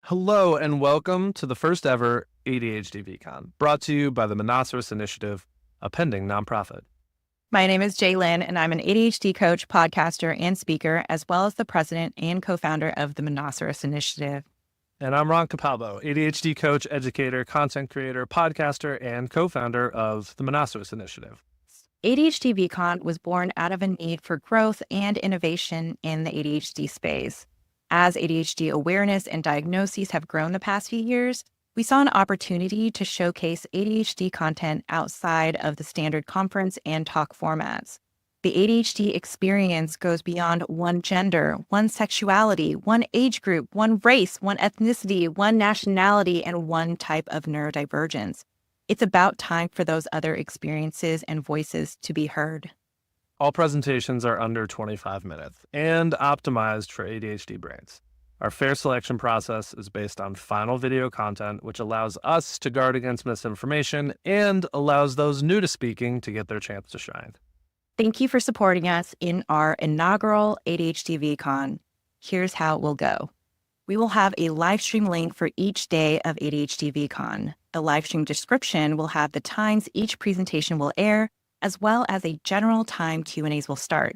Hello and welcome to the first ever ADHDvCon, brought to you by the Monoceros Initiative, a pending nonprofit. My name is Llewellyn, and I'm an ADHD coach, podcaster, and speaker, as well as the president and co-founder of the Monoceros Initiative. And I'm Ron Capalbo, ADHD coach, educator, content creator, podcaster, and co-founder of the Monoceros Initiative. ADHDvCon was born out of a need for growth and innovation in the ADHD space. As ADHD awareness and diagnoses have grown the past few years, we saw an opportunity to showcase ADHD content outside of the standard conference and talk formats. The ADHD experience goes beyond one gender, one sexuality, one age group, one race, one ethnicity, one nationality, and one type of neurodivergence. It's about time for those other experiences and voices to be heard. All presentations are under 25 minutes and optimized for ADHD brains. Our fair selection process is based on final video content, which allows us to guard against misinformation and allows those new to speaking to get their chance to shine. Thank you for supporting us in our inaugural ADHDvCon. Here's how it will go. We will have a live stream link for each day of ADHDvCon. The live stream description will have the times each presentation will air, as well as a general time Q&As will start.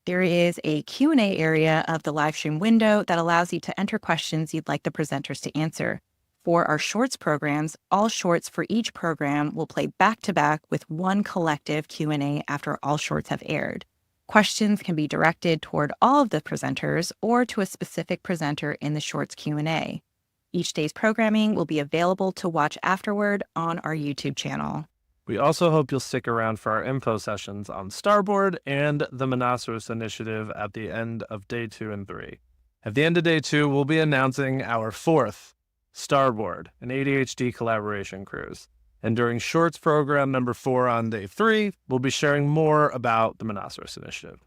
There is a Q&A area of the live stream window that allows you to enter questions you'd like the presenters to answer. For our shorts programs, all shorts for each program will play back-to-back with one collective Q&A after all shorts have aired. Questions can be directed toward all of the presenters or to a specific presenter in the shorts Q&A. Each day's programming will be available to watch afterward on our YouTube channel. We also hope you'll stick around for our info sessions on Starboard and the Monoceros Initiative at the end of day 2 and 3. At the end of day 2, we'll be announcing our 4th Starboard, an ADHD collaboration cruise. And during Shorts program number 4 on day 3, we'll be sharing more about the Monoceros Initiative.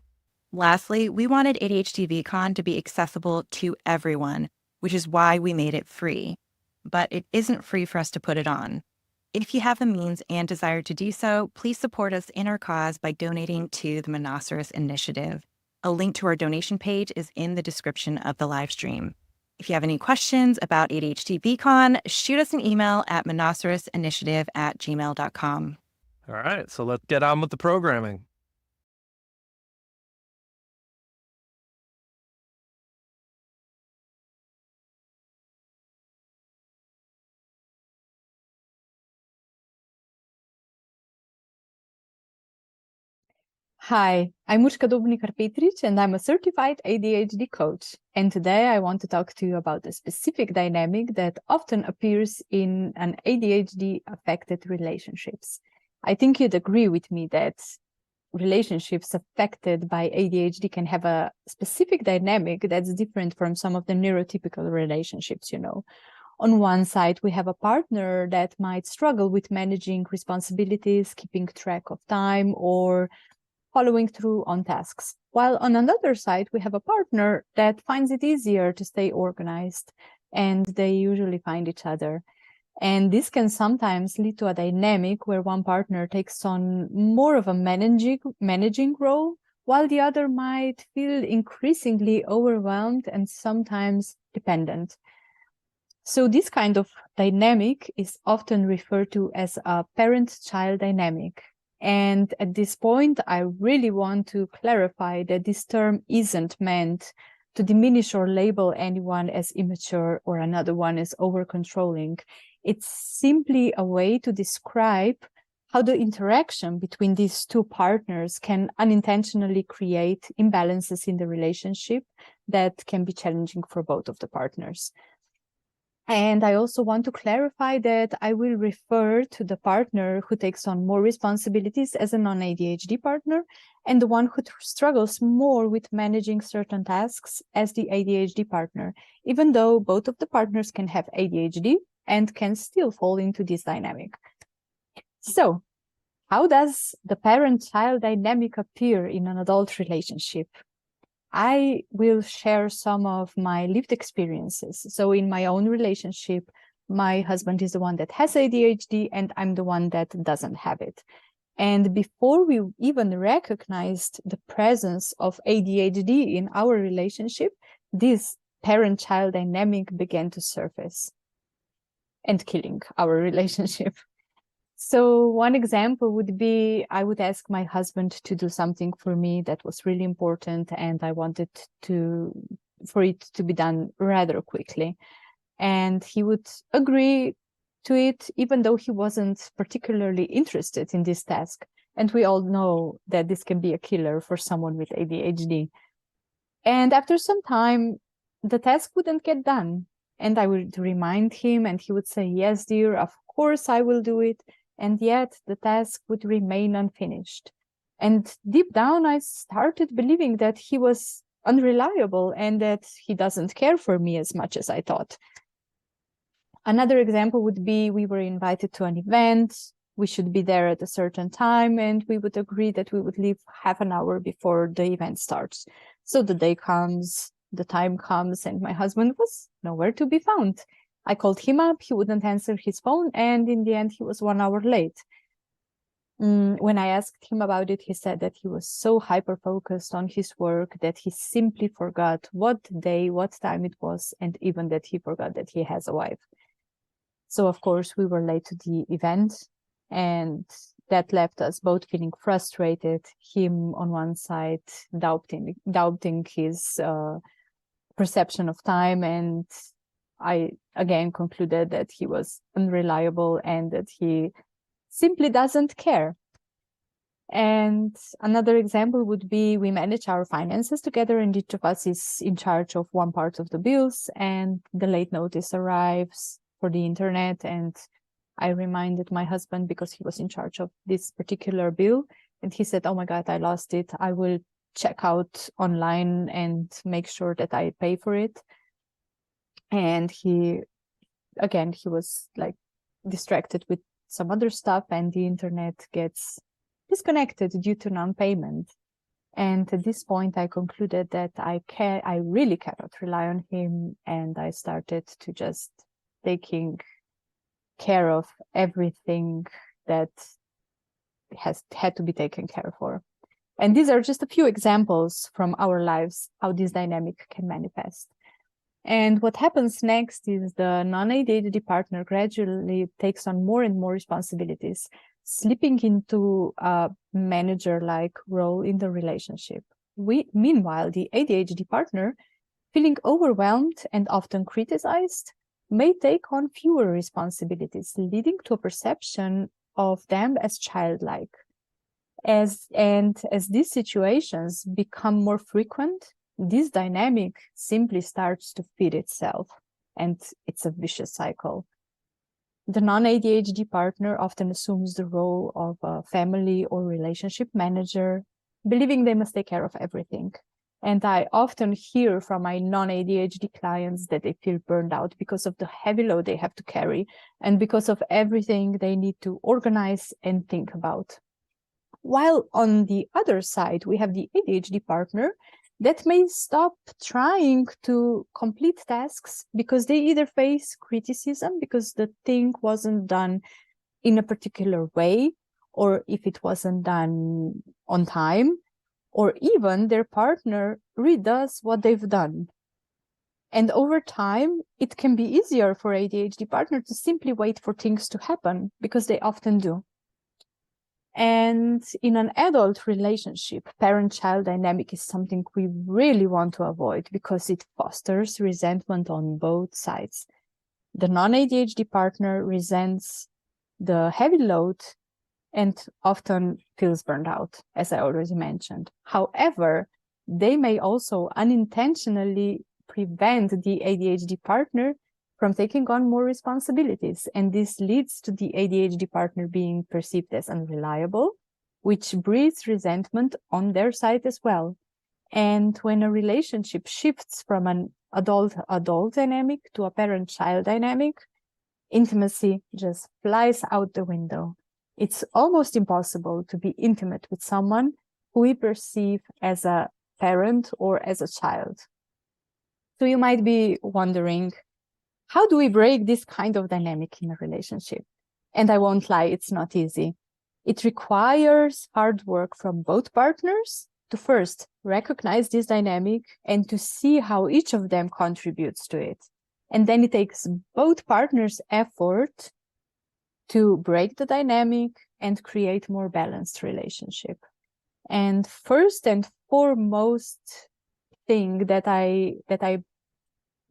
Lastly, we wanted ADHDvCon to be accessible to everyone, which is why we made it free. But it isn't free for us to put it on. If you have the means and desire to do so, please support us in our cause by donating to the Monoceros Initiative. A link to our donation page is in the description of the live stream. If you have any questions about ADHDvCon, shoot us an email at monocerosinitiative@gmail.com. All right, so let's get on with the programming. Hi, I'm Urška Dobnikar Petrič, and I'm a certified ADHD coach. And today I want to talk to you about a specific dynamic that often appears in an ADHD-affected relationships. I think you'd agree with me that relationships affected by ADHD can have a specific dynamic that's different from some of the neurotypical relationships, On one side, we have a partner that might struggle with managing responsibilities, keeping track of time, or following through on tasks. While on another side, we have a partner that finds it easier to stay organized, and they usually find each other. And this can sometimes lead to a dynamic where one partner takes on more of a managing role, while the other might feel increasingly overwhelmed and sometimes dependent. So this kind of dynamic is often referred to as a parent-child dynamic. And at this point, I really want to clarify that this term isn't meant to diminish or label anyone as immature or another one as over-controlling. It's simply a way to describe how the interaction between these two partners can unintentionally create imbalances in the relationship that can be challenging for both of the partners. And I also want to clarify that I will refer to the partner who takes on more responsibilities as a non-ADHD partner, and the one who struggles more with managing certain tasks as the ADHD partner, even though both of the partners can have ADHD and can still fall into this dynamic. So, how does the parent-child dynamic appear in an adult relationship? I will share some of my lived experiences. So in my own relationship, my husband is the one that has ADHD and I'm the one that doesn't have it. And before we even recognized the presence of ADHD in our relationship, this parent-child dynamic began to surface and killing our relationship. So one example would be, I would ask my husband to do something for me that was really important, and I wanted for it to be done rather quickly. And he would agree to it, even though he wasn't particularly interested in this task. And we all know that this can be a killer for someone with ADHD. And after some time, the task wouldn't get done. And I would remind him, and he would say, yes, dear, of course I will do it. And yet the task would remain unfinished. And deep down, I started believing that he was unreliable and that he doesn't care for me as much as I thought. Another example would be, we were invited to an event. We should be there at a certain time, and we would agree that we would leave half an hour before the event starts. So the day comes, the time comes, and my husband was nowhere to be found. I called him up, he wouldn't answer his phone, and in the end, he was 1 hour late. When I asked him about it, he said that he was so hyper-focused on his work that he simply forgot what day, what time it was, and even that he forgot that he has a wife. So, of course, we were late to the event, and that left us both feeling frustrated, him on one side doubting his perception of time, and I again concluded that he was unreliable and that he simply doesn't care. And another example would be, we manage our finances together, and each of us is in charge of one part of the bills, and the late notice arrives for the internet, and I reminded my husband because he was in charge of this particular bill, and he said, oh my God, I lost it. I will check out online and make sure that I pay for it. And he was like distracted with some other stuff, and the internet gets disconnected due to non-payment. And at this point, I concluded that I really cannot rely on him, and I started to just taking care of everything that had to be taken care for. And these are just a few examples from our lives, how this dynamic can manifest. And what happens next is the non-ADHD partner gradually takes on more and more responsibilities, slipping into a manager-like role in the relationship. Meanwhile, the ADHD partner, feeling overwhelmed and often criticized, may take on fewer responsibilities, leading to a perception of them as childlike. As these situations become more frequent, this dynamic simply starts to feed itself, and it's a vicious cycle. The non-ADHD partner often assumes the role of a family or relationship manager, believing they must take care of everything. And I often hear from my non-ADHD clients that they feel burned out because of the heavy load they have to carry and because of everything they need to organize and think about. While on the other side, we have the ADHD partner that may stop trying to complete tasks because they either face criticism because the thing wasn't done in a particular way, or if it wasn't done on time, or even their partner redoes what they've done. And over time, it can be easier for ADHD partner to simply wait for things to happen, because they often do. And in an adult relationship, parent-child dynamic is something we really want to avoid because it fosters resentment on both sides. The non-ADHD partner resents the heavy load and often feels burned out, as I already mentioned. However, they may also unintentionally prevent the ADHD partner from taking on more responsibilities, and this leads to the ADHD partner being perceived as unreliable, which breeds resentment on their side as well. And when a relationship shifts from an adult-adult dynamic to a parent-child dynamic, intimacy just flies out the window. It's almost impossible to be intimate with someone who we perceive as a parent or as a child. So you might be wondering, how do we break this kind of dynamic in a relationship? And I won't lie, it's not easy. It requires hard work from both partners, to first recognize this dynamic and to see how each of them contributes to it. And then it takes both partners' effort to break the dynamic and create more balanced relationship. And first and foremost thing that I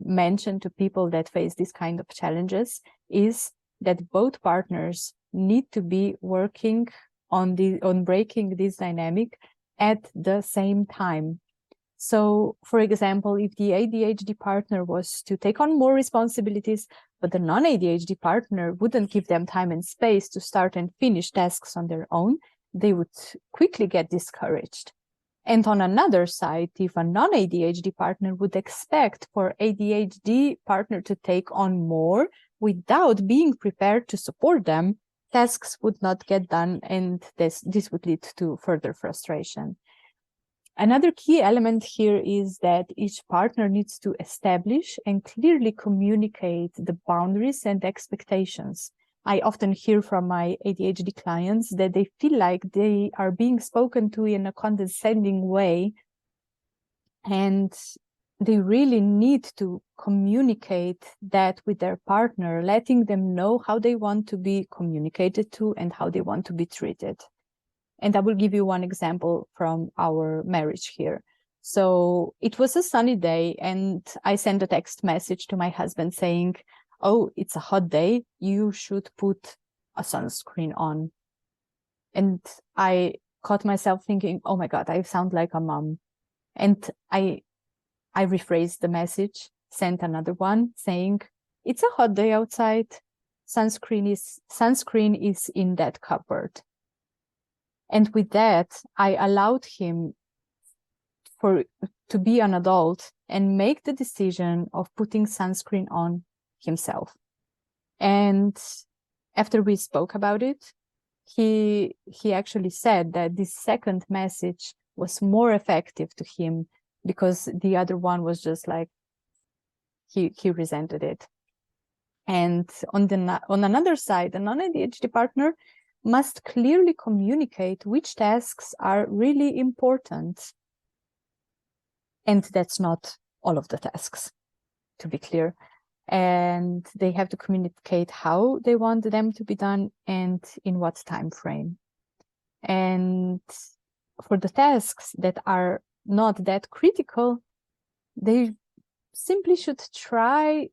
mention to people that face this kind of challenges is that both partners need to be working on breaking this dynamic at the same time. So, for example, if the ADHD partner was to take on more responsibilities, but the non-ADHD partner wouldn't give them time and space to start and finish tasks on their own, they would quickly get discouraged. And on another side, if a non-ADHD partner would expect for ADHD partner to take on more without being prepared to support them, tasks would not get done, and this would lead to further frustration. Another key element here is that each partner needs to establish and clearly communicate the boundaries and expectations. I often hear from my ADHD clients that they feel like they are being spoken to in a condescending way, and they really need to communicate that with their partner, letting them know how they want to be communicated to and how they want to be treated. And I will give you one example from our marriage here. So it was a sunny day, and I sent a text message to my husband saying, "Oh, it's a hot day. You should put a sunscreen on." And I caught myself thinking, oh my God, I sound like a mom. And I rephrased the message, sent another one saying, "It's a hot day outside. Sunscreen is in that cupboard." And with that, I allowed him to be an adult and make the decision of putting sunscreen on himself. And after we spoke about it, he actually said that this second message was more effective to him because the other one was just like, he resented it. And on another side, a non-ADHD partner must clearly communicate which tasks are really important. And that's not all of the tasks, to be clear. And they have to communicate how they want them to be done and in what time frame. And for the tasks that are not that critical, they simply should try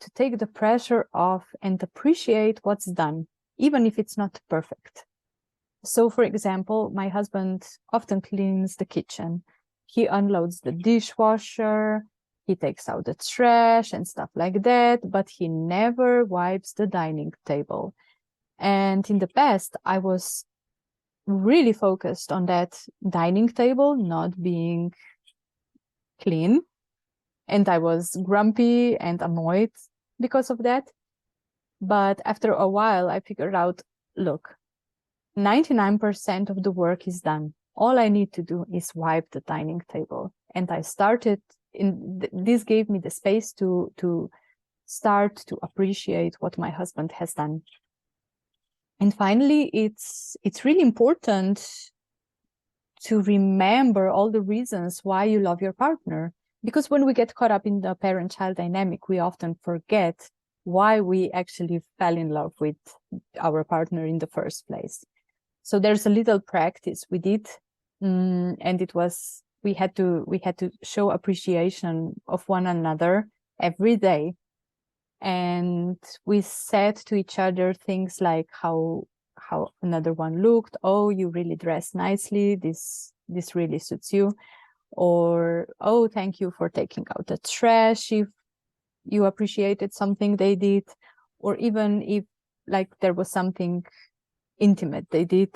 to take the pressure off and appreciate what's done, even if it's not perfect. So, for example, my husband often cleans the kitchen. He unloads the dishwasher, he takes out the trash and stuff like that, but he never wipes the dining table. And in the past, I was really focused on that dining table not being clean. And I was grumpy and annoyed because of that. But after a while, I figured out, look, 99% of the work is done. All I need to do is wipe the dining table. And I started this gave me the space to start to appreciate what my husband has done. And finally, it's really important to remember all the reasons why you love your partner. Because when we get caught up in the parent-child dynamic, we often forget why we actually fell in love with our partner in the first place. So there's a little practice we did, and it was we had to show appreciation of one another every day. And we said to each other things like how another one looked. "Oh, you really dressed nicely. This really suits you." Or, "Oh, thank you for taking out the trash," if you appreciated something they did. Or even if like there was something intimate they did.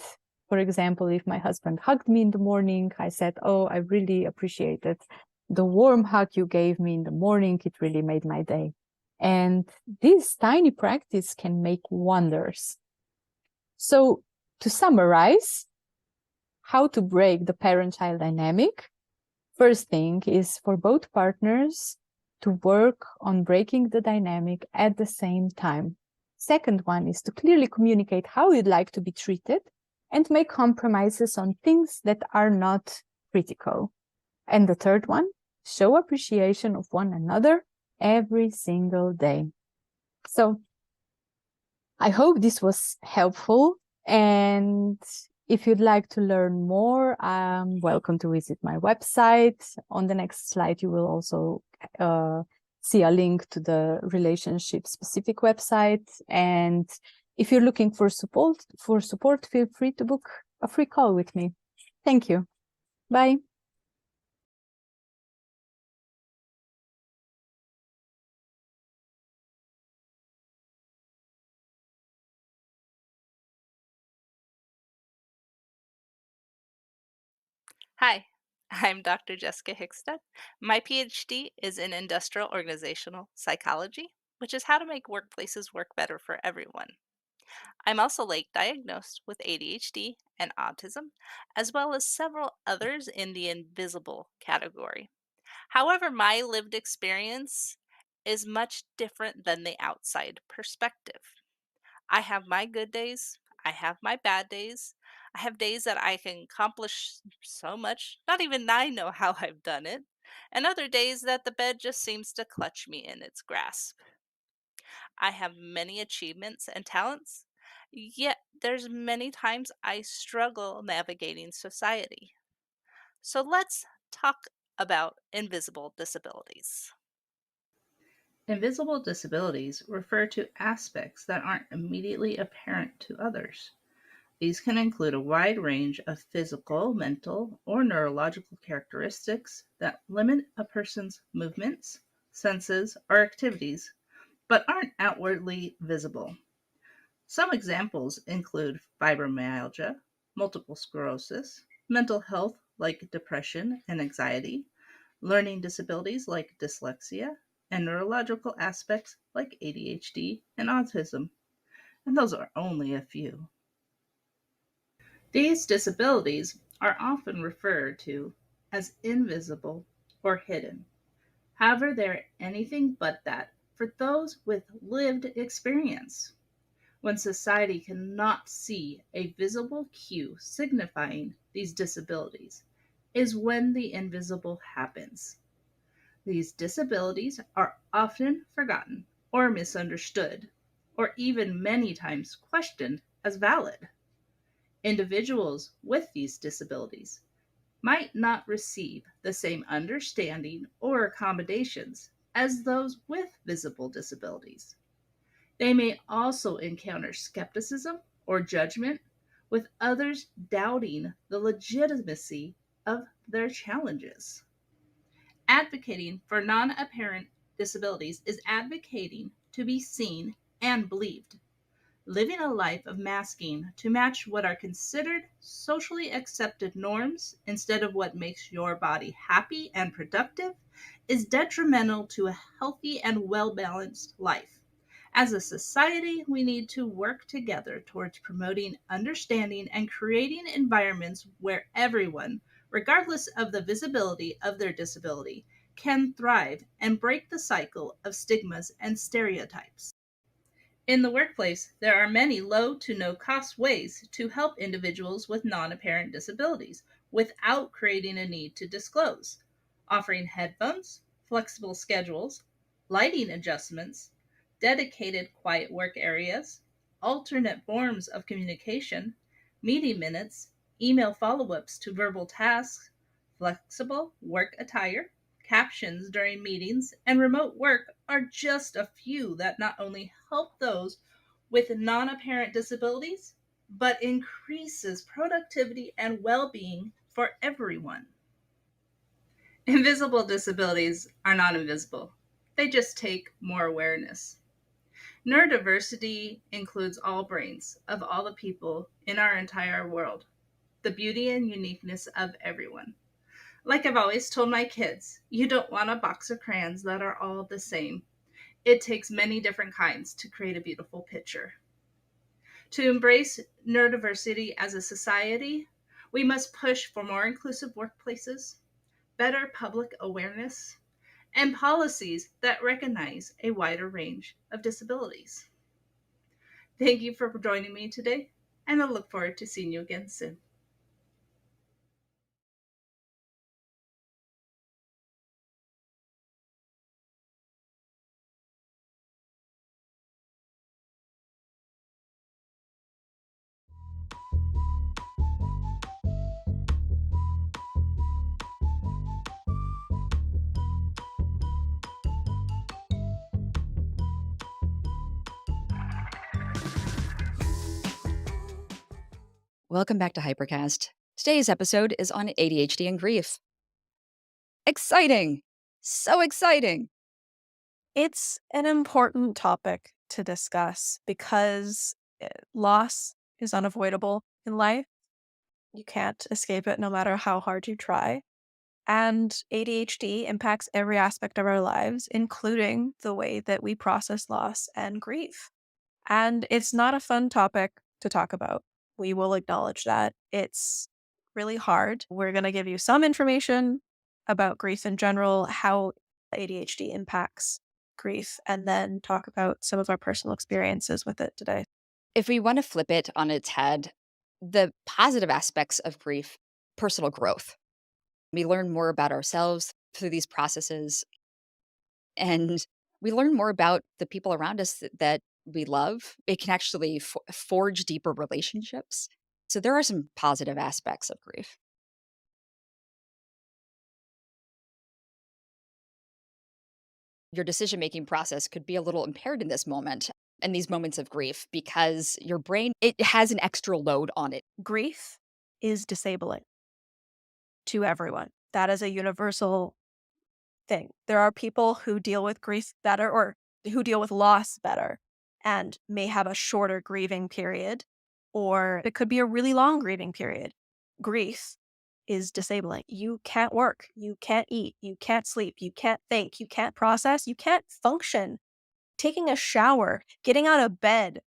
For example, if my husband hugged me in the morning, I said, "Oh, I really appreciated the warm hug you gave me in the morning. It really made my day." And this tiny practice can make wonders. So to summarize, how to break the parent-child dynamic. First thing is for both partners to work on breaking the dynamic at the same time. Second one is to clearly communicate how you'd like to be treated and make compromises on things that are not critical. And the third one, show appreciation of one another every single day. So I hope this was helpful. And if you'd like to learn more, welcome to visit my website. On the next slide, you will also see a link to the relationship-specific website. And if you're looking for support, feel free to book a free call with me. Thank you. Bye. Hi, I'm Dr. Jessica Hicksted. My PhD is in industrial organizational psychology, which is how to make workplaces work better for everyone. I'm also late diagnosed with ADHD and autism, as well as several others in the invisible category. However, my lived experience is much different than the outside perspective. I have my good days. I have my bad days. I have days that I can accomplish so much, not even I know how I've done it, and other days that the bed just seems to clutch me in its grasp. I have many achievements and talents, yet there's many times I struggle navigating society. So let's talk about invisible disabilities. Invisible disabilities refer to aspects that aren't immediately apparent to others. These can include a wide range of physical, mental, or neurological characteristics that limit a person's movements, senses, or activities, but aren't outwardly visible. Some examples include fibromyalgia, multiple sclerosis, mental health like depression and anxiety, learning disabilities like dyslexia, and neurological aspects like ADHD and autism. And those are only a few. These disabilities are often referred to as invisible or hidden. However, they're anything but that for those with lived experience. When society cannot see a visible cue signifying these disabilities is when the invisible happens. These disabilities are often forgotten or misunderstood, or even many times questioned as valid. Individuals with these disabilities might not receive the same understanding or accommodations as those with visible disabilities. They may also encounter skepticism or judgment, with others doubting the legitimacy of their challenges. Advocating for non apparent disabilities is advocating to be seen and believed. Living a life of masking to match what are considered socially accepted norms instead of what makes your body happy and productive is detrimental to a healthy and well balanced life. As a society, we need to work together towards promoting understanding and creating environments where everyone, regardless of the visibility of their disability, can thrive and break the cycle of stigmas and stereotypes. In the workplace, there are many low to no cost ways to help individuals with non apparent disabilities without creating a need to disclose. Offering headphones, flexible schedules, lighting adjustments, dedicated quiet work areas, alternate forms of communication, meeting minutes, email follow ups to verbal tasks, flexible work attire, captions during meetings, and remote work are just a few that not only help those with non-apparent disabilities, but increases productivity and well-being for everyone. Invisible disabilities are not invisible. They just take more awareness. Neurodiversity includes all brains of all the people in our entire world, the beauty and uniqueness of everyone. Like I've always told my kids, you don't want a box of crayons that are all the same. It takes many different kinds to create a beautiful picture. To embrace neurodiversity as a society, we must push for more inclusive workplaces, better public awareness, and policies that recognize a wider range of disabilities. Thank you for joining me today, and I look forward to seeing you again soon. Welcome back to Hypercast. Today's episode is on ADHD and grief. Exciting! So exciting! It's an important topic to discuss because loss is unavoidable in life. You can't escape it no matter how hard you try. And ADHD impacts every aspect of our lives, including the way that we process loss and grief. And it's not a fun topic to talk about. We will acknowledge that. It's really hard. We're going to give you some information about grief in general, how ADHD impacts grief, and then talk about some of our personal experiences with it today. If we want to flip it on its head, the positive aspects of grief, personal growth. We learn more about ourselves through these processes, and we learn more about the people around us that we love. It can actually forge deeper relationships. So there are some positive aspects of grief. Your decision-making process could be a little impaired in this moment, in these moments of grief, because your brain, it has an extra load on it. Grief is disabling to everyone. That is a universal thing. There are people who deal with grief better or who deal with loss better and may have a shorter grieving period, or it could be a really long grieving period. Grief is disabling. You can't work, you can't eat, you can't sleep, you can't think, you can't process, you can't function. Taking a shower, getting out of bed,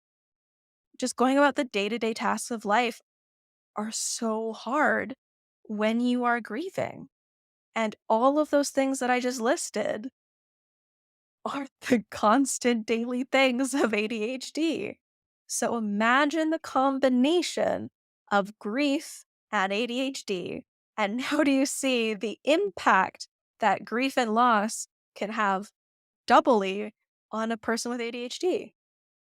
just going about the day-to-day tasks of life are so hard when you are grieving. And all of those things that I just listed are the constant daily things of ADHD. So imagine the combination of grief and ADHD, and how do you see the impact that grief and loss can have doubly on a person with ADHD?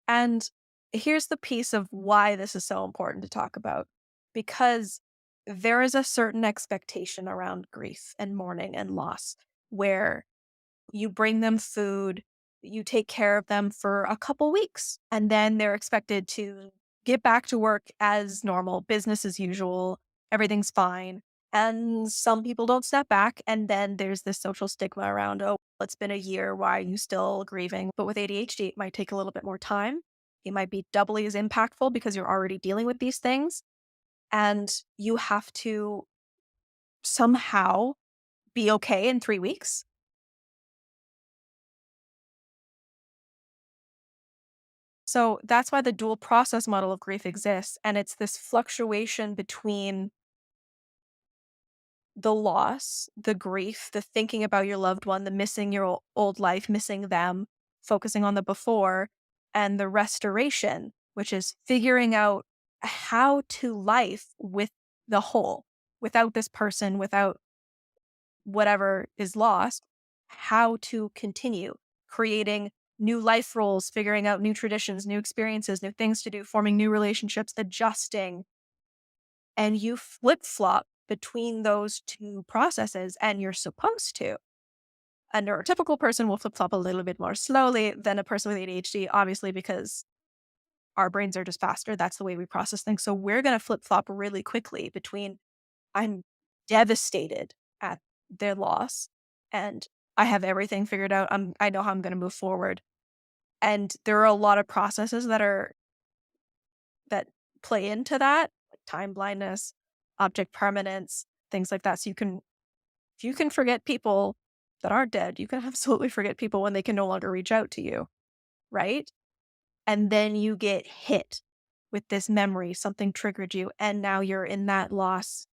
And here's the piece of why this is so important to talk about. Because there is a certain expectation around grief and mourning and loss where you bring them food, you take care of them for a couple weeks, and then they're expected to get back to work as normal, business as usual, everything's fine. And some people don't step back, and then there's this social stigma around, oh, it's been a year, why are you still grieving? But with ADHD, it might take a little bit more time. It might be doubly as impactful because you're already dealing with these things. And you have to somehow be okay in 3 weeks. So that's why the dual process model of grief exists. And it's this fluctuation between the loss, the grief, the thinking about your loved one, the missing your old life, missing them, focusing on the before, and the restoration, which is figuring out how to life with the whole, without this person, without whatever is lost, how to continue creating new life roles, figuring out new traditions, new experiences, new things to do, forming new relationships, adjusting. And you flip-flop between those two processes, and you're supposed to. A neurotypical person will flip-flop a little bit more slowly than a person with ADHD, obviously, because our brains are just faster. That's the way we process things. So we're going to flip-flop really quickly between I'm devastated at their loss and I have everything figured out. I know how I'm going to move forward. And there are a lot of processes that play into that, like time blindness, object permanence, things like that. So if you can forget people that are dead, you can absolutely forget people when they can no longer reach out to you, right? And then you get hit with this memory, something triggered you, and now you're in that loss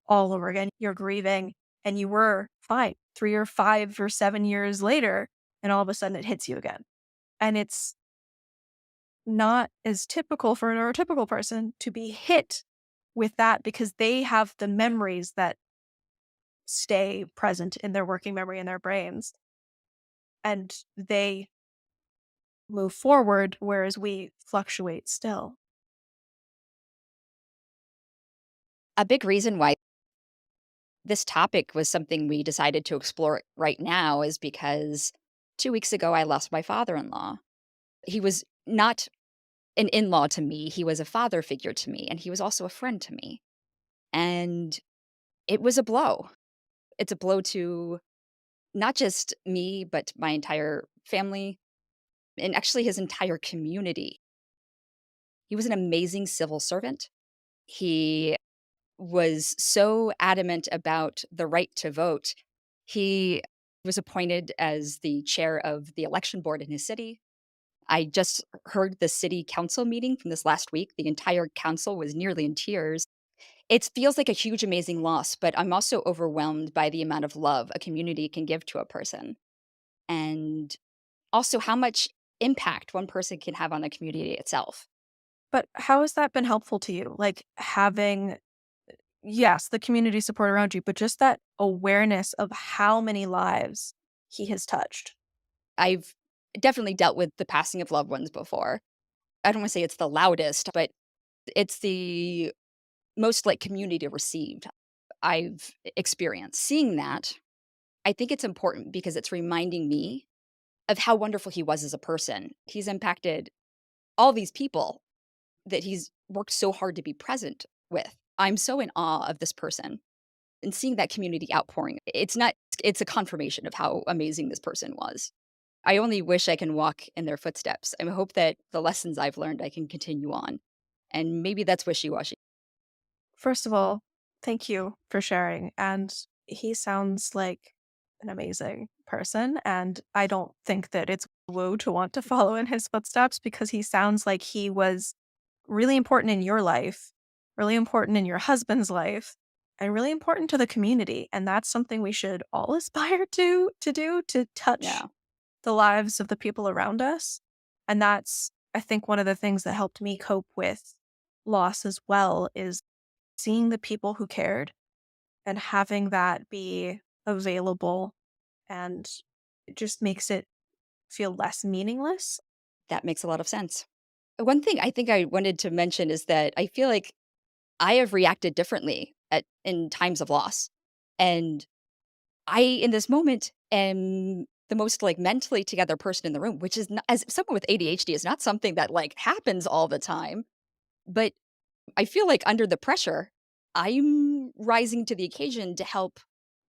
all over again. You're grieving, and you were fine 3 or 5 or 7 years later, and all of a sudden it hits you again. And it's not as typical for a neurotypical person to be hit with that because they have the memories that stay present in their working memory in their brains. And they move forward, whereas we fluctuate still. A big reason why this topic was something we decided to explore right now is because 2 weeks ago, I lost my father-in-law. He was not an in-law to me. He was a father figure to me, and he was also a friend to me. And it was a blow. It's a blow to not just me, but my entire family and actually his entire community. He was an amazing civil servant. He was so adamant about the right to vote. He was appointed as the chair of the election board in his city. I just heard the city council meeting from this last week. The entire council was nearly in tears. It feels like a huge, amazing loss, but I'm also overwhelmed by the amount of love a community can give to a person. And also how much impact one person can have on the community itself. But how has that been helpful to you? Like having, yes, the community support around you, but just that awareness of how many lives he has touched. I've definitely dealt with the passing of loved ones before. I don't want to say it's the loudest, but it's the most like community received I've experienced. Seeing that, I think it's important because it's reminding me of how wonderful he was as a person. He's impacted all these people that he's worked so hard to be present with. I'm so in awe of this person and seeing that community outpouring. It's a confirmation of how amazing this person was. I only wish I can walk in their footsteps. I hope that the lessons I've learned, I can continue on. And maybe that's wishy-washy. First of all, thank you for sharing. And he sounds like an amazing person. And I don't think that it's woo to want to follow in his footsteps because he sounds like he was really important in your life, really important in your husband's life, and really important to the community. And that's something we should all aspire to do, to touch Yeah. the lives of the people around us. And that's, I think, one of the things that helped me cope with loss as well is seeing the people who cared and having that be available, and it just makes it feel less meaningless. That makes a lot of sense. One thing I think I wanted to mention is that I feel like I have reacted differently in times of loss. And I, in this moment, am the most like mentally together person in the room, which is not, as someone with ADHD, is not something that like happens all the time. But I feel like under the pressure, I'm rising to the occasion to help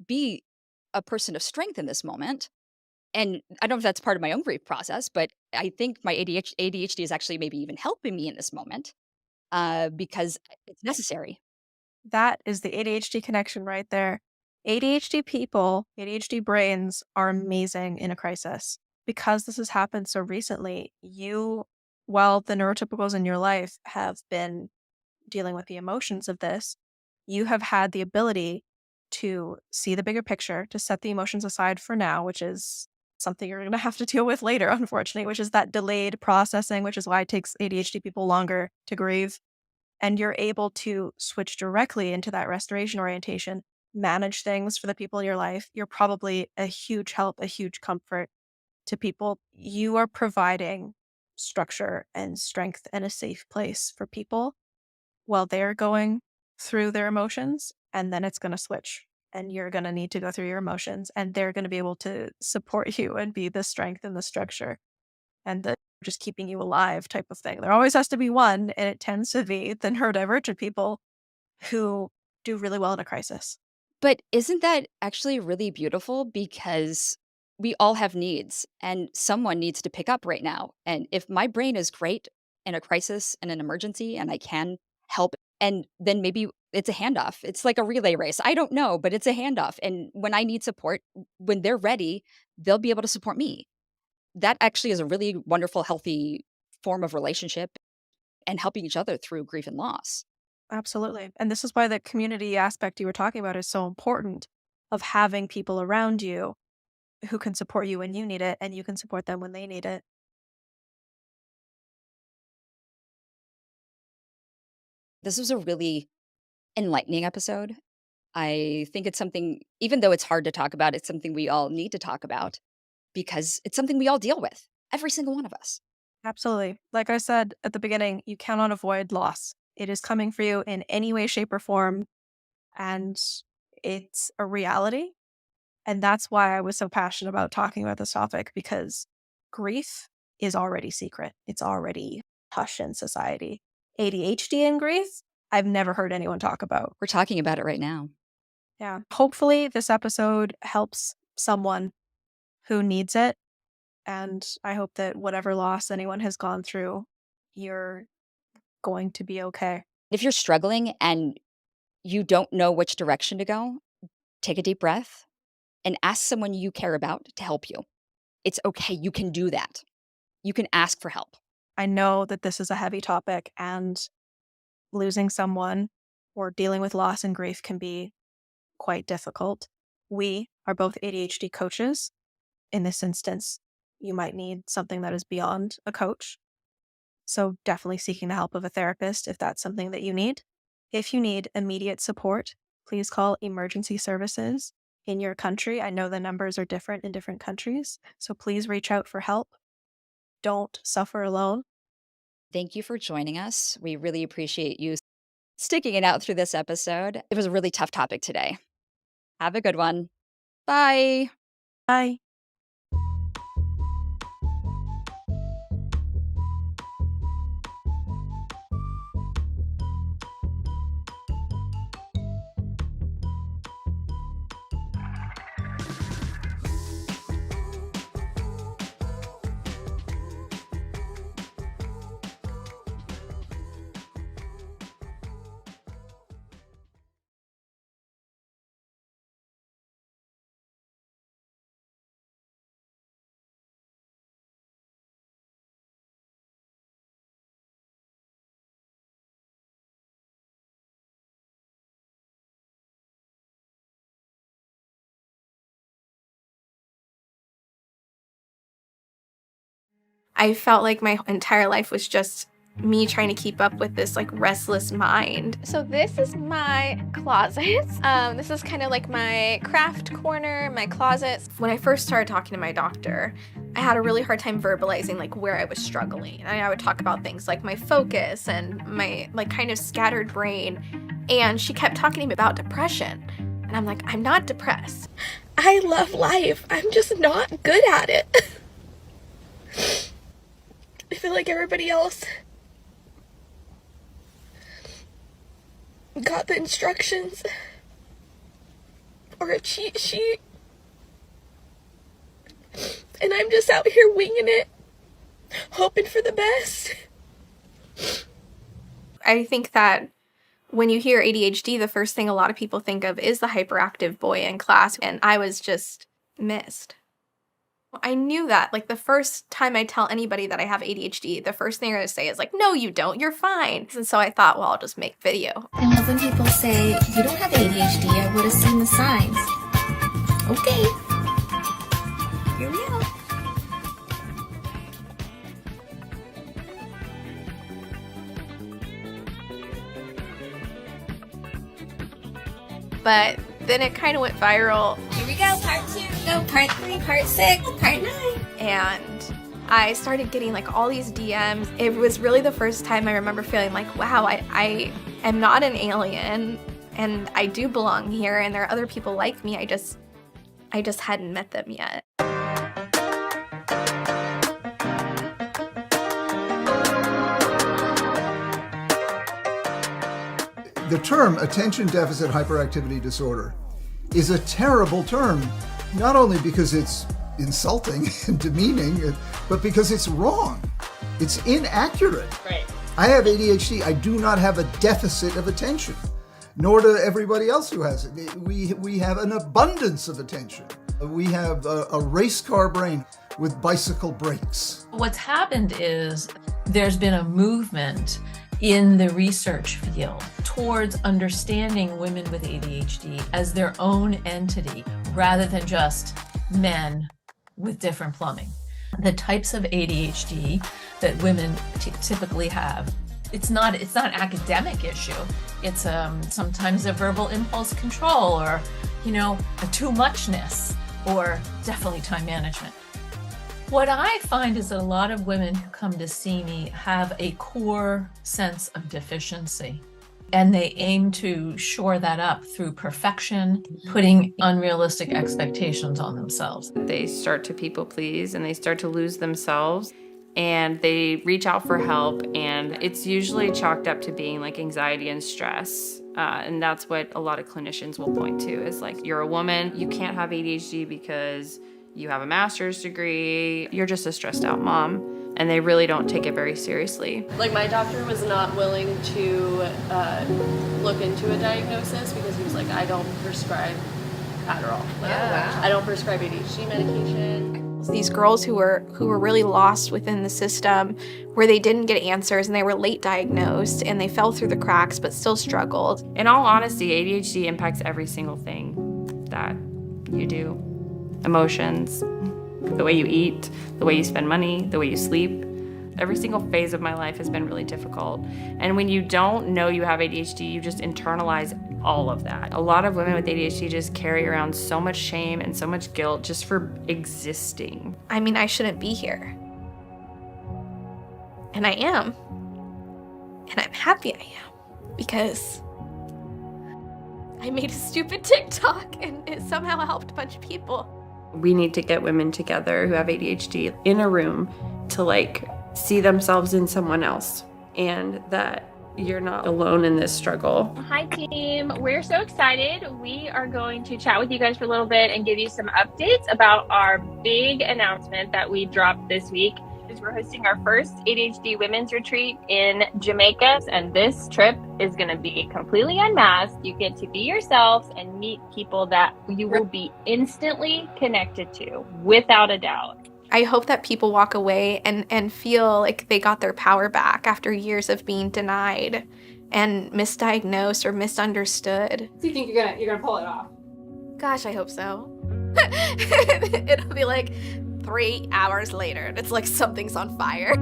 be a person of strength in this moment. And I don't know if that's part of my own grief process, but I think my ADHD is actually maybe even helping me in this moment because it's necessary. That is the ADHD connection right there. ADHD people, ADHD brains are amazing in a crisis. Because this has happened so recently, while the neurotypicals in your life have been dealing with the emotions of this, you have had the ability to see the bigger picture, to set the emotions aside for now, which is something you're going to have to deal with later, unfortunately, which is that delayed processing, which is why it takes ADHD people longer to grieve. And you're able to switch directly into that restoration orientation, manage things for the people in your life. You're probably a huge help, a huge comfort to people. You are providing structure and strength and a safe place for people while they're going through their emotions, and then it's going to switch. And you're going to need to go through your emotions, and they're going to be able to support you and be the strength and the structure and the just keeping you alive type of thing. There always has to be one, and it tends to be the neurodivergent people who do really well in a crisis. But isn't that actually really beautiful? Because we all have needs and someone needs to pick up right now. And if my brain is great in a crisis and an emergency and I can help, and then maybe it's a handoff. It's like a relay race. I don't know, but it's a handoff. And when I need support, when they're ready, they'll be able to support me. That actually is a really wonderful, healthy form of relationship and helping each other through grief and loss. Absolutely. And this is why the community aspect you were talking about is so important, of having people around you who can support you when you need it and you can support them when they need it. This was a really enlightening episode. I think it's something, even though it's hard to talk about, it's something we all need to talk about because it's something we all deal with, every single one of us. Absolutely. Like I said at the beginning, you cannot avoid loss. It is coming for you in any way, shape, or form. And it's a reality. And that's why I was so passionate about talking about this topic, because grief is already secret. It's already hush in society. ADHD and grief, I've never heard anyone talk about. We're talking about it right now. Yeah. Hopefully this episode helps someone who needs it. And I hope that whatever loss anyone has gone through, you're going to be okay. If you're struggling and you don't know which direction to go, take a deep breath and ask someone you care about to help you. It's okay. You can do that. You can ask for help. I know that this is a heavy topic, and losing someone or dealing with loss and grief can be quite difficult. We are both ADHD coaches. In this instance, you might need something that is beyond a coach. So definitely seeking the help of a therapist if that's something that you need. If you need immediate support, please call emergency services in your country. I know the numbers are different in different countries, so please reach out for help. Don't suffer alone. Thank you for joining us. We really appreciate you sticking it out through this episode. It was a really tough topic today. Have a good one. Bye. Bye. I felt like my entire life was just me trying to keep up with this like restless mind. So this is my closet. This is kind of like my craft corner, my closet. When I first started talking to my doctor, I had a really hard time verbalizing like where I was struggling. And I would talk about things like my focus and my like kind of scattered brain. And she kept talking to me about depression. And I'm like, I'm not depressed. I love life. I'm just not good at it. I feel like everybody else got the instructions or a cheat sheet, and I'm just out here winging it, hoping for the best. I think that when you hear ADHD, the first thing a lot of people think of is the hyperactive boy in class, and I was just missed. I knew that, like, the first time I tell anybody that I have ADHD, the first thing they're going to say is like, no, you don't, you're fine. And so I thought, well, I'll just make video. I love when people say, you don't have ADHD, I would have seen the signs. Okay. Here we are. But then it kind of went viral. Here we go, part 2, go, part 3, part 6, part 9. And I started getting like all these DMs. It was really the first time I remember feeling like, wow, I am not an alien and I do belong here and there are other people like me. I just hadn't met them yet. The term attention deficit hyperactivity disorder is a terrible term, not only because it's insulting and demeaning, but because it's wrong. It's inaccurate. Right. I have ADHD. I do not have a deficit of attention, nor do everybody else who has it. We have an abundance of attention. We have a race car brain with bicycle brakes. What's happened is there's been a movement in the research field towards understanding women with ADHD as their own entity rather than just men with different plumbing. The types of ADHD that women typically have, it's not an academic issue. It's sometimes a verbal impulse control or, a too muchness or definitely time management. What I find is that a lot of women who come to see me have a core sense of deficiency, and they aim to shore that up through perfection, putting unrealistic expectations on themselves. They start to people please and they start to lose themselves. and they reach out for help, and it's usually chalked up to being like anxiety and stress. And that's what a lot of clinicians will point to is like, you're a woman, you can't have ADHD because you have a master's degree, you're just a stressed out mom. And they really don't take it very seriously. Like, my doctor was not willing to look into a diagnosis because he was like, I don't prescribe Adderall. I don't prescribe ADHD medication. These girls who were really lost within the system, where they didn't get answers and they were late diagnosed and they fell through the cracks but still struggled. In all honesty, ADHD impacts every single thing that you do. Emotions, the way you eat, the way you spend money, the way you sleep. Every single phase of my life has been really difficult. And when you don't know you have ADHD, you just internalize all of that. A lot of women with ADHD just carry around so much shame and so much guilt just for existing. I mean, I shouldn't be here. And I am. And I'm happy I am. Because I made a stupid TikTok and it somehow helped a bunch of people. We need to get women together who have ADHD in a room to like see themselves in someone else, and that you're not alone in this struggle. Hi team, we're so excited. We are going to chat with you guys for a little bit and give you some updates about our big announcement that we dropped this week. We're hosting our first ADHD women's retreat in Jamaica, and this trip is going to be completely unmasked. You get to be yourselves and meet people that you will be instantly connected to, without a doubt. I hope that people walk away and feel like they got their power back after years of being denied and misdiagnosed or misunderstood. Do you think you're gonna pull it off? Gosh, I hope so. It'll be like 3 hours later and it's like something's on fire.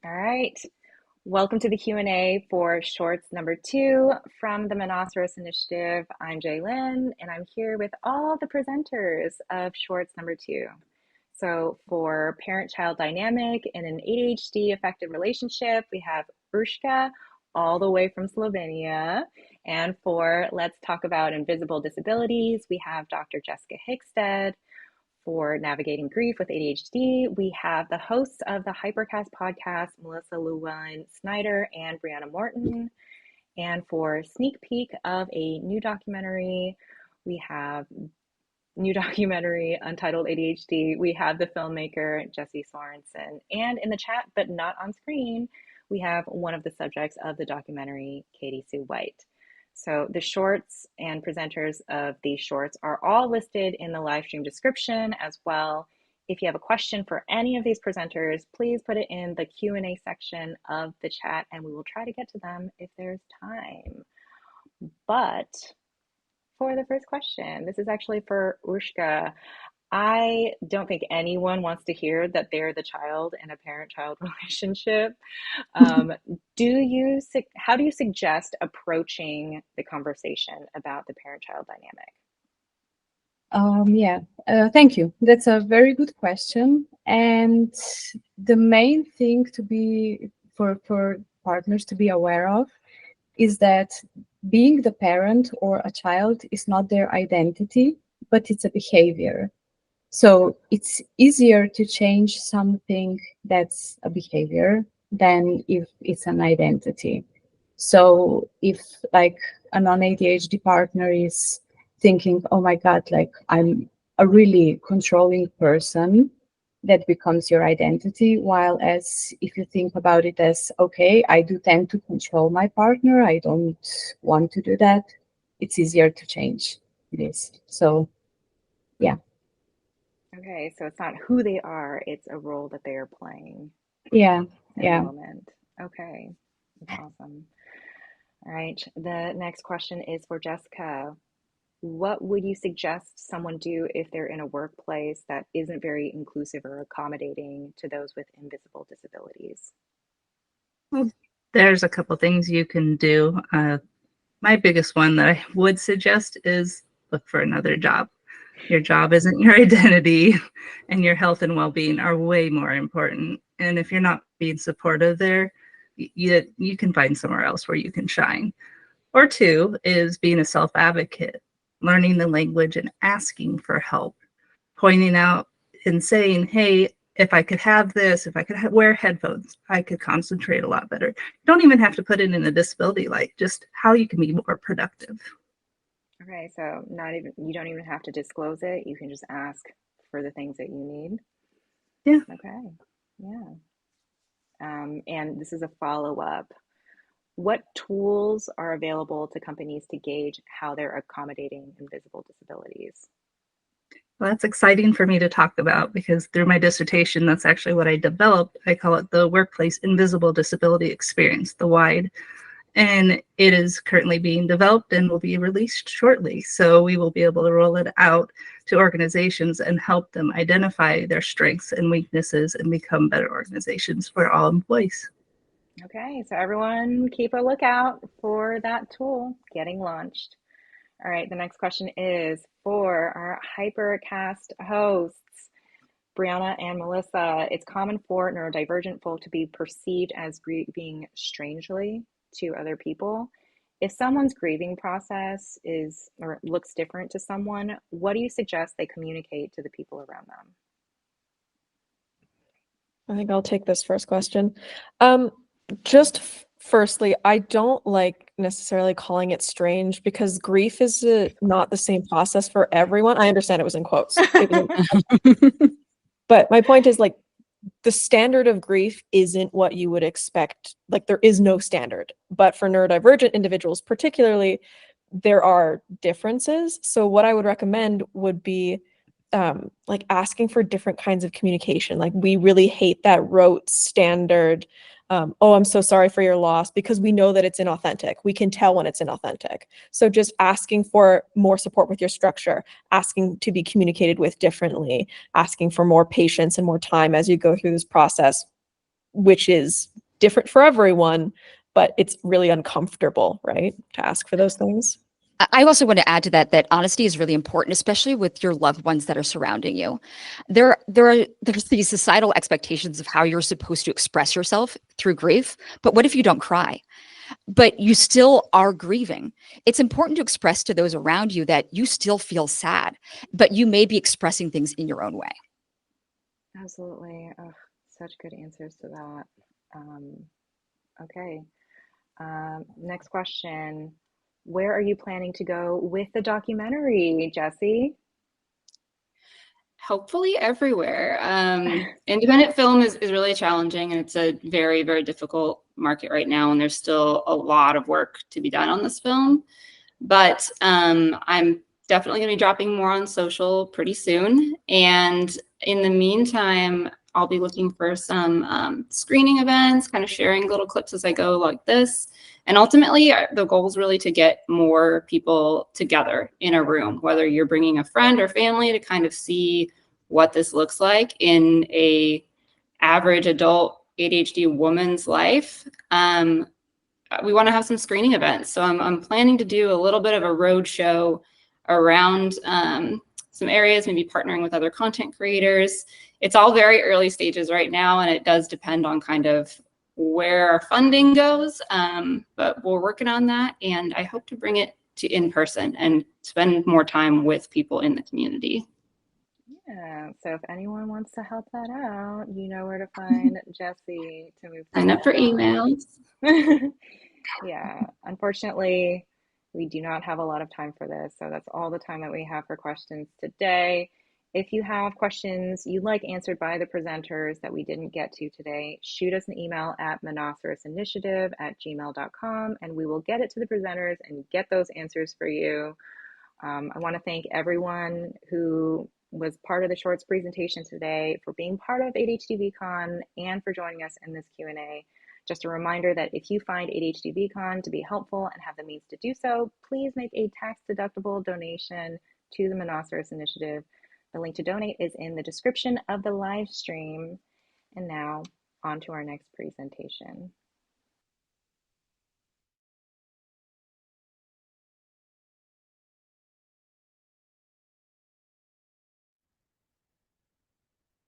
All right. Welcome to the Q&A for Shorts number 2 from the Monoceros Initiative. I'm Llewellyn, and I'm here with all the presenters of Shorts number 2. So for parent-child dynamic in an ADHD-affected relationship, we have Urška, all the way from Slovenia. And for Let's Talk About Invisible Disabilities, we have Dr. Jessica Hicksted. For Navigating Grief with ADHD, we have the hosts of the Hypercast podcast, Melissa Llewellyn, Snider, and Brianna Morton. And for Sneak Peek of a new documentary, we have Untitled ADHD. We have the filmmaker, Jessi Sorensen. And in the chat, but not on screen, we have one of the subjects of the documentary, Katie Sue White. So the shorts and presenters of these shorts are all listed in the live stream description as well. If you have a question for any of these presenters, please put it in the Q&A section of the chat and we will try to get to them if there's time. But for the first question, this is actually for Urška. I don't think anyone wants to hear that they're the child in a parent-child relationship. How do you suggest approaching the conversation about the parent-child dynamic? Thank you. That's a very good question. And the main thing to be for partners to be aware of is that being the parent or a child is not their identity, but it's a behavior. So it's easier to change something that's a behavior than if it's an identity. So if like a non-ADHD partner is thinking, oh my God, like I'm a really controlling person, that becomes your identity. While as if you think about it as, okay, I do tend to control my partner, I don't want to do that, it's easier to change this. So, yeah. Okay, so it's not who they are, it's a role that they are playing. Yeah, in yeah. the moment. Okay, that's awesome. All right, the next question is for Jessica. What would you suggest someone do if they're in a workplace that isn't very inclusive or accommodating to those with invisible disabilities? Well, there's a couple things you can do. My biggest one that I would suggest is look for another job. Your job isn't your identity, and your health and well-being are way more important. And if you're not being supportive there, you can find somewhere else where you can shine. Or two is being a self-advocate, learning the language and asking for help, pointing out and saying, hey, if I could have this, if I could wear headphones, I could concentrate a lot better. You don't even have to put it in a disability light, just how you can be more productive. Okay, so you don't even have to disclose it. You can just ask for the things that you need. Yeah. Okay. Yeah. And this is a follow-up. What tools are available to companies to gauge how they're accommodating invisible disabilities? Well, that's exciting for me to talk about because through my dissertation, that's actually what I developed. I call it the Workplace Invisible Disability Experience, the WIDE. And it is currently being developed and will be released shortly. So we will be able to roll it out to organizations and help them identify their strengths and weaknesses and become better organizations for all employees. Okay, so everyone keep a lookout for that tool getting launched. All right, the next question is for our Hypercast hosts, Brianna and Melissa. It's common for neurodivergent folk to be perceived as grieving strangely to other people. If someone's grieving process looks different to someone, what do you suggest they communicate to the people around them? I think I'll take this first question. Firstly, I don't like necessarily calling it strange because grief is not the same process for everyone. I understand it was in quotes. But my point is, like, the standard of grief isn't what you would expect. Like, there is no standard. But for neurodivergent individuals particularly, there are differences. So what I would recommend would be like asking for different kinds of communication. Like, we really hate that rote standard, oh, I'm so sorry for your loss, because we know that it's inauthentic. We can tell when it's inauthentic. So just asking for more support with your structure, asking to be communicated with differently, asking for more patience and more time as you go through this process, which is different for everyone, but it's really uncomfortable, right, to ask for those things. I also want to add to that honesty is really important, especially with your loved ones that are surrounding you. There's these societal expectations of how you're supposed to express yourself through grief, but what if you don't cry? But you still are grieving. It's important to express to those around you that you still feel sad, but you may be expressing things in your own way. Absolutely. Oh, such good answers to that. Okay. Next question. Where are you planning to go with the documentary, Jessi? Hopefully everywhere. Independent film is really challenging, and it's a very, very difficult market right now, and there's still a lot of work to be done on this film. But I'm definitely going to be dropping more on social pretty soon. And in the meantime, I'll be looking for some screening events, kind of sharing little clips as I go like this. And ultimately, the goal is really to get more people together in a room, whether you're bringing a friend or family to kind of see what this looks like in a average adult ADHD woman's life. We want to have some screening events. So I'm planning to do a little bit of a road show around some areas, maybe partnering with other content creators. It's all very early stages right now, and it does depend on kind of where our funding goes, but we're working on that, and I hope to bring it to in person and spend more time with people in the community. Yeah, so if anyone wants to help that out, you know where to find Jessi to move. Sign up for emails. Yeah, unfortunately, we do not have a lot of time for this, so that's all the time that we have for questions today. If you have questions you'd like answered by the presenters that we didn't get to today, shoot us an email at monocerosinitiative@gmail.com, and we will get it to the presenters and get those answers for you. I want to thank everyone who was part of the Shorts presentation today for being part of ADHDvCon and for joining us in this Q&A. Just a reminder that if you find ADHDvCon to be helpful and have the means to do so, please make a tax-deductible donation to the Monoceros Initiative. The link to donate is in the description of the live stream. And now, on to our next presentation.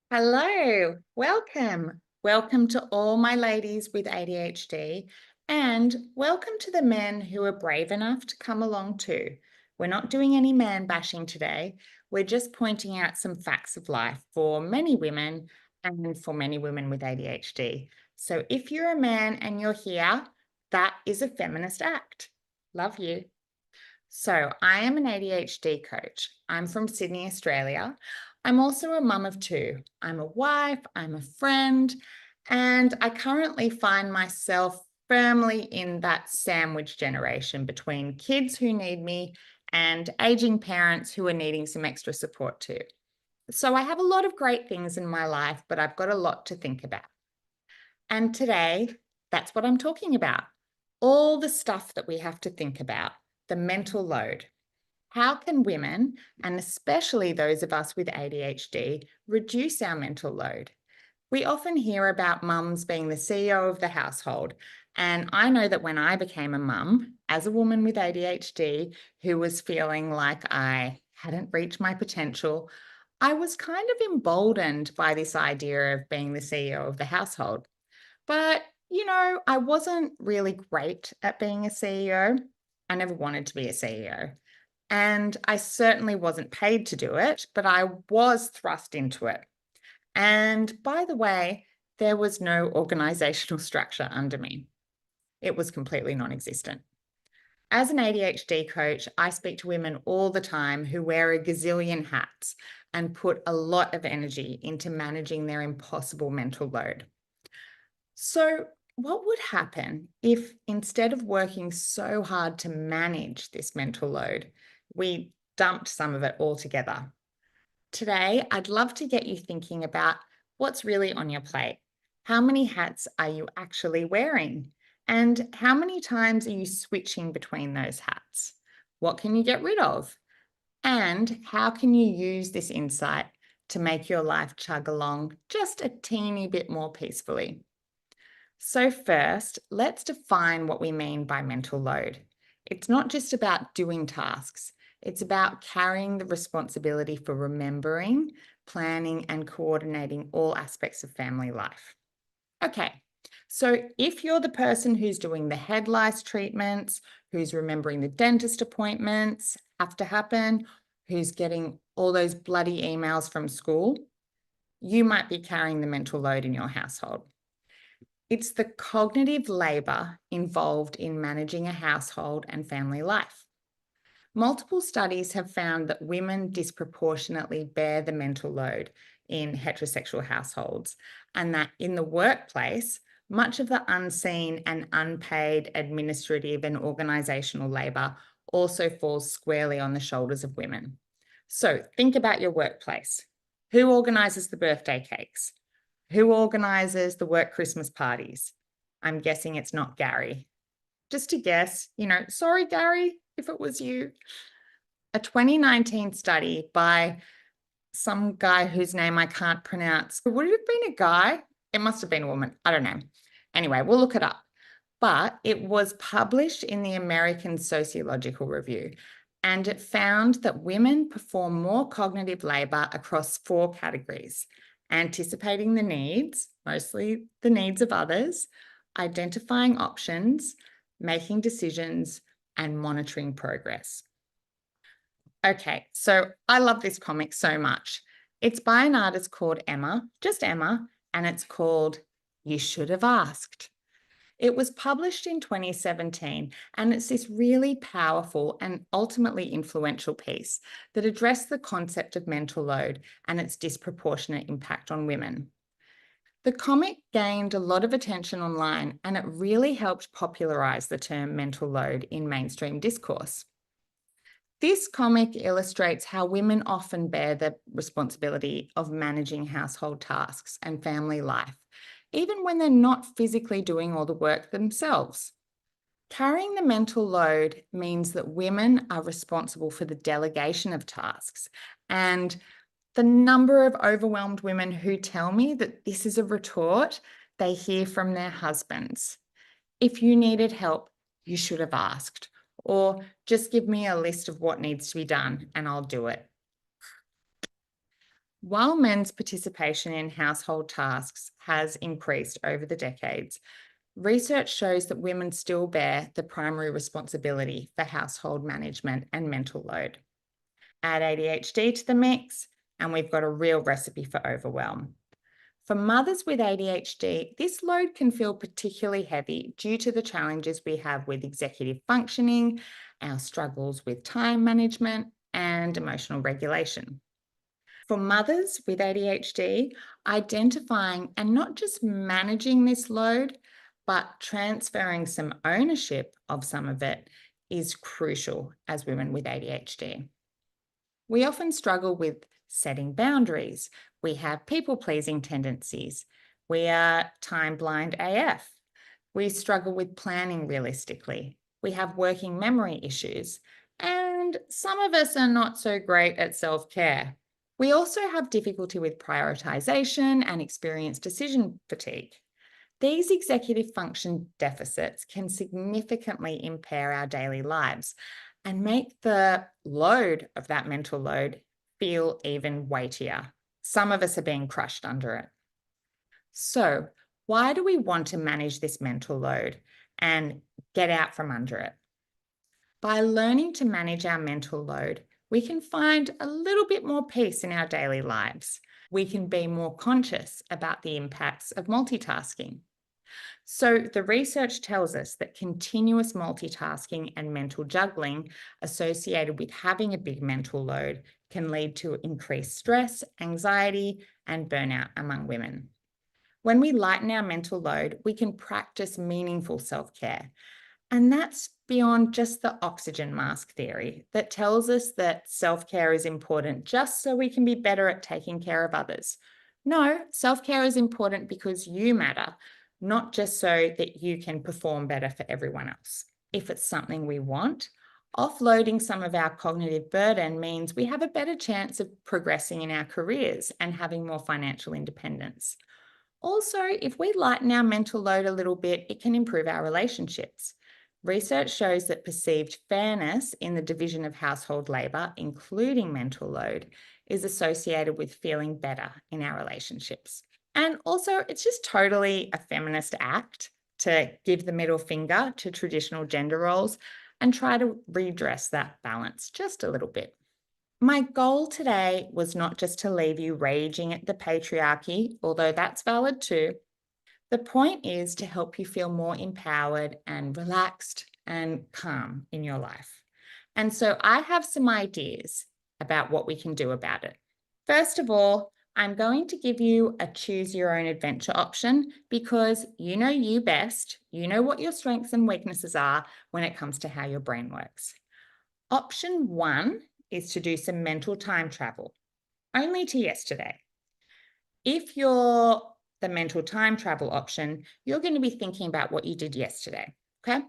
Hello, welcome. Welcome to all my ladies with ADHD, and welcome to the men who are brave enough to come along too. We're not doing any man bashing today. We're just pointing out some facts of life for many women and for many women with ADHD. So if you're a man and you're here, that is a feminist act. Love you. So I am an ADHD coach. I'm from Sydney, Australia. I'm also a mum of two. I'm a wife, I'm a friend, and I currently find myself firmly in that sandwich generation between kids who need me and aging parents who are needing some extra support too. So I have a lot of great things in my life, but I've got a lot to think about. And today, that's what I'm talking about. All the stuff that we have to think about, the mental load. How can women, and especially those of us with ADHD, reduce our mental load? We often hear about mums being the CEO of the household. And I know that when I became a mum, as a woman with ADHD who was feeling like I hadn't reached my potential, I was kind of emboldened by this idea of being the CEO of the household. But, you know, I wasn't really great at being a CEO. I never wanted to be a CEO. And I certainly wasn't paid to do it, but I was thrust into it. And by the way, there was no organizational structure under me. It was completely non-existent. As an ADHD coach, I speak to women all the time who wear a gazillion hats and put a lot of energy into managing their impossible mental load. So what would happen if instead of working so hard to manage this mental load, we dumped some of it all together? Today, I'd love to get you thinking about what's really on your plate. How many hats are you actually wearing? And how many times are you switching between those hats? What can you get rid of? And how can you use this insight to make your life chug along just a teeny bit more peacefully? So first, let's define what we mean by mental load. It's not just about doing tasks. It's about carrying the responsibility for remembering, planning, and coordinating all aspects of family life. Okay, so if you're the person who's doing the head lice treatments, who's remembering the dentist appointments have to happen, who's getting all those bloody emails from school, you might be carrying the mental load in your household. It's the cognitive labor involved in managing a household and family life. Multiple studies have found that women disproportionately bear the mental load in heterosexual households, and that in the workplace, much of the unseen and unpaid administrative and organizational labor also falls squarely on the shoulders of women. So think about your workplace. Who organizes the birthday cakes? Who organizes the work Christmas parties? I'm guessing it's not Gary. Just to guess, sorry, Gary, if it was you. A 2019 study by some guy whose name I can't pronounce. Would it have been a guy? It must have been a woman. I don't know. Anyway, we'll look it up. But it was published in the American Sociological Review, and it found that women perform more cognitive labor across 4 categories: anticipating the needs, mostly the needs of others, identifying options, making decisions, and monitoring progress. Okay, so I love this comic so much. It's by an artist called Emma, just Emma, and it's called You Should Have Asked. It was published in 2017, and it's this really powerful and ultimately influential piece that addressed the concept of mental load and its disproportionate impact on women. The comic gained a lot of attention online, and it really helped popularize the term mental load in mainstream discourse. This comic illustrates how women often bear the responsibility of managing household tasks and family life, even when they're not physically doing all the work themselves. Carrying the mental load means that women are responsible for the delegation of tasks, and the number of overwhelmed women who tell me that this is a retort they hear from their husbands. If you needed help, you should have asked, or just give me a list of what needs to be done and I'll do it. While men's participation in household tasks has increased over the decades, research shows that women still bear the primary responsibility for household management and mental load. Add ADHD to the mix, and we've got a real recipe for overwhelm. For mothers with ADHD, this load can feel particularly heavy due to the challenges we have with executive functioning, our struggles with time management, and emotional regulation. For mothers with ADHD, identifying and not just managing this load, but transferring some ownership of some of it is crucial as women with ADHD. We often struggle with setting boundaries. We have people-pleasing tendencies. We are time-blind AF. We struggle with planning realistically. We have working memory issues. And some of us are not so great at self-care. We also have difficulty with prioritization and experience decision fatigue. These executive function deficits can significantly impair our daily lives and make the load of that mental load feel even weightier. Some of us are being crushed under it. So, why do we want to manage this mental load and get out from under it? By learning to manage our mental load, we can find a little bit more peace in our daily lives. We can be more conscious about the impacts of multitasking. So the research tells us that continuous multitasking and mental juggling associated with having a big mental load can lead to increased stress, anxiety, and burnout among women. When we lighten our mental load, we can practice meaningful self-care. And that's beyond just the oxygen mask theory that tells us that self-care is important just so we can be better at taking care of others. No, self-care is important because you matter, not just so that you can perform better for everyone else. If it's something we want, offloading some of our cognitive burden means we have a better chance of progressing in our careers and having more financial independence. Also, if we lighten our mental load a little bit, it can improve our relationships. Research shows that perceived fairness in the division of household labour, including mental load, is associated with feeling better in our relationships. And also, it's just totally a feminist act to give the middle finger to traditional gender roles and try to redress that balance just a little bit. My goal today was not just to leave you raging at the patriarchy, although that's valid too. The point is to help you feel more empowered and relaxed and calm in your life. And so I have some ideas about what we can do about it. First of all, I'm going to give you a choose your own adventure option because you know you best. You know what your strengths and weaknesses are when it comes to how your brain works. Option 1 is to do some mental time travel, only to yesterday. If you're the mental time travel option, you're going to be thinking about what you did yesterday, okay?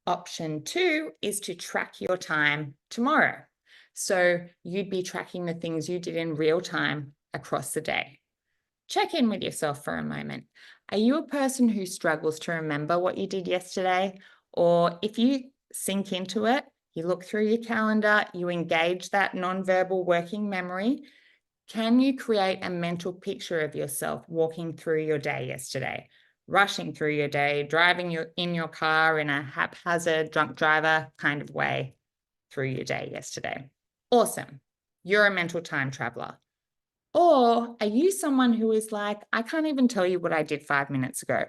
Option 2 is to track your time tomorrow. So you'd be tracking the things you did in real time across the day. Check in with yourself for a moment. Are you a person who struggles to remember what you did yesterday? Or if you sink into it, you look through your calendar, you engage that nonverbal working memory, can you create a mental picture of yourself walking through your day yesterday, rushing through your day, driving in your car in a haphazard drunk driver kind of way through your day yesterday? Awesome. You're a mental time traveler. Or are you someone who is like, I can't even tell you what I did 5 minutes ago,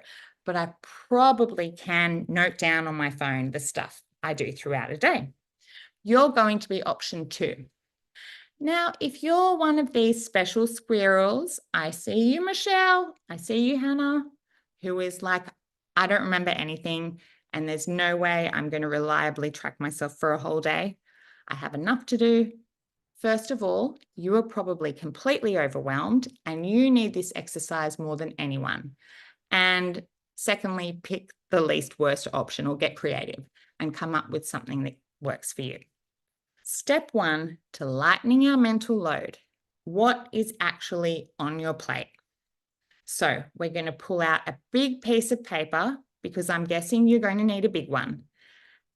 but I probably can note down on my phone the stuff I do throughout a day? You're going to be option 2. Now, if you're one of these special squirrels, I see you, Michelle, I see you, Hannah, who is like, I don't remember anything, and there's no way I'm going to reliably track myself for a whole day. I have enough to do. First of all, you are probably completely overwhelmed and you need this exercise more than anyone. And secondly, pick the least worst option or get creative and come up with something that works for you. Step 1 to lightening our mental load. What is actually on your plate? So we're going to pull out a big piece of paper because I'm guessing you're going to need a big one.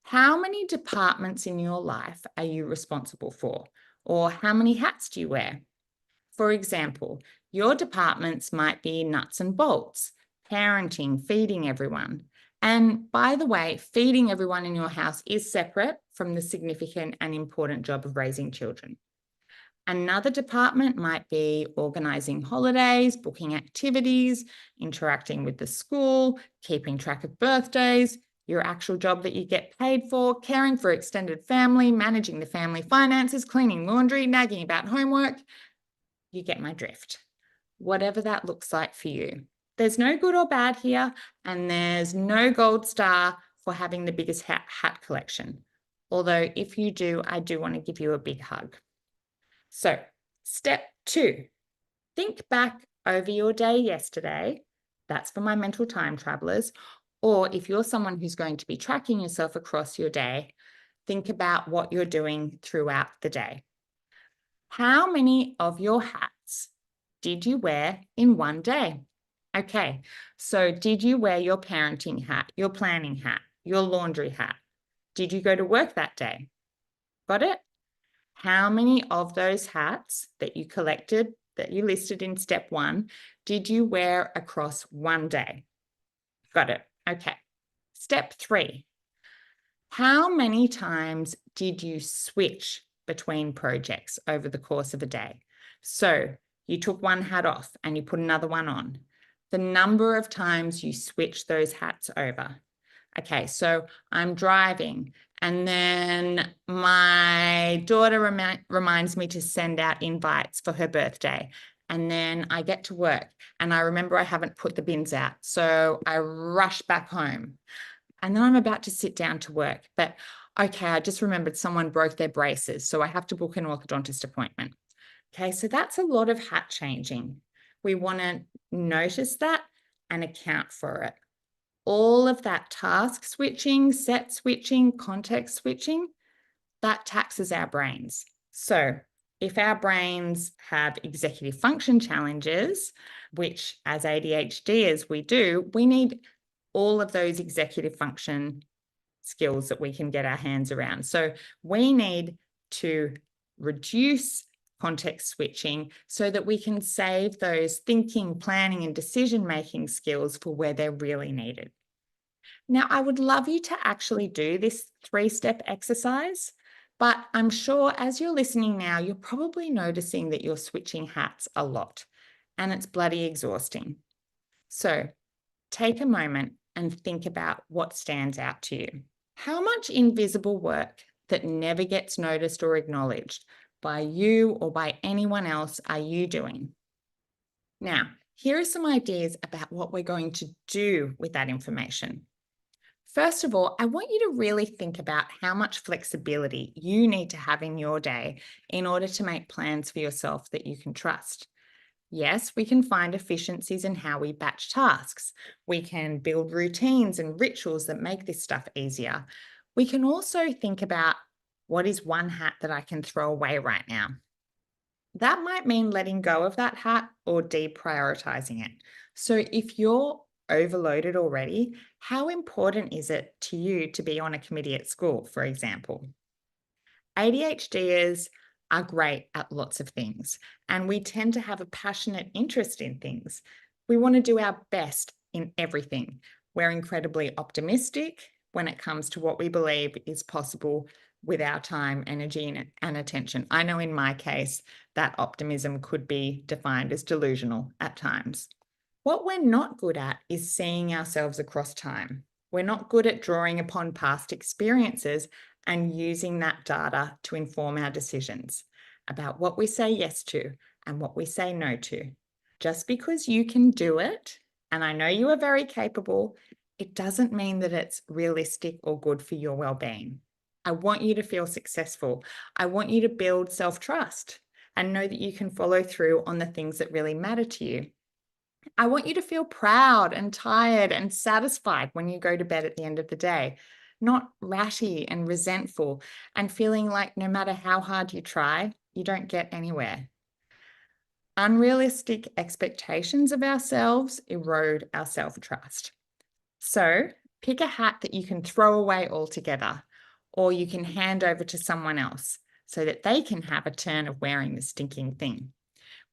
How many departments in your life are you responsible for? Or how many hats do you wear? For example, your departments might be nuts and bolts, parenting, feeding everyone. And by the way, feeding everyone in your house is separate from the significant and important job of raising children. Another department might be organising holidays, booking activities, interacting with the school, keeping track of birthdays, your actual job that you get paid for, caring for extended family, managing the family finances, cleaning laundry, nagging about homework. You get my drift. Whatever that looks like for you. There's no good or bad here, and there's no gold star for having the biggest hat collection. Although if you do, I do want to give you a big hug. So, step 2, think back over your day yesterday. That's for my mental time travelers. Or if you're someone who's going to be tracking yourself across your day, think about what you're doing throughout the day. How many of your hats did you wear in one day? Okay, so did you wear your parenting hat, your planning hat, your laundry hat? Did you go to work that day? Got it? How many of those hats that you collected, that you listed in step 1, did you wear across one day? Got it. Okay. Step 3. How many times did you switch between projects over the course of a day? So you took one hat off and you put another one on. The number of times you switch those hats over. Okay, so I'm driving and then my daughter reminds me to send out invites for her birthday. And then I get to work and I remember I haven't put the bins out. So I rush back home and then I'm about to sit down to work. But okay, I just remembered someone broke their braces. So I have to book an orthodontist appointment. Okay, so that's a lot of hat changing. We want to notice that and account for it. All of that task switching, set switching, context switching, that taxes our brains. So if our brains have executive function challenges, which as ADHDers we do, we need all of those executive function skills that we can get our hands around. So we need to reduce context switching so that we can save those thinking, planning, and decision-making skills for where they're really needed. Now, I would love you to actually do this 3-step exercise, but I'm sure as you're listening now, you're probably noticing that you're switching hats a lot, and it's bloody exhausting. So take a moment and think about what stands out to you. How much invisible work that never gets noticed or acknowledged by you or by anyone else are you doing? Now, here are some ideas about what we're going to do with that information. First of all, I want you to really think about how much flexibility you need to have in your day in order to make plans for yourself that you can trust. Yes, we can find efficiencies in how we batch tasks. We can build routines and rituals that make this stuff easier. We can also think about what is one hat that I can throw away right now. That might mean letting go of that hat or deprioritizing it. So if you're overloaded already, how important is it to you to be on a committee at school, for example? ADHDers are great at lots of things, and we tend to have a passionate interest in things. We want to do our best in everything. We're incredibly optimistic when it comes to what we believe is possible with our time, energy, and attention. I know in my case, that optimism could be defined as delusional at times. What we're not good at is seeing ourselves across time. We're not good at drawing upon past experiences and using that data to inform our decisions about what we say yes to and what we say no to. Just because you can do it, and I know you are very capable, it doesn't mean that it's realistic or good for your well-being. I want you to feel successful. I want you to build self-trust and know that you can follow through on the things that really matter to you. I want you to feel proud and tired and satisfied when you go to bed at the end of the day, not ratty and resentful and feeling like no matter how hard you try, you don't get anywhere. Unrealistic expectations of ourselves erode our self-trust. So pick a hat that you can throw away altogether, or you can hand over to someone else so that they can have a turn of wearing the stinking thing.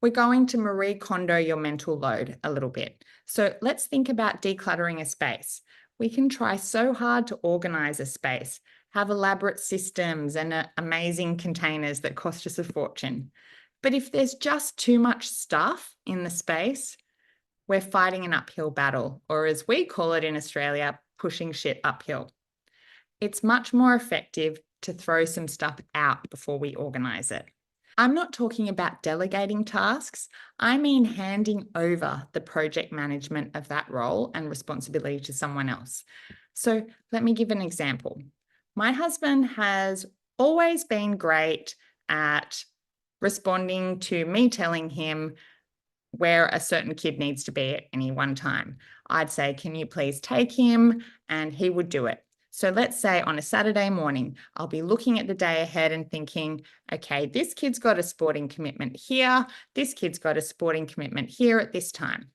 we're going to Marie Kondo your mental load a little bit. So let's think about decluttering a space. We can try so hard to organize a space, have elaborate systems and amazing containers that cost us a fortune. But if there's just too much stuff in the space, we're fighting an uphill battle, or as we call it in Australia, pushing shit uphill. It's much more effective to throw some stuff out before we organize it. I'm not talking about delegating tasks. I mean handing over the project management of that role and responsibility to someone else. So let me give an example. My husband has always been great at responding to me telling him where a certain kid needs to be at any one time. I'd say, can you please take him? And he would do it. So let's say on a Saturday morning, I'll be looking at the day ahead and thinking, okay, this kid's got a sporting commitment here. This kid's got a sporting commitment here at this time.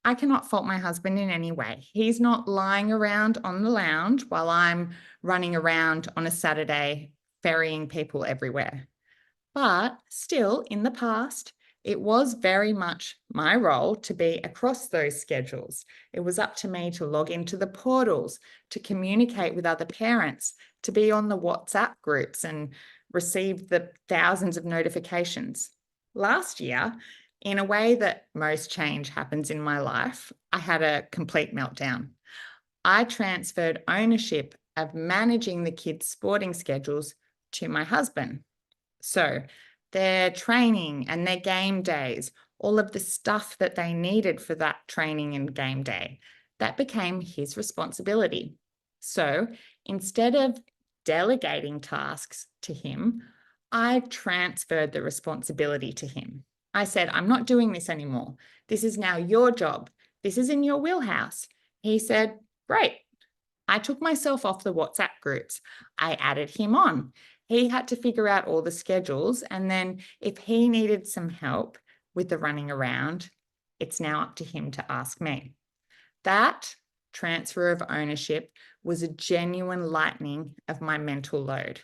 I cannot fault my husband in any way. He's not lying around on the lounge while I'm running around on a Saturday ferrying people everywhere. But still, in the past, it was very much my role to be across those schedules. It was up to me to log into the portals, to communicate with other parents, to be on the WhatsApp groups and receive the thousands of notifications. Last year, in a way that most change happens in my life, I had a complete meltdown. I transferred ownership of managing the kids' sporting schedules to my husband. So their training and their game days, all of the stuff that they needed for that training and game day, that became his responsibility. So instead of delegating tasks to him, I transferred the responsibility to him. I said, I'm not doing this anymore. This is now your job. This is in your wheelhouse. He said, great. I took myself off the WhatsApp groups. I added him on. He had to figure out all the schedules. And then if he needed some help with the running around, it's now up to him to ask me. That transfer of ownership was a genuine lightening of my mental load.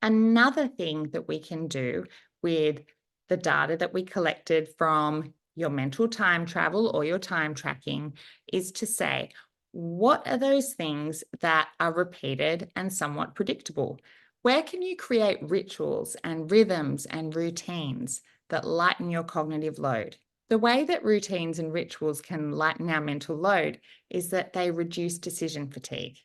Another thing that we can do with the data that we collected from your mental time travel or your time tracking is to say, what are those things that are repeated and somewhat predictable? Where can you create rituals and rhythms and routines that lighten your cognitive load? The way that routines and rituals can lighten our mental load is that they reduce decision fatigue.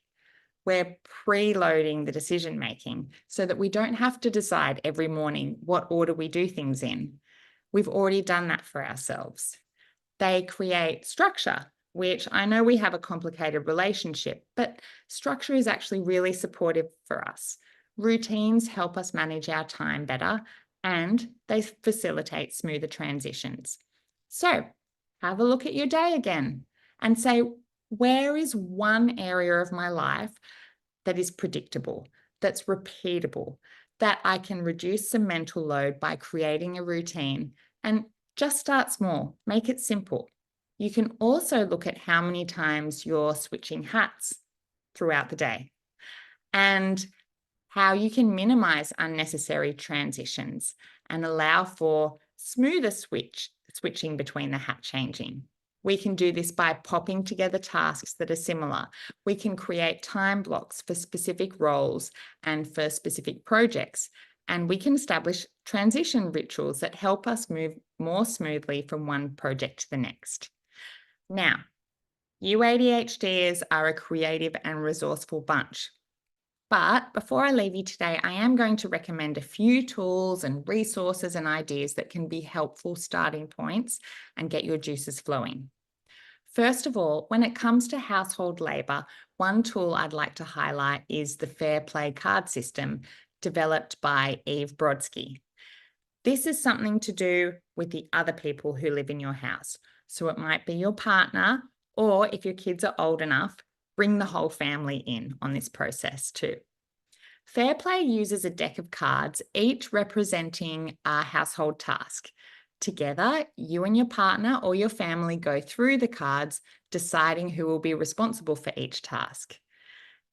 We're preloading the decision making so that we don't have to decide every morning what order we do things in. We've already done that for ourselves. They create structure, which I know we have a complicated relationship, but structure is actually really supportive for us. Routines help us manage our time better and they facilitate smoother transitions. So have a look at your day again and say, where is one area of my life that is predictable, that's repeatable, that I can reduce some mental load by creating a routine? And just start small, make it simple. You can also look at how many times you're switching hats throughout the day and how you can minimize unnecessary transitions and allow for smoother switching between the hat changing. We can do this by popping together tasks that are similar. We can create time blocks for specific roles and for specific projects. And we can establish transition rituals that help us move more smoothly from one project to the next. Now, you ADHDers are a creative and resourceful bunch. But before I leave you today, I am going to recommend a few tools and resources and ideas that can be helpful starting points and get your juices flowing. First of all, when it comes to household labour, one tool I'd like to highlight is the Fair Play card system developed by Eve Brodsky. This is something to do with the other people who live in your house. So it might be your partner, or if your kids are old enough, bring the whole family in on this process too. Fair Play uses a deck of cards, each representing a household task. Together, you and your partner or your family go through the cards, deciding who will be responsible for each task.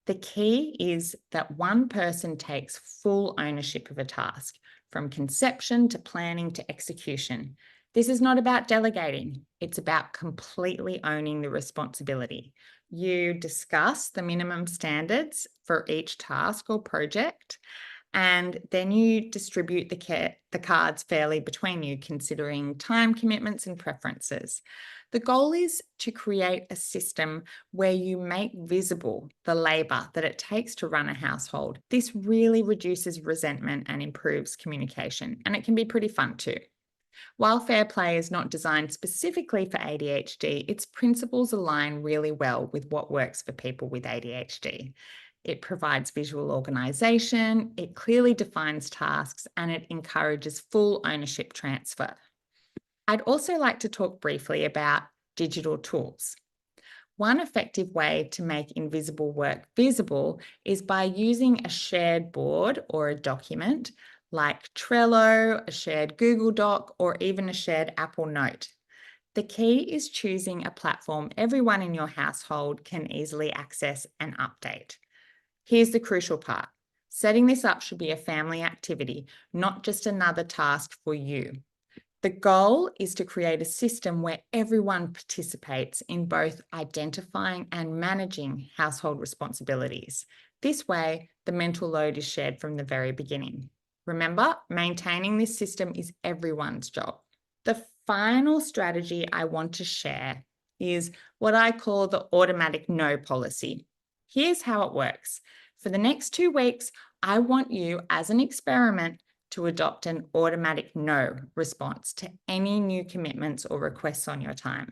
The key is that one person takes full ownership of a task, from conception to planning to execution. This is not about delegating. It's about completely owning the responsibility. You discuss the minimum standards for each task or project, and then you distribute the cards fairly between you, considering time commitments and preferences. The goal is to create a system where you make visible the labour that it takes to run a household. This really reduces resentment and improves communication, and it can be pretty fun too. While Fair Play is not designed specifically for ADHD, its principles align really well with what works for people with ADHD. It provides visual organisation, it clearly defines tasks, and it encourages full ownership transfer. I'd also like to talk briefly about digital tools. One effective way to make invisible work visible is by using a shared board or a document like Trello, a shared Google Doc, or even a shared Apple Note. The key is choosing a platform everyone in your household can easily access and update. Here's the crucial part. Setting this up should be a family activity, not just another task for you. The goal is to create a system where everyone participates in both identifying and managing household responsibilities. This way, the mental load is shared from the very beginning. Remember, maintaining this system is everyone's job. The final strategy I want to share is what I call the automatic no policy. Here's how it works. For the next 2 weeks, I want you, as an experiment, to adopt an automatic no response to any new commitments or requests on your time.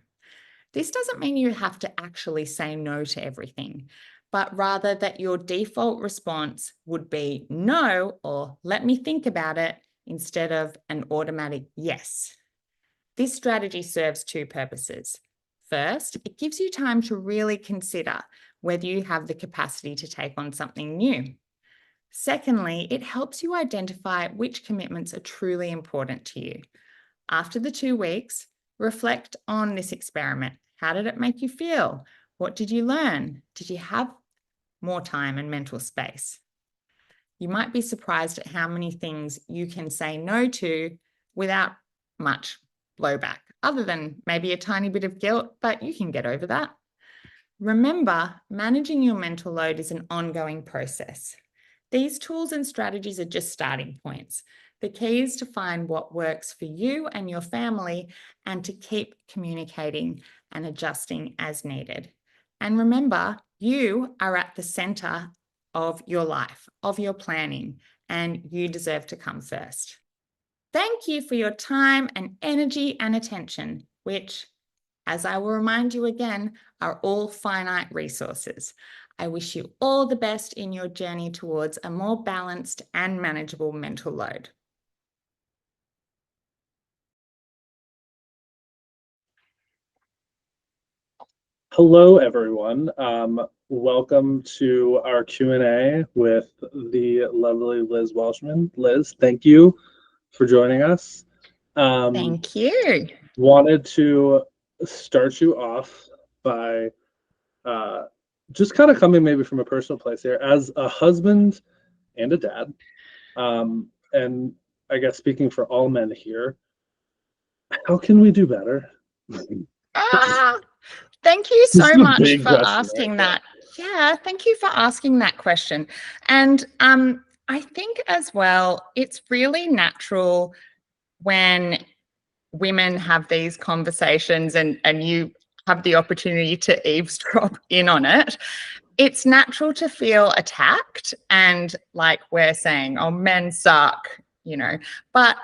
This doesn't mean you have to actually say no to everything, but rather that your default response would be no or let me think about it instead of an automatic yes. This strategy serves 2 purposes. First, it gives you time to really consider whether you have the capacity to take on something new. Secondly, it helps you identify which commitments are truly important to you. After the 2 weeks, reflect on this experiment. How did it make you feel? What did you learn? Did you have more time and mental space? You might be surprised at how many things you can say no to without much blowback, other than maybe a tiny bit of guilt, but you can get over that. Remember, managing your mental load is an ongoing process. These tools and strategies are just starting points. The key is to find what works for you and your family and to keep communicating and adjusting as needed. And remember, you are at the center of your life, of your planning, and you deserve to come first. Thank you for your time and energy and attention, which, as I will remind you again, are all finite resources. I wish you all the best in your journey towards a more balanced and manageable mental load. Hello, everyone. Welcome to our Q&A with the lovely Liz Welshman. Liz, thank you for joining us. Thank you. Wanted to start you off by just kind of coming maybe from a personal place here. As a husband and a dad, and I guess speaking for all men here, how can we do better? Thank you so much for question, asking right? that. Yeah, thank you for asking that question. And I think as well, it's really natural when women have these conversations and you have the opportunity to eavesdrop in on it. It's natural to feel attacked and like we're saying, oh, men suck, you know, but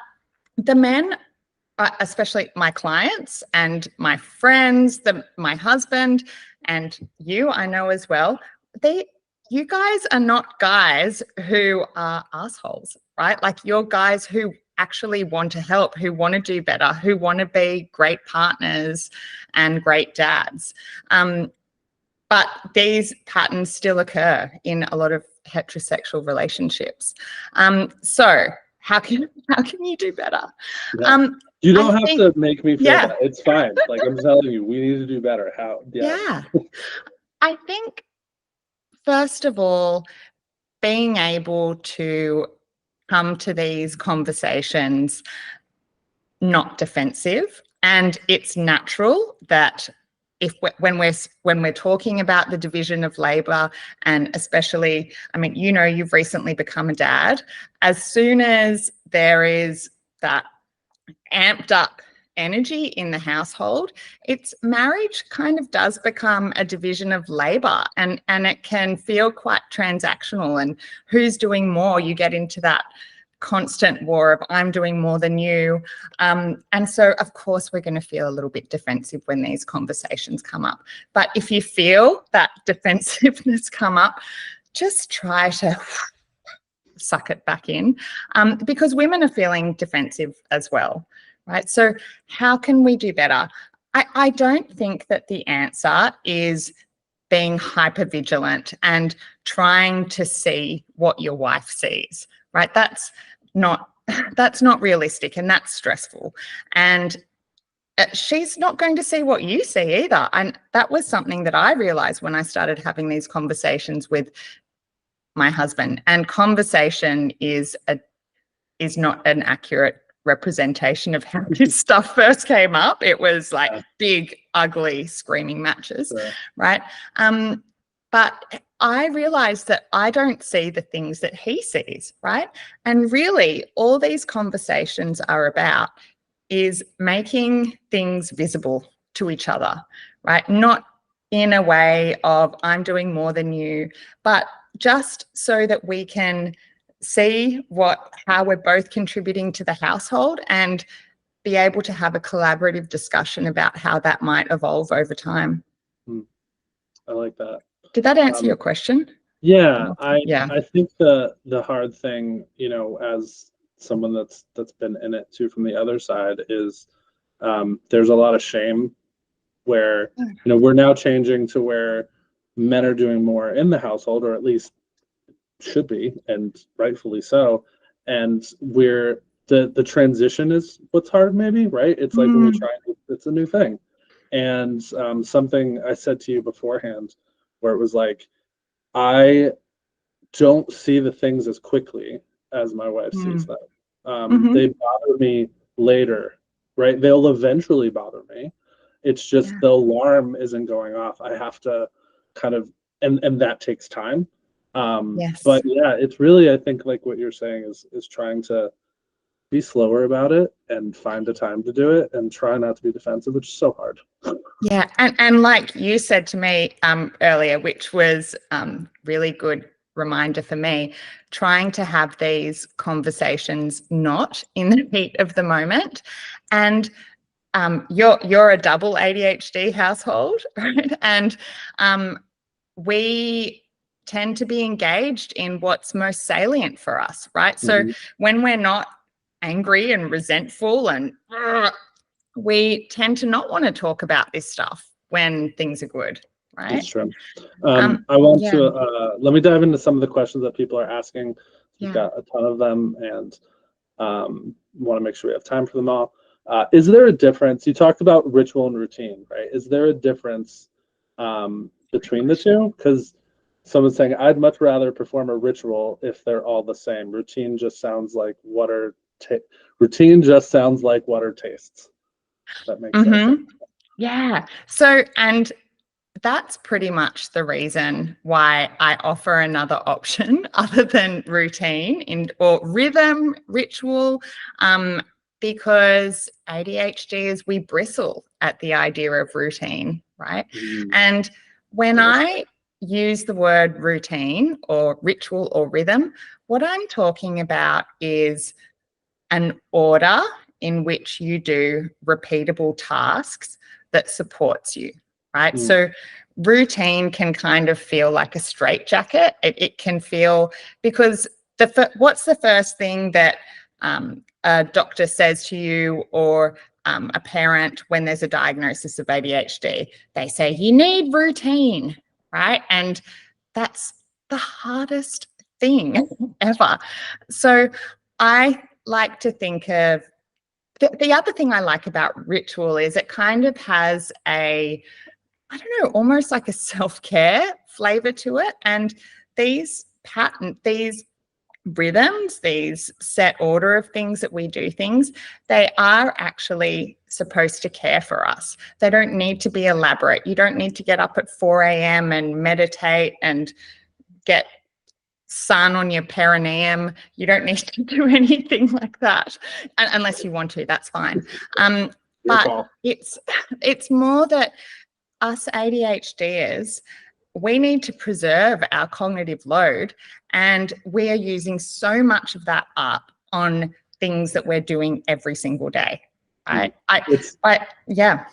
the men, especially my clients and my friends, my husband and you, I know as well, you guys are not guys who are assholes, right? Like you're guys who actually want to help, who want to do better, who want to be great partners and great dads. But these patterns still occur in a lot of heterosexual relationships. So how can you do better? Yeah. You don't have to make me feel bad. It's fine. Like I'm telling you, we need to do better. How? Yeah. I think, first of all, being able to come to these conversations not defensive, and it's natural that when we're talking about the division of labor, and especially, I mean, you know, you've recently become a dad, as soon as there is that amped up energy in the household, its marriage kind of does become a division of labor, and it can feel quite transactional, and who's doing more. You get into that constant war of I'm doing more than you. And so, of course, we're going to feel a little bit defensive when these conversations come up. But if you feel that defensiveness come up, just try to suck it back in, because women are feeling defensive as well, right? So how can we do better? I don't think that the answer is being hypervigilant and trying to see what your wife sees, right? That's not realistic, and that's stressful. And she's not going to see what you see either. And that was something that I realized when I started having these conversations with my husband. And conversation is not an accurate representation of how this stuff first came up. It was like big, ugly, screaming matches, right? But I realized that I don't see the things that he sees, right? And really, all these conversations are about is making things visible to each other, right? Not in a way of I'm doing more than you, but just so that we can see how we're both contributing to the household and be able to have a collaborative discussion about how that might evolve over time. I like that. Did that answer your question? Yeah, I think the hard thing, you know, as someone that's been in it too from the other side, is there's a lot of shame where, you know, we're now changing to where men are doing more in the household, or at least should be, and rightfully so. And the transition is what's hard, maybe, right? It's like when we try, it's a new thing. And something I said to you beforehand, where it was like, I don't see the things as quickly as my wife sees them. They bother me later, right? They'll eventually bother me. It's just the alarm isn't going off. I have to kind of, and that takes time. But yeah, it's really, I think, like what you're saying is trying to be slower about it and find the time to do it and try not to be defensive, which is so hard. Yeah, and like you said to me earlier, which was really good reminder for me, trying to have these conversations not in the heat of the moment. And you're a double ADHD household, right? And we tend to be engaged in what's most salient for us, right? So when we're not angry and resentful and we tend to not want to talk about this stuff when things are good, right? That's true. I want to let me dive into some of the questions that people are asking. We've got a ton of them, and want to make sure we have time for them all. Is there a difference? You talked about ritual and routine, right? Is there a difference between the two? Because someone's saying, I'd much rather perform a ritual if they're all the same. Routine just sounds like water tastes. That makes sense. Yeah. So, and that's pretty much the reason why I offer another option other than routine or rhythm, ritual, because ADHDers, we bristle at the idea of routine, right? And when I use the word routine or ritual or rhythm, what I'm talking about is an order in which you do repeatable tasks that supports you, right? So routine can kind of feel like a straitjacket. It can feel, because what's the first thing that a doctor says to you, or a parent when there's a diagnosis of ADHD? They say, you need routine, right? And that's the hardest thing ever. So I like to think of, the other thing I like about ritual is it kind of has almost like a self-care flavor to it. And these rhythms, these set order of things that we do things, they are actually supposed to care for us. They don't need to be elaborate. You don't need to get up at 4 a.m. and meditate and get sun on your perineum. You don't need to do anything like that, unless you want to, that's fine. But it's more that us ADHDers, we need to preserve our cognitive load, and we are using so much of that up on things that we're doing every single day, right? Yeah.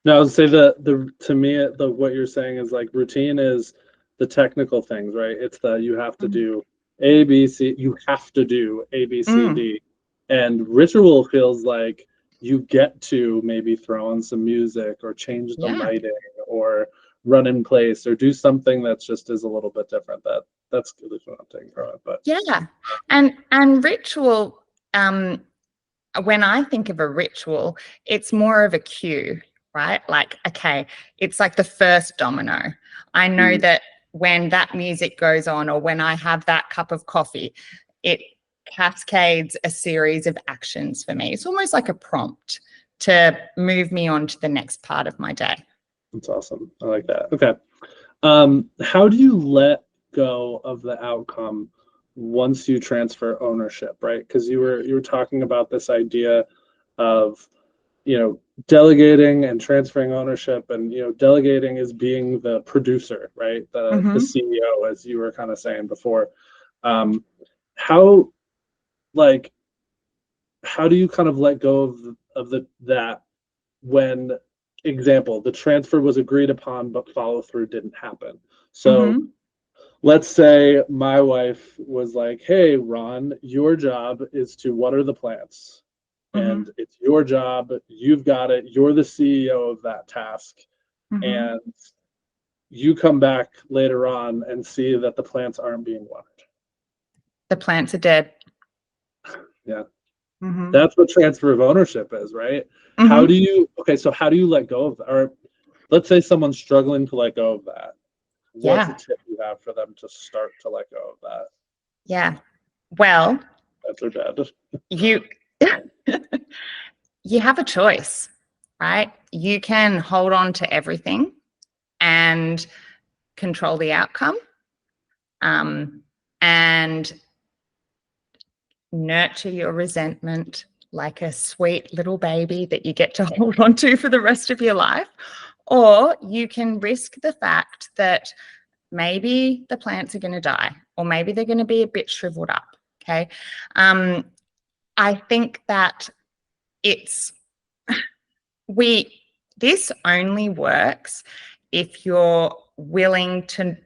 No, I would say to me, what you're saying is like routine is the technical things, right? It's you have to do A, B, C, you have to do A, B, C, D. And ritual feels like you get to maybe throw on some music or change the lighting or run in place or do something that's just is a little bit different. That's good what I'm taking from it. But yeah, and ritual, when I think of a ritual, it's more of a cue, right? Like, okay, it's like the first domino. I know that when that music goes on or when I have that cup of coffee, it cascades a series of actions for me. It's almost like a prompt to move me on to the next part of my day. That's awesome. I like that. Okay. How do you let go of the outcome once you transfer ownership, right? Because you were talking about this idea of, delegating and transferring ownership, and delegating is being the producer, right? The CEO, as you were kind of saying before. How do you kind of let go of that when, example, the transfer was agreed upon but follow through didn't happen? So let's say my wife was like, hey, Ron, your job is to water the plants. And it's your job. You've got it. You're the CEO of that task. And you come back later on and see that the plants aren't being watered. The plants are dead. Yeah. That's what transfer of ownership is, right? How do you let go of that? Or let's say someone's struggling to let go of that. What's a tip you have for them to start to let go of that? Yeah. Well, that's their dad. You have a choice, right? You can hold on to everything and control the outcome, and nurture your resentment like a sweet little baby that you get to hold on to for the rest of your life. Or you can risk the fact that maybe the plants are going to die, or maybe they're going to be a bit shriveled up. Okay. I think that this only works if you're willing to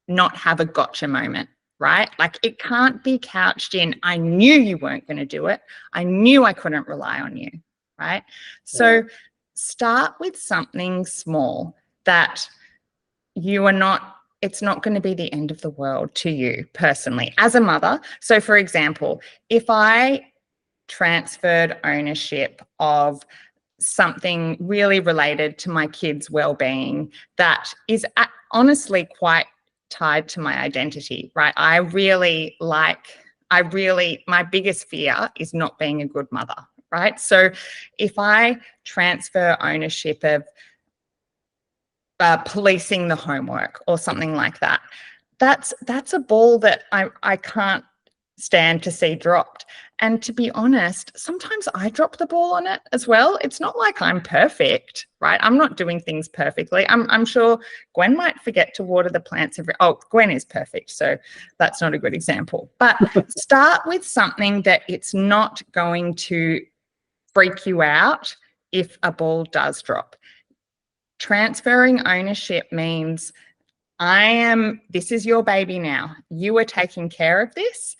not have a gotcha moment, right? Like, it can't be couched in, I knew you weren't going to do it. I knew I couldn't rely on you, right? So start with something small that it's not going to be the end of the world to you personally as a mother. So for example, if I transferred ownership of something really related to my kids' well-being that is honestly quite tied to my identity, right? My biggest fear is not being a good mother, right? So if I transfer ownership of policing the homework or something like that, that's a ball that I can't stand to see dropped. And to be honest, sometimes I drop the ball on it as well. It's not like I'm perfect, right? I'm not doing things perfectly. I'm sure Gwen might forget to water the plants Gwen is perfect, so that's not a good example. But start with something that it's not going to freak you out if a ball does drop. Transferring ownership means this is your baby now. You are taking care of this.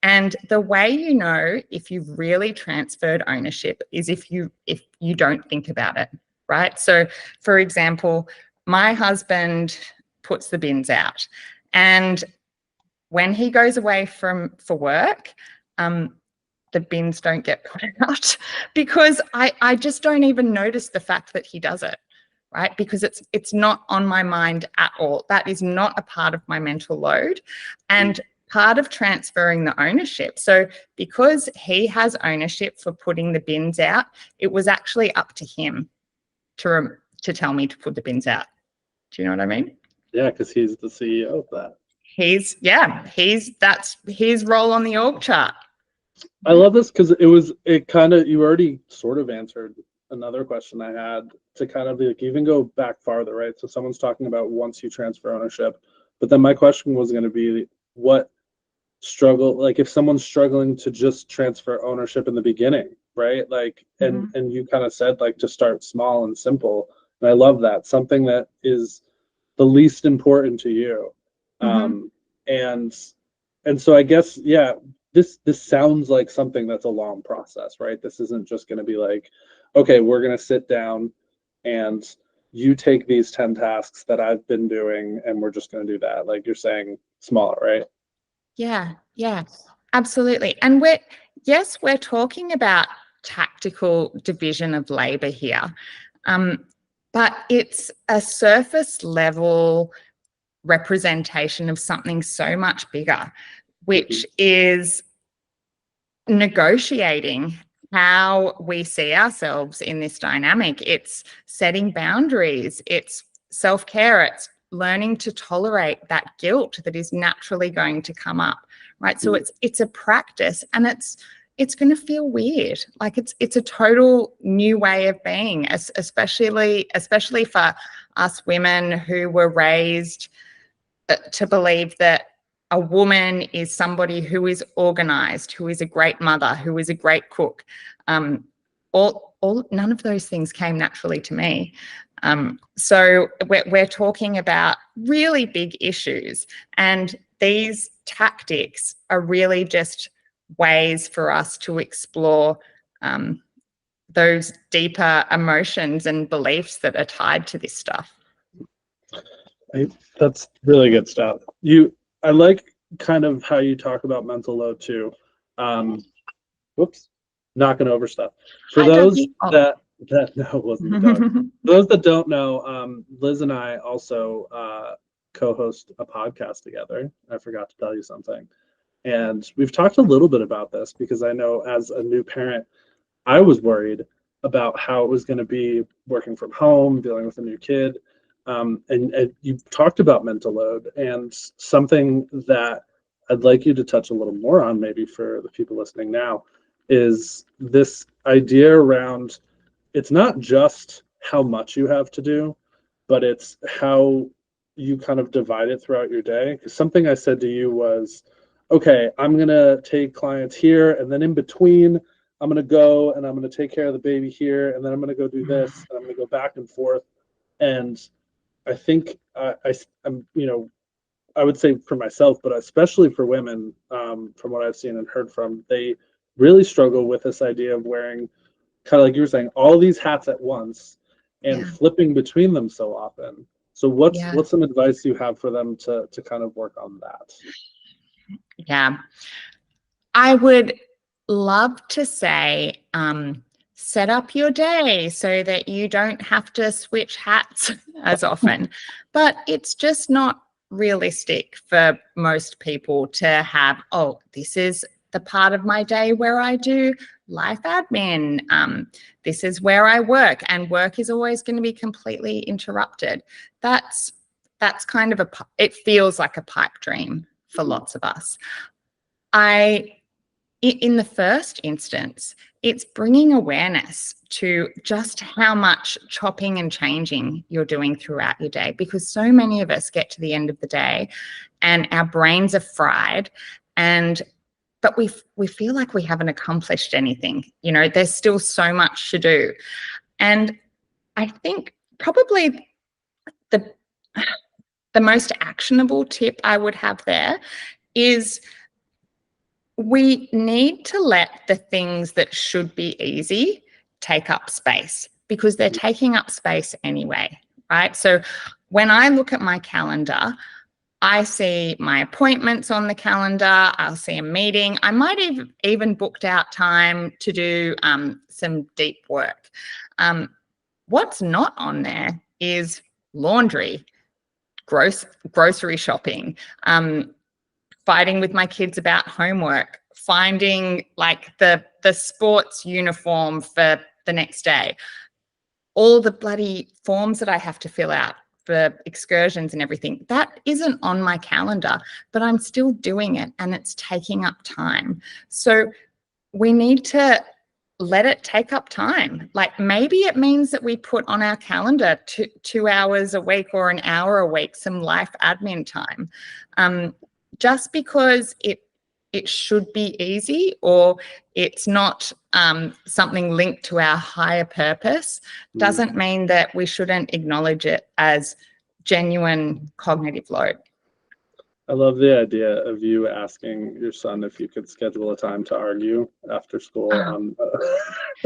And the way you know if you've really transferred ownership is if you don't think about it, right? So, for example, my husband puts the bins out, and when he goes away for work, the bins don't get put out because I just don't even notice the fact that he does it, right? Because it's not on my mind at all. That is not a part of my mental load. And part of transferring the ownership. So because he has ownership for putting the bins out, it was actually up to him to tell me to put the bins out. Do you know what I mean? Yeah, because he's the CEO of that. That's his role on the org chart. I love this because you already sort of answered another question I had to kind of like even go back farther, right? So someone's talking about once you transfer ownership, but then my question was going to be what struggle, like if someone's struggling to just transfer ownership in the beginning, right? Like, and you kind of said like to start small and simple. And I love that, something that is the least important to you. And so I guess, yeah, this sounds like something that's a long process, right? This isn't just going to be like, okay, we're going to sit down and you take these 10 tasks that I've been doing and we're just going to do that. Like you're saying smaller, right? Yeah, absolutely. And we're talking about tactical division of labor here, but it's a surface level representation of something so much bigger, which is negotiating how we see ourselves in this dynamic. It's setting boundaries, it's self-care, it's learning to tolerate that guilt that is naturally going to come up, right? So it's a practice, and it's going to feel weird. Like it's a total new way of being, especially for us women who were raised to believe that a woman is somebody who is organized, who is a great mother, who is a great cook. None of those things came naturally to me. So we're talking about really big issues, and these tactics are really just ways for us to explore those deeper emotions and beliefs that are tied to this stuff. That's really good stuff. I like kind of how you talk about mental load too. Whoops, knocking over stuff. For those that no, it wasn't the dog. For those that don't know, Liz and I also co-host a podcast together. I forgot to tell you something. And we've talked a little bit about this because I know as a new parent, I was worried about how it was going to be working from home, dealing with a new kid. And you talked about mental load, and something that I'd like you to touch a little more on, maybe for the people listening now, is this idea around it's not just how much you have to do, but it's how you kind of divide it throughout your day. Something I said to you was, okay, I'm going to take clients here, and then in between, I'm going to go and I'm going to take care of the baby here, and then I'm going to go do this, and I'm going to go back and forth. And I think I'm, I would say for myself, but especially for women, from what I've seen and heard from, they really struggle with this idea of wearing, kind of like you were saying, all these hats at once and flipping between them so often. So what's some advice you have for them to kind of work on that? Yeah, I would love to say, set up your day so that you don't have to switch hats as often, but it's just not realistic for most people to have, oh, this is the part of my day where I do life admin. This is where I work, and work is always going to be completely interrupted. That's kind of it feels like a pipe dream for lots of us. In the first instance, it's bringing awareness to just how much chopping and changing you're doing throughout your day, because so many of us get to the end of the day and our brains are fried, but we feel like we haven't accomplished anything. There's still so much to do. And I think probably the most actionable tip I would have there is we need to let the things that should be easy take up space, because they're taking up space anyway, right? So when I look at my calendar, I see my appointments on the calendar, I'll see a meeting. I might have even booked out time to do some deep work. What's not on there is laundry, grocery shopping, fighting with my kids about homework, finding like the sports uniform for the next day, all the bloody forms that I have to fill out for excursions and everything. That isn't on my calendar, but I'm still doing it and it's taking up time. So we need to let it take up time. Like maybe it means that we put on our calendar 2 hours a week or an hour a week, some life admin time. Just because it should be easy or it's not something linked to our higher purpose doesn't mean that we shouldn't acknowledge it as genuine cognitive load. I love the idea of you asking your son if you could schedule a time to argue after school on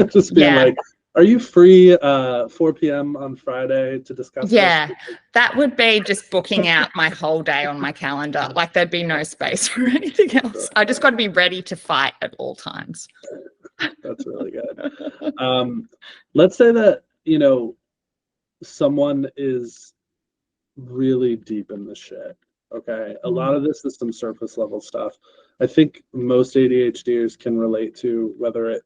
just being like, are you free 4 p.m. on Friday to discuss this? That would be just booking out my whole day on my calendar. Like there'd be no space for anything else. I just got to be ready to fight at all times. That's really good. Let's say that, you know, someone is really deep in the shit. Okay. A lot of this is some surface level stuff. I think most ADHDers can relate to, whether it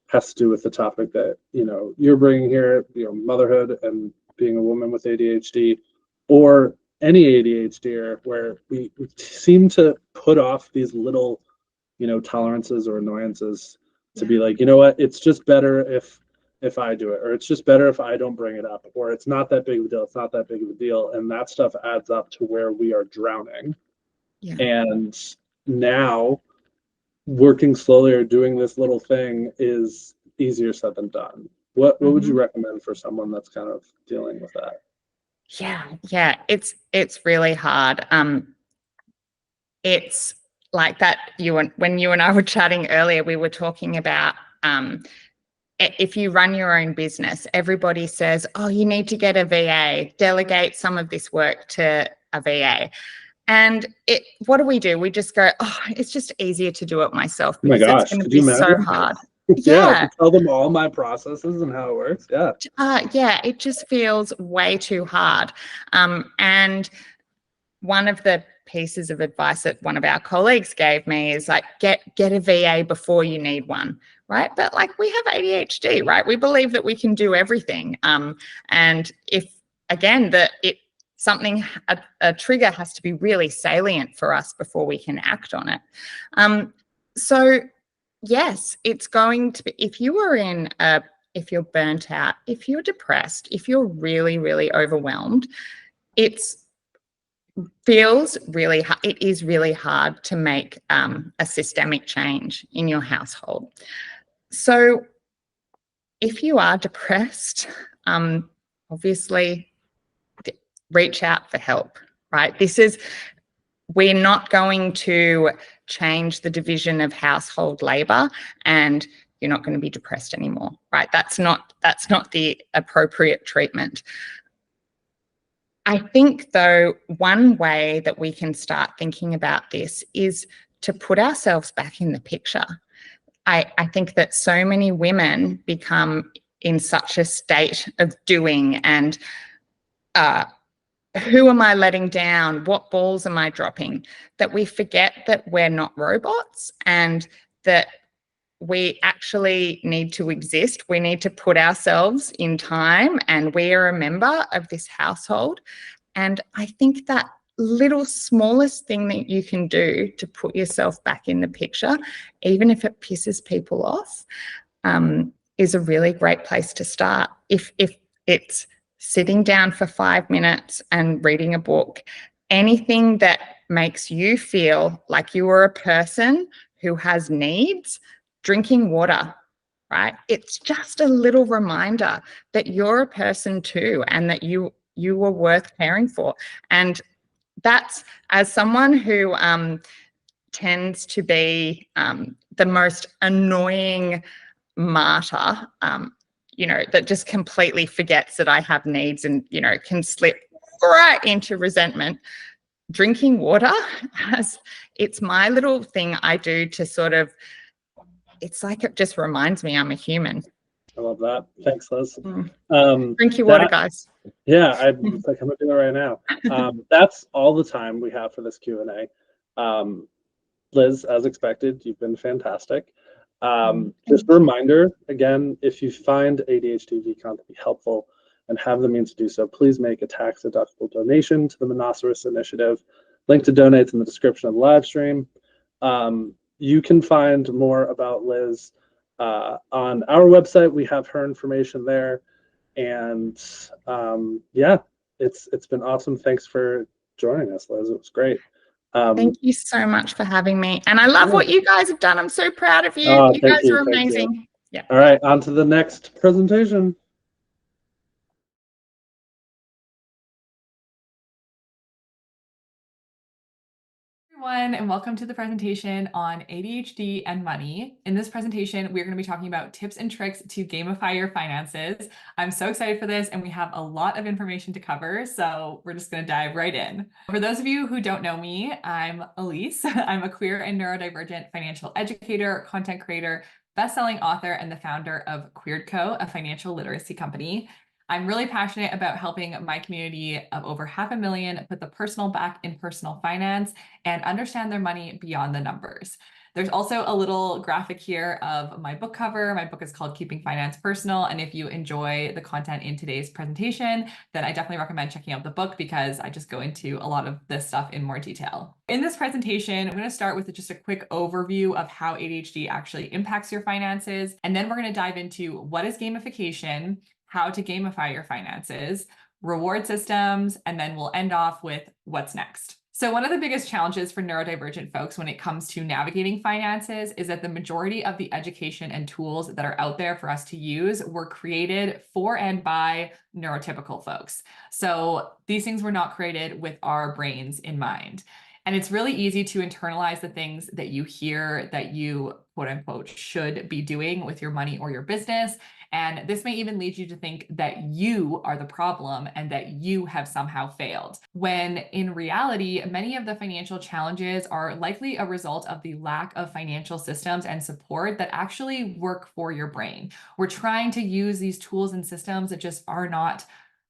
has to do with the topic that, you know, you're bringing here, you know, motherhood and being a woman with ADHD, or any ADHDer, where we seem to put off these little, you know, tolerances or annoyances to be like, you know what, it's just better if I do it, or it's just better if I don't bring it up, or it's not that big of a deal, it's not that big of a deal. And that stuff adds up to where we are drowning. Yeah. And now working slowly or doing this little thing is easier said than done. What would you recommend for someone that's kind of dealing with that? Yeah, it's really hard. It's like that when you and I were chatting earlier, we were talking about if you run your own business, everybody says, oh, you need to get a VA, delegate some of this work to a VA. And what do? We just go, oh, it's just easier to do it myself because it's going to be so hard. Yeah, tell them all my processes and how it works. Yeah, it just feels way too hard. And one of the pieces of advice that one of our colleagues gave me is like, get a VA before you need one, right? But like we have ADHD, right? We believe that we can do everything. And if, again, a trigger has to be really salient for us before we can act on it. So yes, it's going to be, if you're burnt out, if you're depressed, if you're really, really overwhelmed, it is really hard to make a systemic change in your household. So if you are depressed, obviously reach out for help, right? We're not going to change the division of household labor and you're not going to be depressed anymore, right? That's not the appropriate treatment. I think, though, one way that we can start thinking about this is to put ourselves back in the picture. I think that so many women become in such a state of doing and who am I letting down? What balls am I dropping? That we forget that we're not robots and that we actually need to exist. We need to put ourselves in time and we are a member of this household. And I think that little smallest thing that you can do to put yourself back in the picture, even if it pisses people off, is a really great place to start. If it's sitting down for 5 minutes and reading a book, anything that makes you feel like you are a person who has needs, drinking water, right? It's just a little reminder that you're a person too and that you are worth caring for. And that's, as someone who tends to be the most annoying martyr, that just completely forgets that I have needs and, can slip right into resentment. Drinking water, it's my little thing I do to sort of, it's like it just reminds me I'm a human. I love that. Thanks, Liz. Drink your water, guys. Yeah, I'm going to do it right now. That's all the time we have for this Q&A. Liz, as expected, you've been fantastic. Just a reminder, again, if you find ADHDvCon to be helpful and have the means to do so, please make a tax-deductible donation to the Monoceros Initiative. Link to donate in the description of the live stream. You can find more about Liz on our website. We have her information there. And yeah, it's been awesome. Thanks for joining us, Liz. It was great. Thank you so much for having me. And I love what you guys have done. I'm so proud of you. Oh, You guys are amazing. Yeah. All right, on to the next presentation. Everyone, and welcome to the presentation on ADHD and money. In this presentation, we're going to be talking about tips and tricks to gamify your finances. I'm so excited for this, and we have a lot of information to cover, so we're just going to dive right in. For those of you who don't know me, I'm Ellyce. I'm a queer and neurodivergent financial educator, content creator, best-selling author, and the founder of Queered Co., a financial literacy company. I'm really passionate about helping my community of over 500,000 put the personal back in personal finance and understand their money beyond the numbers. There's also a little graphic here of my book cover. My book is called Keeping Finance Personal. And if you enjoy the content in today's presentation, then I definitely recommend checking out the book because I just go into a lot of this stuff in more detail. In this presentation, I'm going to start with just a quick overview of how ADHD actually impacts your finances. And then we're going to dive into what is gamification, how to gamify your finances, reward systems, and then we'll end off with what's next. So one of the biggest challenges for neurodivergent folks when it comes to navigating finances is that the majority of the education and tools that are out there for us to use were created for and by neurotypical folks. So these things were not created with our brains in mind. And it's really easy to internalize the things that you hear that you, quote unquote, should be doing with your money or your business. And this may even lead you to think that you are the problem and that you have somehow failed. When in reality, many of the financial challenges are likely a result of the lack of financial systems and support that actually work for your brain. We're trying to use these tools and systems that just are not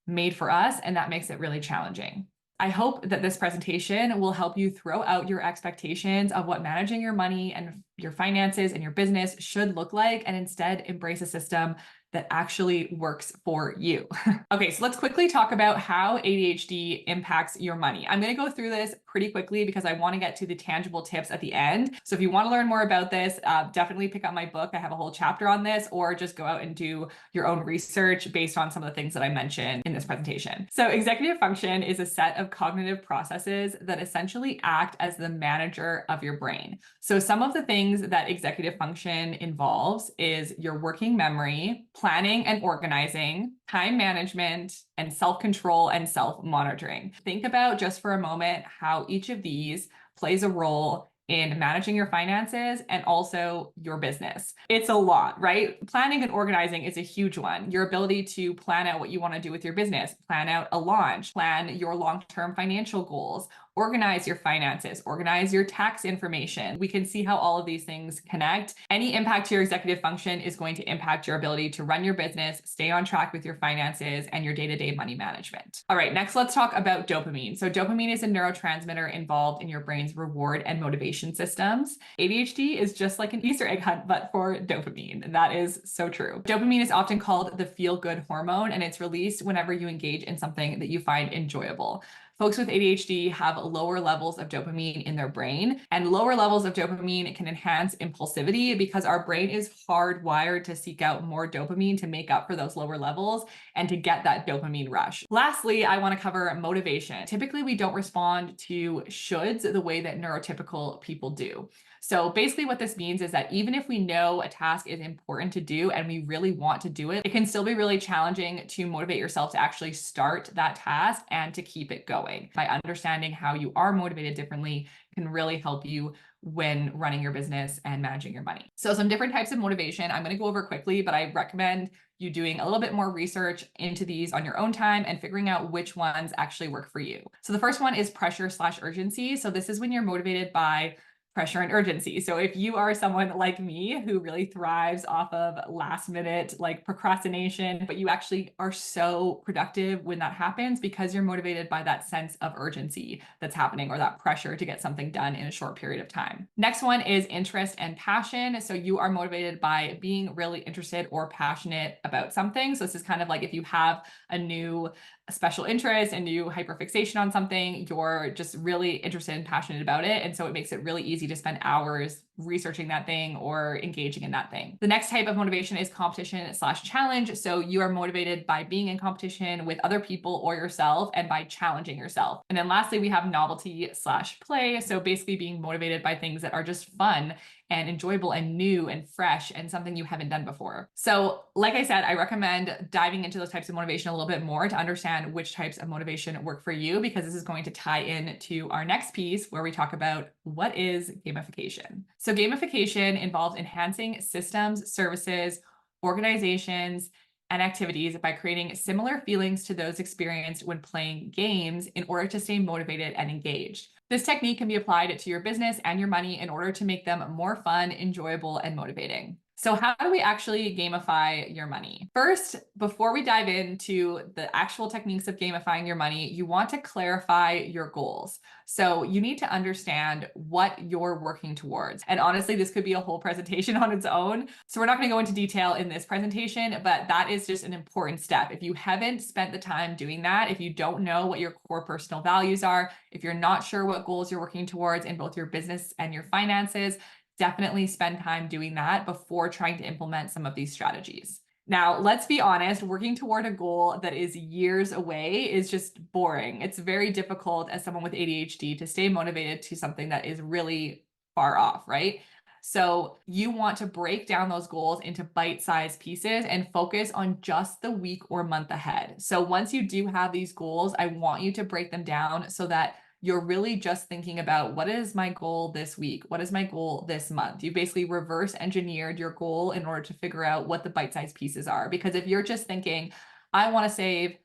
made for us, and that makes it really challenging. I hope that this presentation will help you throw out your expectations of what managing your money and your finances and your business should look like, and instead embrace a system that actually works for you. Okay, so let's quickly talk about how ADHD impacts your money. I'm going to go through this pretty quickly because I want to get to the tangible tips at the end. So if you want to learn more about this, definitely pick up my book. I have a whole chapter on this, or just go out and do your own research based on some of the things that I mentioned in this presentation. So executive function is a set of cognitive processes that essentially act as the manager of your brain. So some of the things that executive function involves is your working memory, planning and organizing, time management, and self-control and self-monitoring. Think about just for a moment how each of these plays a role in managing your finances and also your business. It's a lot, right? Planning and organizing is a huge one. Your ability to plan out what you want to do with your business, plan out a launch, plan your long-term financial goals, organize your finances, organize your tax information. We can see how all of these things connect. Any impact to your executive function is going to impact your ability to run your business, stay on track with your finances, and your day-to-day money management. All right, next let's talk about dopamine. So dopamine is a neurotransmitter involved in your brain's reward and motivation systems. ADHD is just like an Easter egg hunt, but for dopamine. And that is so true. Dopamine is often called the feel-good hormone, and it's released whenever you engage in something that you find enjoyable. Folks with ADHD have lower levels of dopamine in their brain, and lower levels of dopamine can enhance impulsivity because our brain is hardwired to seek out more dopamine to make up for those lower levels and to get that dopamine rush. Lastly, I want to cover motivation. Typically, we don't respond to shoulds the way that neurotypical people do. So basically what this means is that even if we know a task is important to do and we really want to do it, it can still be really challenging to motivate yourself to actually start that task and to keep it going. By understanding how you are motivated differently can really help you when running your business and managing your money. So some different types of motivation I'm going to go over quickly, but I recommend you doing a little bit more research into these on your own time and figuring out which ones actually work for you. So the first one is pressure/urgency. So this is when you're motivated by pressure and urgency. So if you are someone like me who really thrives off of last minute like procrastination, but you actually are so productive when that happens because you're motivated by that sense of urgency that's happening or that pressure to get something done in a short period of time. Next one is interest and passion. So you are motivated by being really interested or passionate about something. So this is kind of like if you have a new special interest and new hyperfixation on something, you're just really interested and passionate about it. And so it makes it really easy to spend hours researching that thing or engaging in that thing. The next type of motivation is competition/challenge. So you are motivated by being in competition with other people or yourself and by challenging yourself. And then lastly, we have novelty/play. So basically being motivated by things that are just fun and enjoyable and new and fresh and something you haven't done before. So like I said, I recommend diving into those types of motivation a little bit more to understand which types of motivation work for you, because this is going to tie in to our next piece where we talk about what is gamification. So gamification involves enhancing systems, services, organizations, and activities by creating similar feelings to those experienced when playing games in order to stay motivated and engaged. This technique can be applied to your business and your money in order to make them more fun, enjoyable, and motivating. So how do we actually gamify your money? First, before we dive into the actual techniques of gamifying your money, you want to clarify your goals. So you need to understand what you're working towards. And honestly, this could be a whole presentation on its own. So we're not going to go into detail in this presentation, but that is just an important step. If you haven't spent the time doing that, if you don't know what your core personal values are, if you're not sure what goals you're working towards in both your business and your finances, definitely spend time doing that before trying to implement some of these strategies. Now, let's be honest, working toward a goal that is years away is just boring. It's very difficult as someone with ADHD to stay motivated to something that is really far off, right? So you want to break down those goals into bite-sized pieces and focus on just the week or month ahead. So once you do have these goals, I want you to break them down so that you're really just thinking about what is my goal this week? What is my goal this month? You basically reverse engineered your goal in order to figure out what the bite-sized pieces are. Because if you're just thinking, I want to save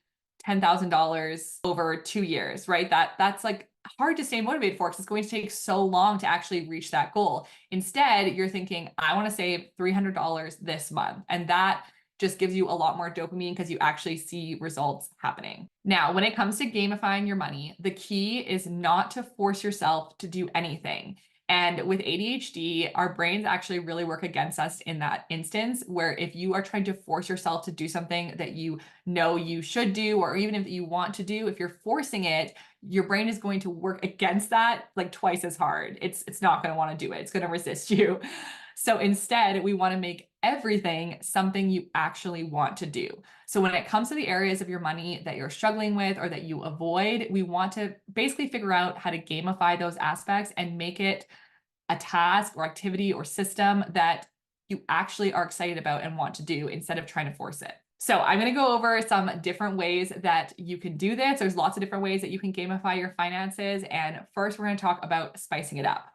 $10,000 over 2 years, right? That's like hard to stay motivated for because it's going to take so long to actually reach that goal. Instead, you're thinking, I want to save $300 this month. And that just gives you a lot more dopamine because you actually see results happening. Now, when it comes to gamifying your money, the key is not to force yourself to do anything. And with ADHD, our brains actually really work against us in that instance, where if you are trying to force yourself to do something that you know you should do, or even if you want to do, if you're forcing it, your brain is going to work against that like twice as hard. It's not going to want to do it. It's going to resist you. So instead, we want to make everything something you actually want to do. So when it comes to the areas of your money that you're struggling with or that you avoid, we want to basically figure out how to gamify those aspects and make it a task or activity or system that you actually are excited about and want to do instead of trying to force it. So I'm going to go over some different ways that you can do this. There's lots of different ways that you can gamify your finances. And first, we're going to talk about spicing it up.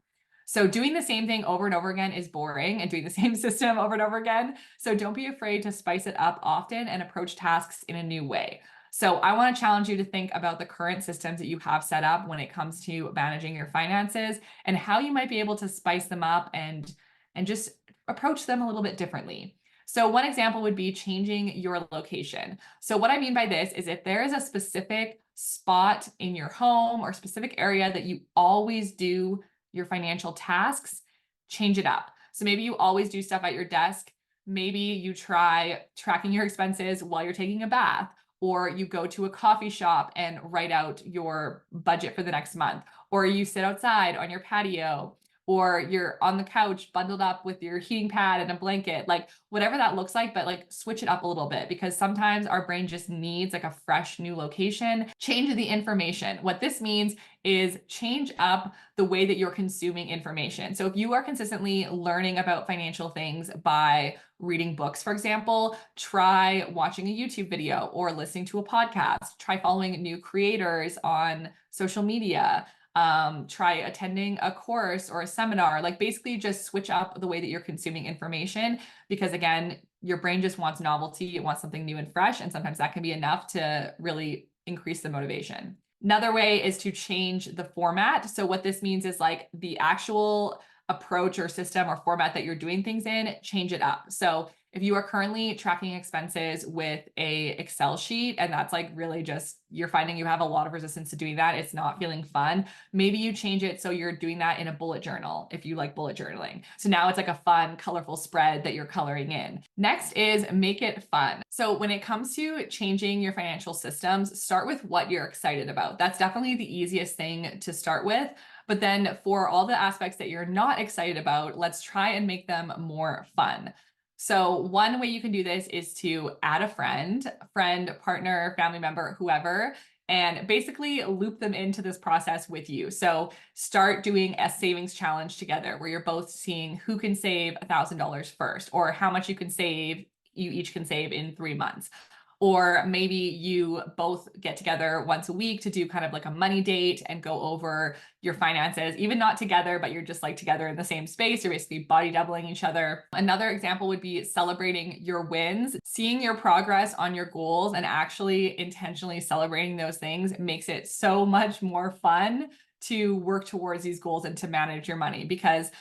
So doing the same thing over and over again is boring, and doing the same system over and over again. So don't be afraid to spice it up often and approach tasks in a new way. So I want to challenge you to think about the current systems that you have set up when it comes to managing your finances and how you might be able to spice them up and just approach them a little bit differently. So one example would be changing your location. So what I mean by this is if there is a specific spot in your home or specific area that you always do your financial tasks, change it up. So maybe you always do stuff at your desk. Maybe you try tracking your expenses while you're taking a bath, or you go to a coffee shop and write out your budget for the next month, or you sit outside on your patio, or you're on the couch bundled up with your heating pad and a blanket, like whatever that looks like, but like switch it up a little bit because sometimes our brain just needs like a fresh new location. Change the information. What this means is change up the way that you're consuming information. So if you are consistently learning about financial things by reading books, for example, try watching a YouTube video or listening to a podcast, try following new creators on social media. Try attending a course or a seminar, like basically just switch up the way that you're consuming information because again, your brain just wants novelty. It wants something new and fresh. And sometimes that can be enough to really increase the motivation. Another way is to change the format. So what this means is like the actual approach or system or format that you're doing things in, change it up. So if you are currently tracking expenses with a Excel sheet, and that's like really just, you're finding you have a lot of resistance to doing that, it's not feeling fun, maybe you change it so you're doing that in a bullet journal if you like bullet journaling. So now it's like a fun, colorful spread that you're coloring in. Next is make it fun. So when it comes to changing your financial systems, start with what you're excited about. That's definitely the easiest thing to start with. But then for all the aspects that you're not excited about, let's try and make them more fun. So one way you can do this is to add a friend, partner, family member, whoever, and basically loop them into this process with you. So start doing a savings challenge together where you're both seeing who can save $1,000 first, or how much you each can save in 3 months. Or maybe you both get together once a week to do kind of like a money date and go over your finances, even not together, but you're just like together in the same space. You're basically body doubling each other. Another example would be celebrating your wins, seeing your progress on your goals and actually intentionally celebrating those things makes it so much more fun to work towards these goals and to manage your money. Because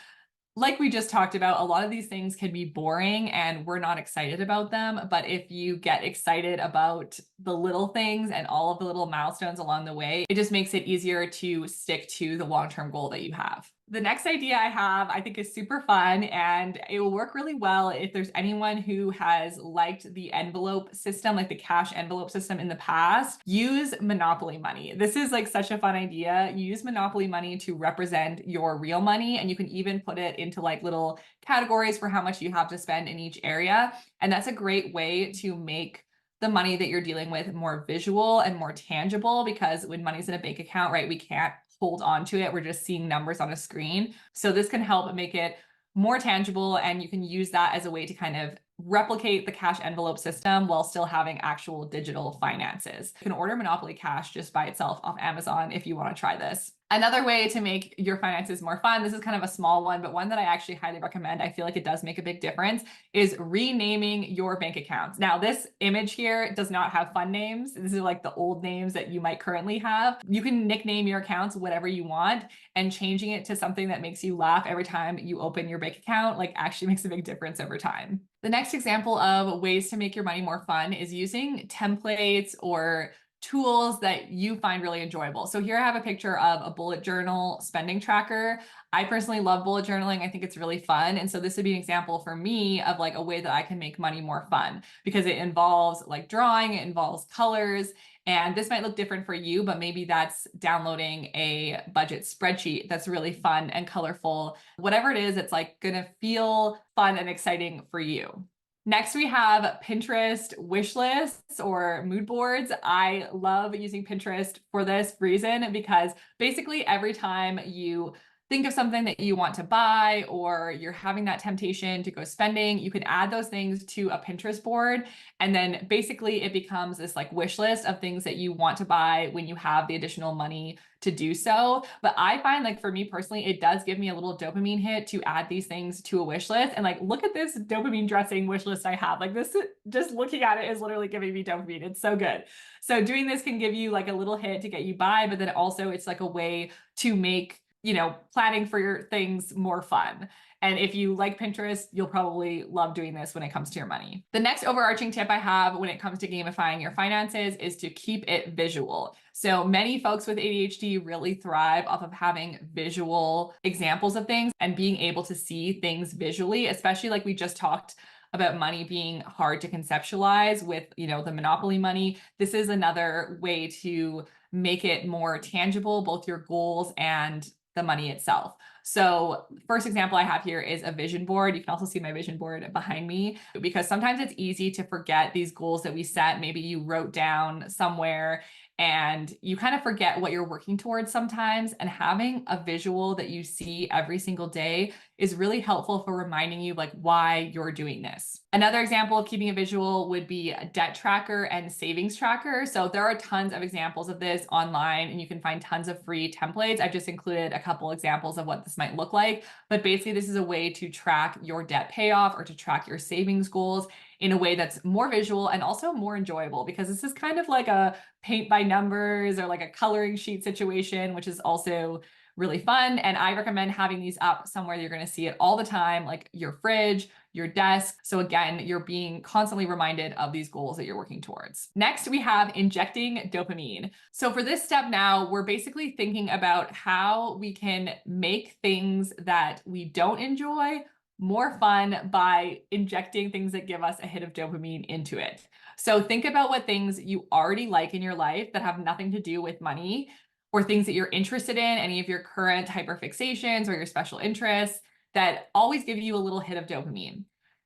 like we just talked about, a lot of these things can be boring and we're not excited about them. But if you get excited about the little things and all of the little milestones along the way, it just makes it easier to stick to the long-term goal that you have. The next idea I have, I think is super fun, and it will work really well if there's anyone who has liked the envelope system, like the cash envelope system in the past. Use Monopoly money. This is like such a fun idea. Use Monopoly money to represent your real money, and you can even put it into like little categories for how much you have to spend in each area. And that's a great way to make the money that you're dealing with more visual and more tangible, because when money's in a bank account, right, we can't hold on to it. We're just seeing numbers on a screen. So this can help make it more tangible, and you can use that as a way to kind of replicate the cash envelope system while still having actual digital finances. You can order Monopoly Cash just by itself off Amazon if you want to try this. Another way to make your finances more fun, this is kind of a small one, but one that I actually highly recommend, I feel like it does make a big difference, is renaming your bank accounts. Now, this image here does not have fun names. This is like the old names that you might currently have. You can nickname your accounts whatever you want, and changing it to something that makes you laugh every time you open your bank account like actually makes a big difference over time. The next example of ways to make your money more fun is using templates or tools that you find really enjoyable. So here I have a picture of a bullet journal spending tracker. I personally love bullet journaling. I think it's really fun. And so this would be an example for me of like a way that I can make money more fun, because it involves like drawing, it involves colors. And this might look different for you, but maybe that's downloading a budget spreadsheet that's really fun and colorful. Whatever it is, it's like gonna feel fun and exciting for you. Next, we have Pinterest wish lists or mood boards. I love using Pinterest for this reason, because basically every time you think of something that you want to buy, or you're having that temptation to go spending, you can add those things to a Pinterest board. And then basically it becomes this like wish list of things that you want to buy when you have the additional money to do so. But I find, like, for me personally, it does give me a little dopamine hit to add these things to a wish list. And like, look at this dopamine dressing wish list I have. Like, this, just looking at it is literally giving me dopamine. It's so good. So doing this can give you like a little hit to get you by, but then also it's like a way to make, you know, planning for your things more fun. And if you like Pinterest, you'll probably love doing this when it comes to your money. The next overarching tip I have when it comes to gamifying your finances is to keep it visual. So many folks with ADHD really thrive off of having visual examples of things and being able to see things visually, especially like we just talked about money being hard to conceptualize with, you know, the Monopoly money. This is another way to make it more tangible, both your goals and the money itself. So first example I have here is a vision board. You can also see my vision board behind me, because sometimes it's easy to forget these goals that we set. Maybe you wrote down somewhere and you kind of forget what you're working towards sometimes, and having a visual that you see every single day is really helpful for reminding you like why you're doing this. Another example of keeping a visual would be a debt tracker and savings tracker. So there are tons of examples of this online, and you can find tons of free templates. I've just included a couple examples of what this might look like. But basically, this is a way to track your debt payoff or to track your savings goals in a way that's more visual and also more enjoyable, because this is kind of like a paint by numbers or like a coloring sheet situation, which is also really fun. And I recommend having these up somewhere you're going to see it all the time, like your fridge, your desk. So again, you're being constantly reminded of these goals that you're working towards. Next, we have injecting dopamine. So for this step now, we're basically thinking about how we can make things that we don't enjoy more fun by injecting things that give us a hit of dopamine into it. So think about what things you already like in your life that have nothing to do with money, or things that you're interested in, any of your current hyperfixations or your special interests that always give you a little hit of dopamine.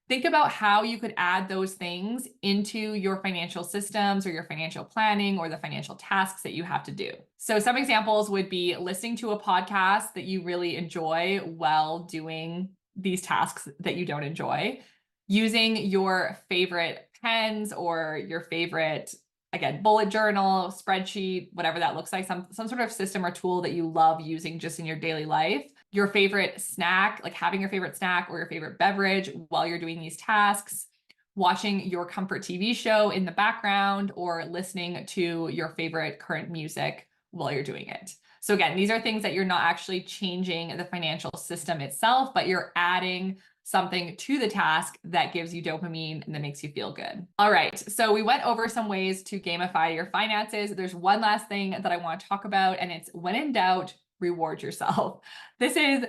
Think about how you could add those things into your financial systems or your financial planning or the financial tasks that you have to do. So some examples would be listening to a podcast that you really enjoy while doing these tasks that you don't enjoy, using your favorite pens or your favorite, again, bullet journal, spreadsheet, whatever that looks like, some sort of system or tool that you love using just in your daily life. Your favorite snack, like having your favorite snack or your favorite beverage while you're doing these tasks. Watching your comfort TV show in the background, or listening to your favorite current music while you're doing it. So again, these are things that you're not actually changing the financial system itself, but you're adding something to the task that gives you dopamine and that makes you feel good. All right, so we went over some ways to gamify your finances. There's one last thing that I want to talk about, and it's when in doubt, reward yourself. This is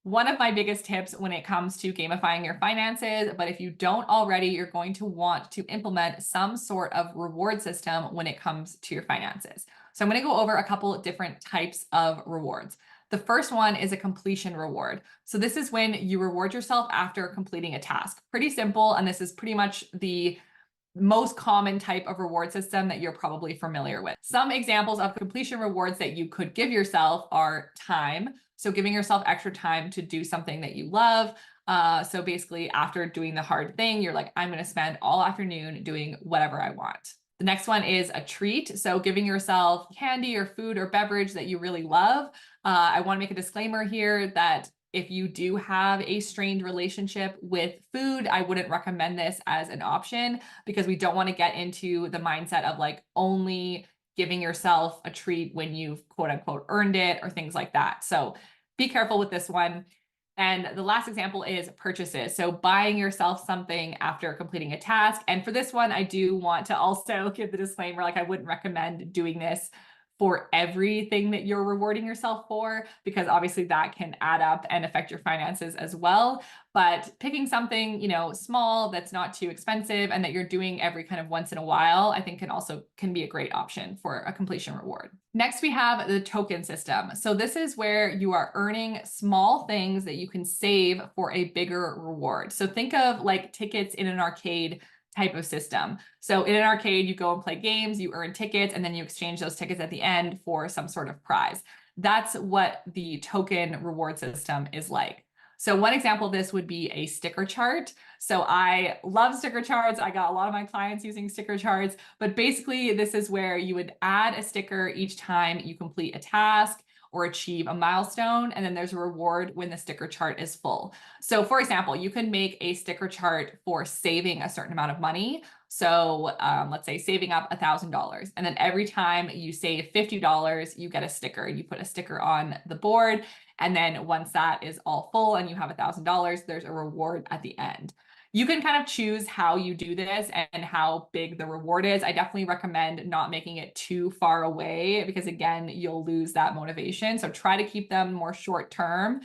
one of my biggest tips when it comes to gamifying your finances, but if you don't already, you're going to want to implement some sort of reward system when it comes to your finances. So I'm going to go over a couple different types of rewards. The first one is a completion reward. So this is when you reward yourself after completing a task. Pretty simple, and this is pretty much the most common type of reward system that you're probably familiar with. Some examples of completion rewards that you could give yourself are time. So giving yourself extra time to do something that you love. So basically after doing the hard thing, you're like, I'm going to spend all afternoon doing whatever I want. The next one is a treat. So giving yourself candy or food or beverage that you really love. I want to make a disclaimer here that if you do have a strained relationship with food, I wouldn't recommend this as an option, because we don't want to get into the mindset of like only giving yourself a treat when you've quote unquote earned it or things like that. So be careful with this one. And the last example is purchases. So buying yourself something after completing a task. And for this one, I do want to also give the disclaimer, like I wouldn't recommend doing this for everything that you're rewarding yourself for, because obviously that can add up and affect your finances as well. But picking something, you know, small that's not too expensive and that you're doing every kind of once in a while, I think can be a great option for a completion reward. Next, we have the token system. So this is where you are earning small things that you can save for a bigger reward. So think of like tickets in an arcade type of system. So in an arcade, you go and play games, you earn tickets, and then you exchange those tickets at the end for some sort of prize. That's what the token reward system is like. So one example of this would be a sticker chart. So I love sticker charts. I got a lot of my clients using sticker charts, but basically this is where you would add a sticker each time you complete a task or achieve a milestone, and then there's a reward when the sticker chart is full. So for example, you can make a sticker chart for saving a certain amount of money. So let's say saving up $1,000, and then every time you save $50, you get a sticker. You put a sticker on the board, and then once that is all full and you have $1,000, there's a reward at the end. You can kind of choose how you do this and how big the reward is. I definitely recommend not making it too far away, because again, you'll lose that motivation. So try to keep them more short term,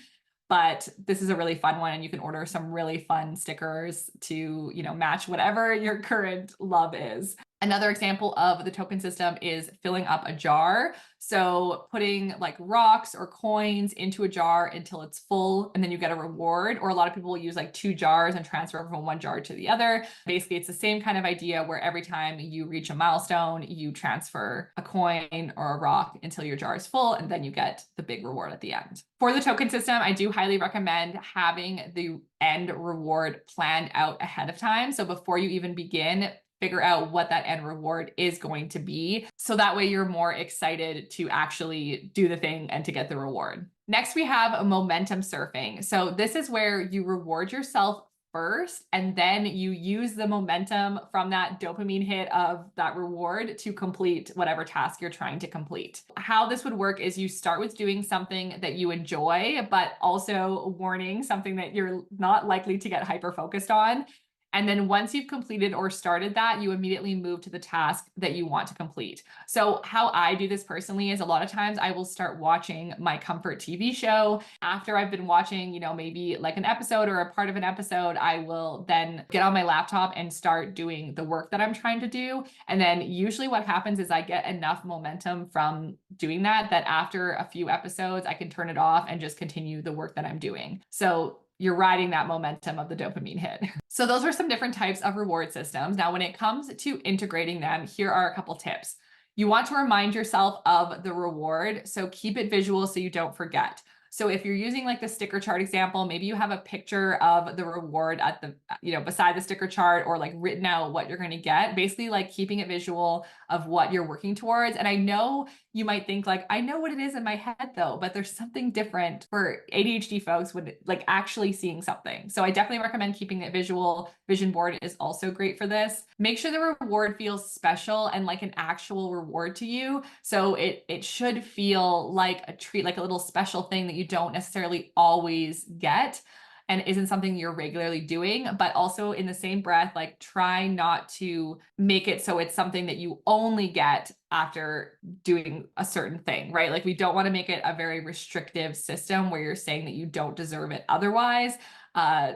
but this is a really fun one, and you can order some really fun stickers to, you know, match whatever your current love is. Another example of the token system is filling up a jar. So putting like rocks or coins into a jar until it's full, and then you get a reward. Or a lot of people will use like 2 jars and transfer from one jar to the other. Basically, it's the same kind of idea where every time you reach a milestone, you transfer a coin or a rock until your jar is full, and then you get the big reward at the end. For the token system, I do highly recommend having the end reward planned out ahead of time. So before you even begin, figure out what that end reward is going to be. So that way you're more excited to actually do the thing and to get the reward. Next, we have momentum surfing. So this is where you reward yourself first, and then you use the momentum from that dopamine hit of that reward to complete whatever task you're trying to complete. How this would work is you start with doing something that you enjoy, but also warning, something that you're not likely to get hyper focused on. And then once you've completed or started that, you immediately move to the task that you want to complete. So how I do this personally is a lot of times I will start watching my comfort TV show. After I've been watching, you know, maybe like an episode or a part of an episode, I will then get on my laptop and start doing the work that I'm trying to do. And then usually what happens is I get enough momentum from doing that after a few episodes, I can turn it off and just continue the work that I'm doing. So you're riding that momentum of the dopamine hit. So those are some different types of reward systems. Now, when it comes to integrating them, here are a couple tips. You want to remind yourself of the reward, so keep it visual so you don't forget. So if you're using like the sticker chart example, maybe you have a picture of the reward at the, you know, beside the sticker chart, or like written out what you're going to get, basically like keeping it visual of what you're working towards. And I know you might think like, I know what it is in my head though, but there's something different for ADHD folks when like actually seeing something. So I definitely recommend keeping it visual. Vision board is also great for this. Make sure the reward feels special and like an actual reward to you. So it should feel like a treat, like a little special thing that you don't necessarily always get and isn't something you're regularly doing. But also in the same breath, like try not to make it so it's something that you only get after doing a certain thing, right? Like we don't want to make it a very restrictive system where you're saying that you don't deserve it otherwise.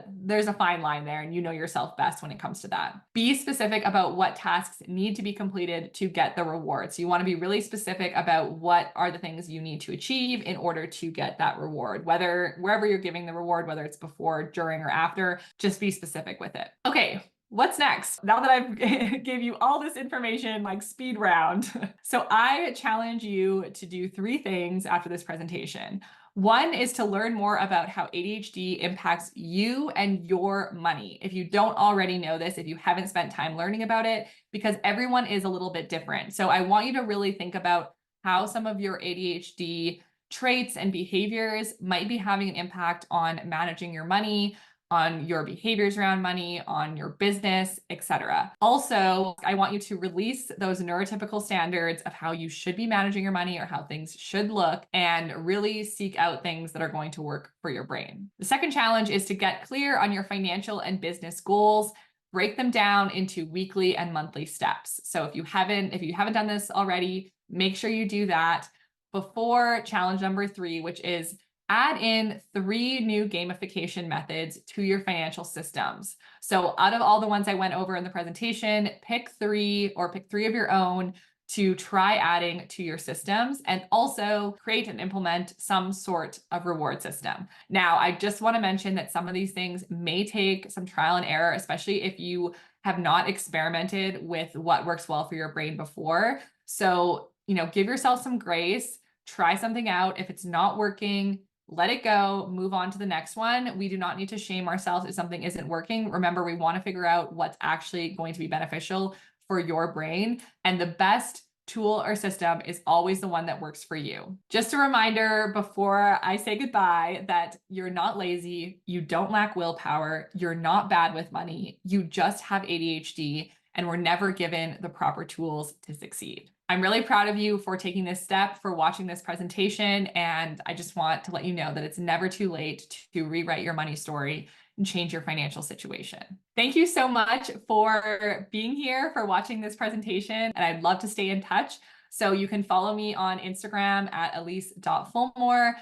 There's a fine line there, and you know yourself best when it comes to that. Be specific about what tasks need to be completed to get the reward. So you want to be really specific about what are the things you need to achieve in order to get that reward, wherever you're giving the reward, whether it's before, during, or after, just be specific with it. Okay. What's next? Now that I've gave you all this information, like speed round. So I challenge you to do 3 things after this presentation. One is to learn more about how ADHD impacts you and your money. If you don't already know this, if you haven't spent time learning about it, because everyone is a little bit different. So I want you to really think about how some of your ADHD traits and behaviors might be having an impact on managing your money, on your behaviors around money, on your business, etc. Also, I want you to release those neurotypical standards of how you should be managing your money or how things should look, and really seek out things that are going to work for your brain. The second challenge is to get clear on your financial and business goals. Break them down into weekly and monthly steps. So if you haven't done this already, make sure you do that before challenge number 3, which is add in 3 new gamification methods to your financial systems. So out of all the ones I went over in the presentation, pick 3 of your own to try adding to your systems, and also create and implement some sort of reward system. Now, I just want to mention that some of these things may take some trial and error, especially if you have not experimented with what works well for your brain before. So, give yourself some grace, try something out. If it's not working, let it go, move on to the next one. We do not need to shame ourselves if something isn't working. Remember, we want to figure out what's actually going to be beneficial for your brain. And the best tool or system is always the one that works for you. Just a reminder before I say goodbye that you're not lazy, you don't lack willpower, you're not bad with money, you just have ADHD, and we're never given the proper tools to succeed. I'm really proud of you for taking this step, for watching this presentation, and I just want to let you know that it's never too late to rewrite your money story and change your financial situation. Thank you so much for being here, for watching this presentation, and I'd love to stay in touch. So you can follow me on Instagram at ellyce.fulmore,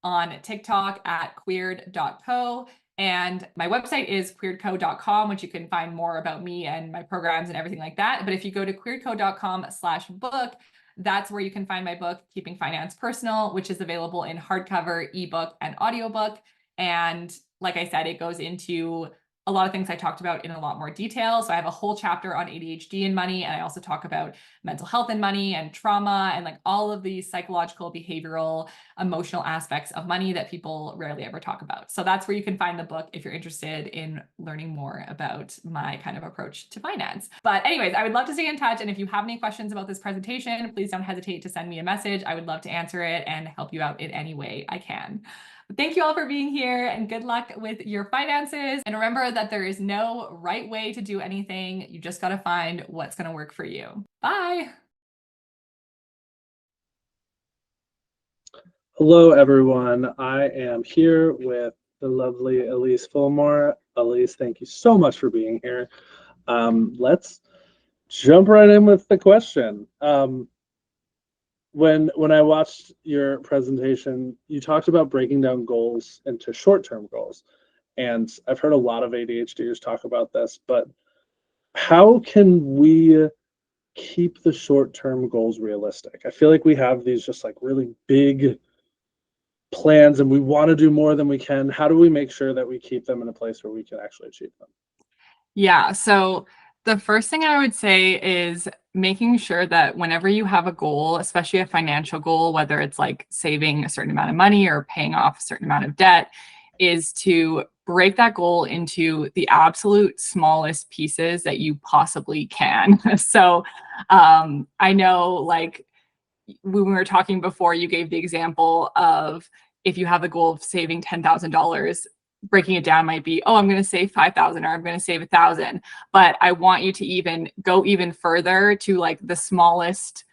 on TikTok at queered.co, And my website is queeredco.com, which you can find more about me and my programs and everything like that. But if you go to queeredco.com/book, that's where you can find my book, Keeping Finance Personal, which is available in hardcover, ebook, and audiobook. And like I said, it goes into a lot of things I talked about in a lot more detail. So I have a whole chapter on ADHD and money, and I also talk about mental health and money and trauma and like all of these psychological, behavioral, emotional aspects of money that people rarely ever talk about. So that's where you can find the book if you're interested in learning more about my kind of approach to finance. But anyways, I would love to stay in touch. And if you have any questions about this presentation, please don't hesitate to send me a message. I would love to answer it and help you out in any way I can. Thank you all for being here, and good luck with your finances. And remember that there is no right way to do anything. You just got to find what's going to work for you. Bye. Hello, everyone. I am here with the lovely Ellyce Fulmore. Ellyce, thank you so much for being here. Let's jump right in with the question. When I watched your presentation, you talked about breaking down goals into short-term goals. And I've heard a lot of ADHDers talk about this, but how can we keep the short-term goals realistic? I feel like we have these just like really big plans and we want to do more than we can. How do we make sure that we keep them in a place where we can actually achieve them? Yeah, so the first thing I would say is making sure that whenever you have a goal, especially a financial goal, whether it's like saving a certain amount of money or paying off a certain amount of debt, is to break that goal into the absolute smallest pieces that you possibly can. So I know, like, when we were talking before, you gave the example of if you have the goal of saving $10,000, breaking it down might be, oh, I'm going to save 5,000 or I'm going to save 1,000. But I want you to even go even further to like the smallest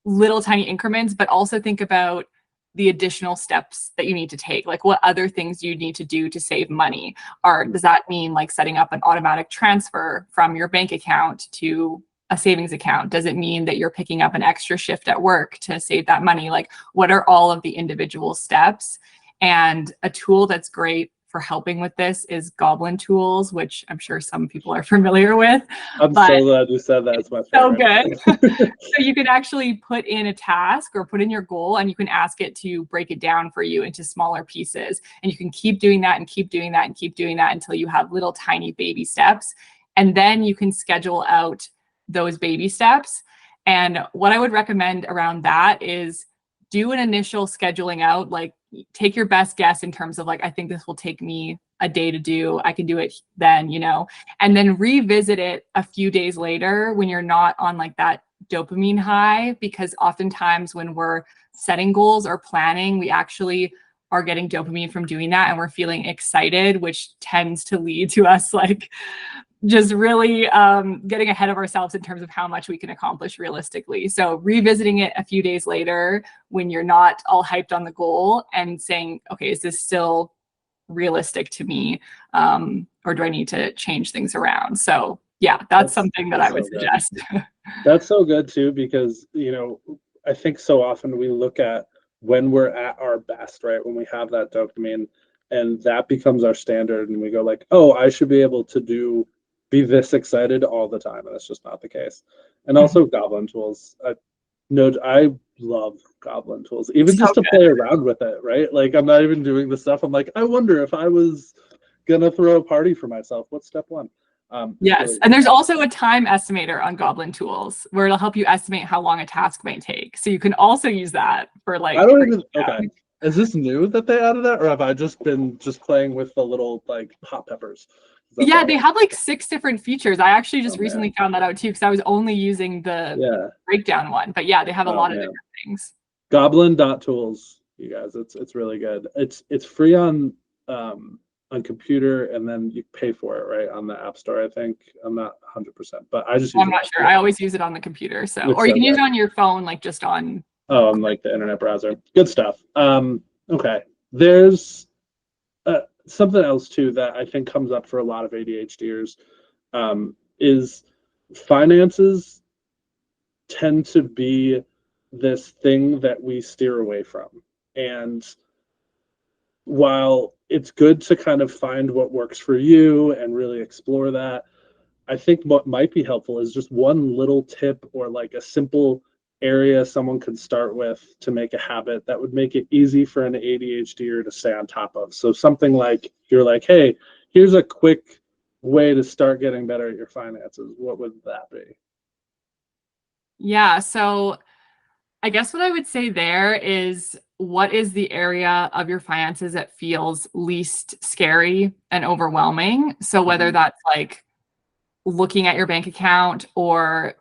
little tiny increments, but also think about the additional steps that you need to take. Like what other things you need to do to save money? Or does that mean like setting up an automatic transfer from your bank account to a savings account? Does it mean that you're picking up an extra shift at work to save that money? Like what are all of the individual steps? And a tool that's great for helping with this is Goblin Tools, which I'm sure some people are familiar with. I'm so glad you said that. It's my favorite. So good. So you can actually put in a task or put in your goal and you can ask it to break it down for you into smaller pieces. And you can keep doing that and keep doing that and keep doing that until you have little tiny baby steps. And then you can schedule out those baby steps. And what I would recommend around that is do an initial scheduling out, like take your best guess in terms of like, I think this will take me a day to do. I can do it then, you know, and then revisit it a few days later when you're not on like that dopamine high, because oftentimes when we're setting goals or planning, we actually are getting dopamine from doing that and we're feeling excited, which tends to lead to us like just really getting ahead of ourselves in terms of how much we can accomplish realistically. So revisiting it a few days later when you're not all hyped on the goal and saying, okay, is this still realistic to me? Or do I need to change things around? So yeah, that's something that I would suggest. That's so good too, because, you know, I think so often we look at when we're at our best, right? When we have that dopamine and that becomes our standard and we go like, oh, I should be able to be this excited all the time, and that's just not the case. And also Goblin Tools. I love Goblin Tools, even just to play around with it, right? Like I'm not even doing the stuff. I'm like, I wonder if I was gonna throw a party for myself, what's step one? Yes, really and there's also a time estimator on Goblin Tools where it'll help you estimate how long a task might take. So you can also use that for like. I don't even. Okay, is this new that they added that, or have I just been playing with the little like hot peppers? Yeah, they have like 6 different features. I actually just recently found that out too, because I was only using the breakdown one. But yeah, they have a lot of different things. Goblin.tools, you guys, it's really good. It's free on computer, and then you pay for it right on the App Store. I think I'm not 100%, but I just. I'm not sure. I always use it on the computer, or you can use it on your phone, like just on. Oh, on like the internet browser. Good stuff. Okay, there's. Something else too that I think comes up for a lot of ADHDers is finances tend to be this thing that we steer away from. And while it's good to kind of find what works for you and really explore that, I think what might be helpful is just one little tip or like a simple area someone could start with to make a habit that would make it easy for an ADHDer to stay on top of. So something like, you're like, hey, here's a quick way to start getting better at your finances. What would that be? Yeah, so I guess what I would say there is, what is the area of your finances that feels least scary and overwhelming? So whether that's like looking at your bank account, or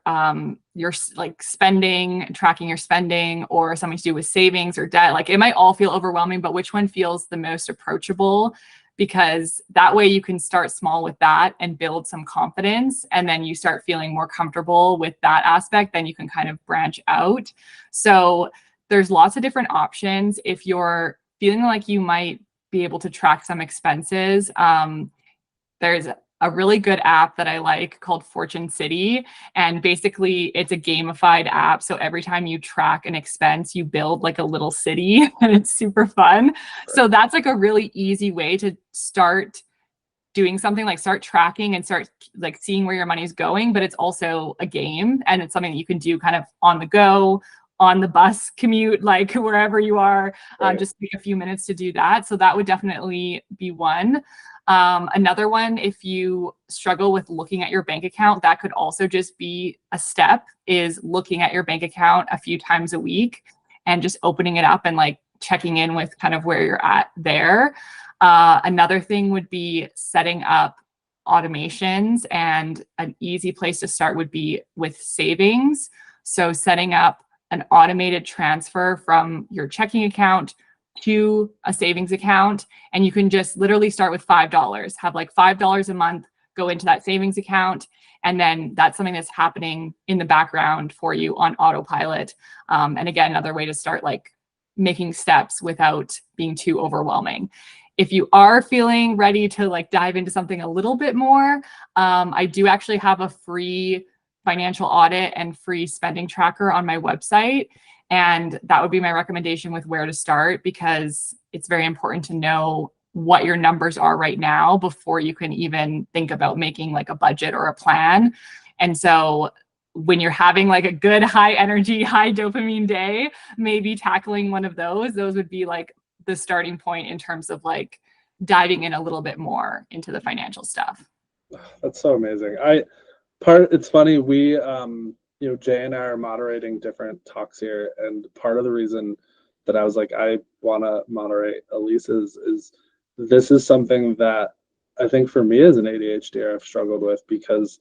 your like spending, tracking your spending, or something to do with savings or debt, like it might all feel overwhelming, but which one feels the most approachable? Because that way you can start small with that and build some confidence, and then you start feeling more comfortable with that aspect, then you can kind of branch out. So there's lots of different options. If you're feeling like you might be able to track some expenses, there's a really good app that I like called Fortune City. And basically it's a gamified app. So every time you track an expense, you build like a little city, and it's super fun. So that's like a really easy way to start doing something, like start tracking and start like seeing where your money's going. But it's also a game, and it's something that you can do kind of on the go, on the bus commute, like wherever you are, just take a few minutes to do that. So that would definitely be one. Another one, if you struggle with looking at your bank account, that could also just be a step, is looking at your bank account a few times a week and just opening it up and like checking in with kind of where you're at there. Another thing would be setting up automations, and an easy place to start would be with savings. So setting up an automated transfer from your checking account to a savings account, and you can just literally start with $5, have like $5 a month go into that savings account, and then that's something that's happening in the background for you on autopilot. And again, another way to start like making steps without being too overwhelming. If you are feeling ready to like dive into something a little bit more, I do actually have a free financial audit and free spending tracker on my website. And that would be my recommendation with where to start, because it's very important to know what your numbers are right now before you can even think about making like a budget or a plan. And so when you're having like a good high energy, high dopamine day, maybe tackling one of those would be like the starting point in terms of like diving in a little bit more into the financial stuff. That's so amazing. It's funny, we Jay and I are moderating different talks here, and part of the reason that I was like, I want to moderate Ellyce is this is something that I think for me as an ADHD I've struggled with, because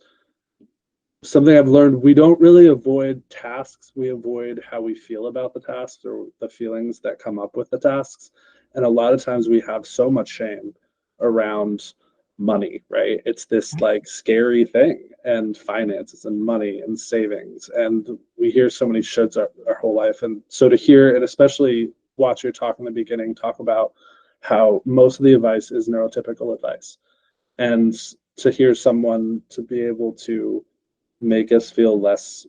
something I've learned, we don't really avoid tasks, we avoid how we feel about the tasks or the feelings that come up with the tasks. And a lot of times we have so much shame around money, right? It's this like scary thing, and finances and money and savings, and we hear so many shoulds our whole life. And so to hear, and especially watch your talk in the beginning talk about how most of the advice is neurotypical advice, and to hear someone to be able to make us feel less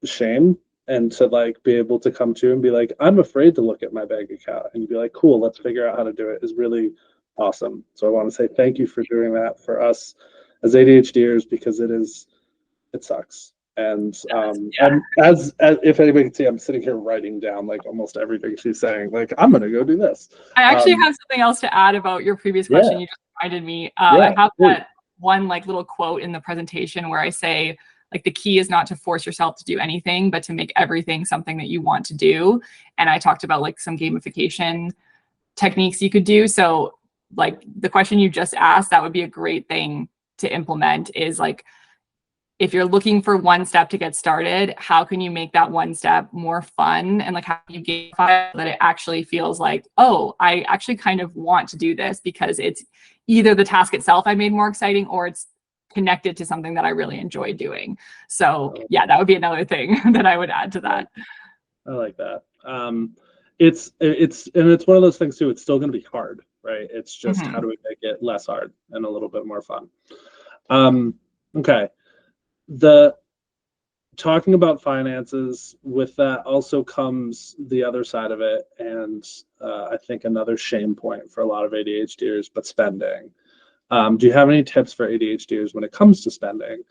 shame, and to like be able to come to and be like, I'm afraid to look at my bank account, and you'd be like, cool, let's figure out how to do it, is really awesome. So I want to say thank you for doing that for us as ADHDers, because it sucks. And and as if anybody can see, I'm sitting here writing down like almost everything she's saying. Like, I'm gonna go do this. I actually have something else to add about your previous question. Yeah. You just reminded me. I have that one like little quote in the presentation where I say, like, the key is not to force yourself to do anything, but to make everything something that you want to do. And I talked about like some gamification techniques you could do. So like the question you just asked, that would be a great thing to implement, is like, if you're looking for one step to get started, how can you make that one step more fun? And like, how do you gamify that it actually feels like, oh, I actually kind of want to do this, because it's either the task itself I made more exciting, or it's connected to something that I really enjoy doing. So yeah, that would be another thing that I would add to that. I like that. It's one of those things too. It's still going to be hard, right? It's just how do we make it less hard and a little bit more fun? Okay. talking about finances, with that also comes the other side of it, and I think another shame point for a lot of ADHDers, but spending. Do you have any tips for ADHDers when it comes to spending?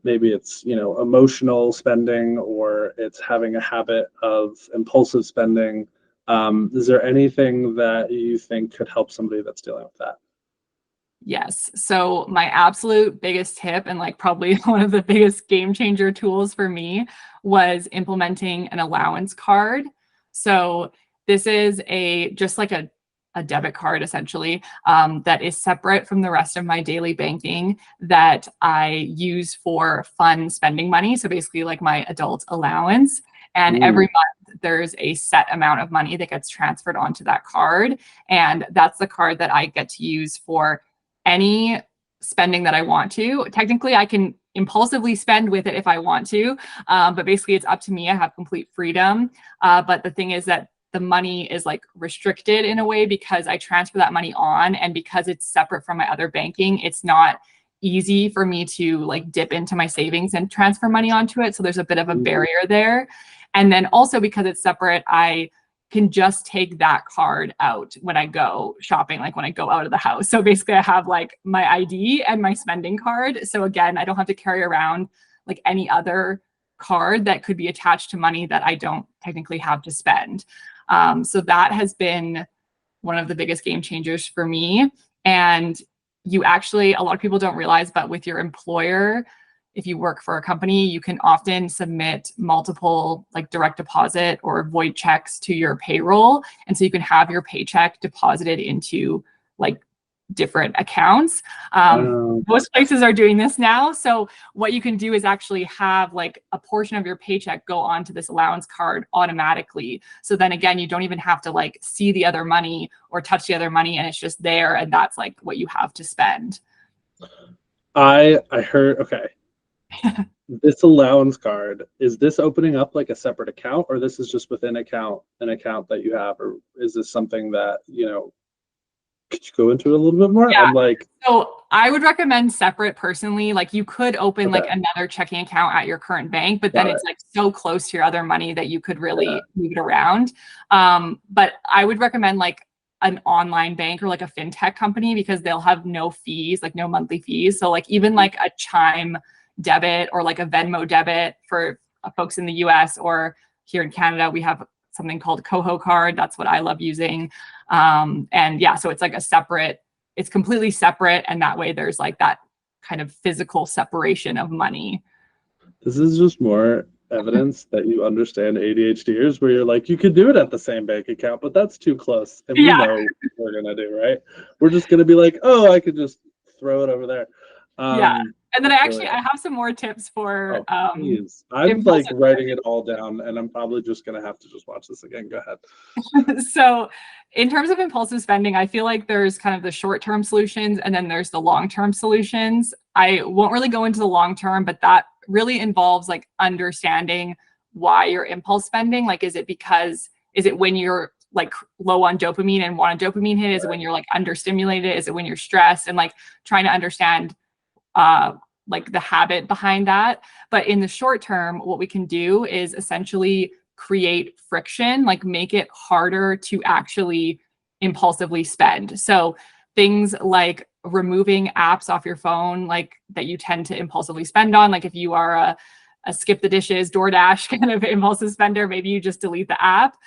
Maybe it's, emotional spending, or it's having a habit of impulsive spending. Is there anything that you think could help somebody that's dealing with that? Yes. So my absolute biggest tip, and like probably one of the biggest game changer tools for me, was implementing an allowance card. So this is just like a debit card essentially, that is separate from the rest of my daily banking, that I use for fun spending money. So basically like my adult allowance. And every month there's a set amount of money that gets transferred onto that card. And that's the card that I get to use for any spending that I want to. Technically, I can impulsively spend with it if I want to, but basically it's up to me. I have complete freedom. But the thing is that the money is like restricted in a way because I transfer that money on, and because it's separate from my other banking, it's not easy for me to like dip into my savings and transfer money onto it. So there's a bit of a barrier there. And then also because it's separate, I can just take that card out when I go shopping, like when I go out of the house. So basically I have like my ID and my spending card. So again, I don't have to carry around like any other card that could be attached to money that I don't technically have to spend. So that has been one of the biggest game changers for me. And you actually, a lot of people don't realize, but with your employer, if you work for a company, you can often submit multiple like direct deposit or void checks to your payroll. And so you can have your paycheck deposited into like different accounts. Most places are doing this now. So what you can do is actually have like a portion of your paycheck go onto this allowance card automatically. So then again, you don't even have to like see the other money or touch the other money, and it's just there. And that's like what you have to spend. I heard, okay. This allowance card, is this opening up like a separate account, or this is just within an account that you have, or is this something that, could you go into it a little bit more? Yeah. I'm like, so I would recommend separate personally. Like you could open like another checking account at your current bank, but then it's like so close to your other money that you could really move it around. But I would recommend like an online bank or like a fintech company, because they'll have no fees, like no monthly fees. So like even like a Chime debit or like a Venmo debit for folks in the US, or here in Canada, we have something called Coho card. That's what I love using. And yeah, so it's like it's completely separate. And that way there's like that kind of physical separation of money. This is just more evidence that you understand ADHDers, where you're like, you could do it at the same bank account, but that's too close. And we know what we're going to do, right? We're just going to be like, oh, I could just throw it over there. Yeah. And then I have some more tips for please. I'm like writing it all down, and I'm probably just gonna have to just watch this again. Go ahead. So in terms of impulsive spending, I feel like there's kind of the short-term solutions, and then there's the long-term solutions. I won't really go into the long-term, but that really involves like understanding why you're impulse spending. Like, is it when you're like low on dopamine and want a dopamine hit? Is it when you're like understimulated? Is it when you're stressed? And like trying to understand like the habit behind that. But in the short term, what we can do is essentially create friction, like make it harder to actually impulsively spend. So things like removing apps off your phone, like that you tend to impulsively spend on. Like if you are a skip the dishes, DoorDash kind of impulsive spender, maybe you just delete the app.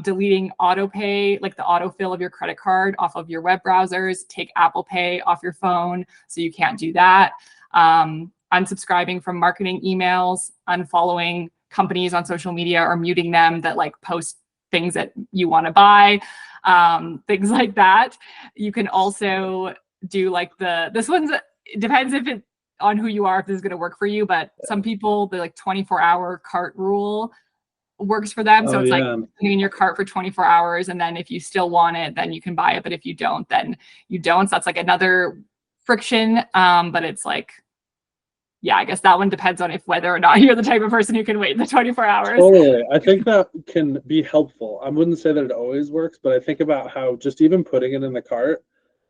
Deleting auto pay, like the autofill of your credit card off of your web browsers. Take Apple Pay off your phone so you can't do that. Unsubscribing from marketing emails, unfollowing companies on social media or muting them that like post things that you want to buy, things like that. You can also do like this one's, it depends on who you are, if this is going to work for you, but some people, the like 24-hour cart rule works for them. So it's like putting in your cart for 24 hours. And then if you still want it, then you can buy it. But if you don't, then you don't. So that's like another friction. But it's like, yeah, I guess that one depends on whether or not you're the type of person who can wait the 24 hours. Totally. I think that can be helpful. I wouldn't say that it always works, but I think about how just even putting it in the cart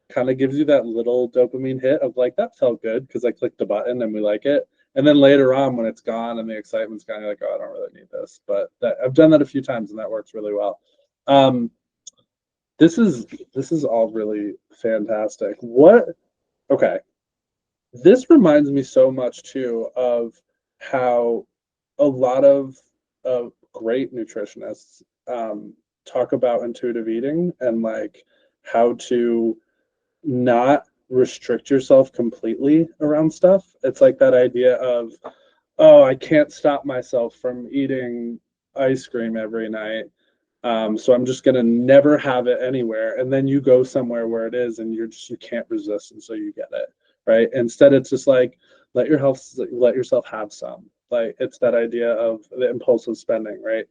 kind of gives you that little dopamine hit of like, that felt good because I clicked the button and we like it. And then later on, when it's gone and the excitement's gone, you're like, oh, I don't really need this. But I've done that a few times, and that works really well. This is all really fantastic. Okay. This reminds me so much too of how a lot of great nutritionists talk about intuitive eating and like how to not restrict yourself completely around stuff. It's like that idea of, oh, I can't stop myself from eating ice cream every night. So I'm just gonna never have it anywhere. And then you go somewhere where it is and you can't resist, and so you get it. Right. Instead, it's just like let yourself have some. Like it's that idea of the impulsive spending, right?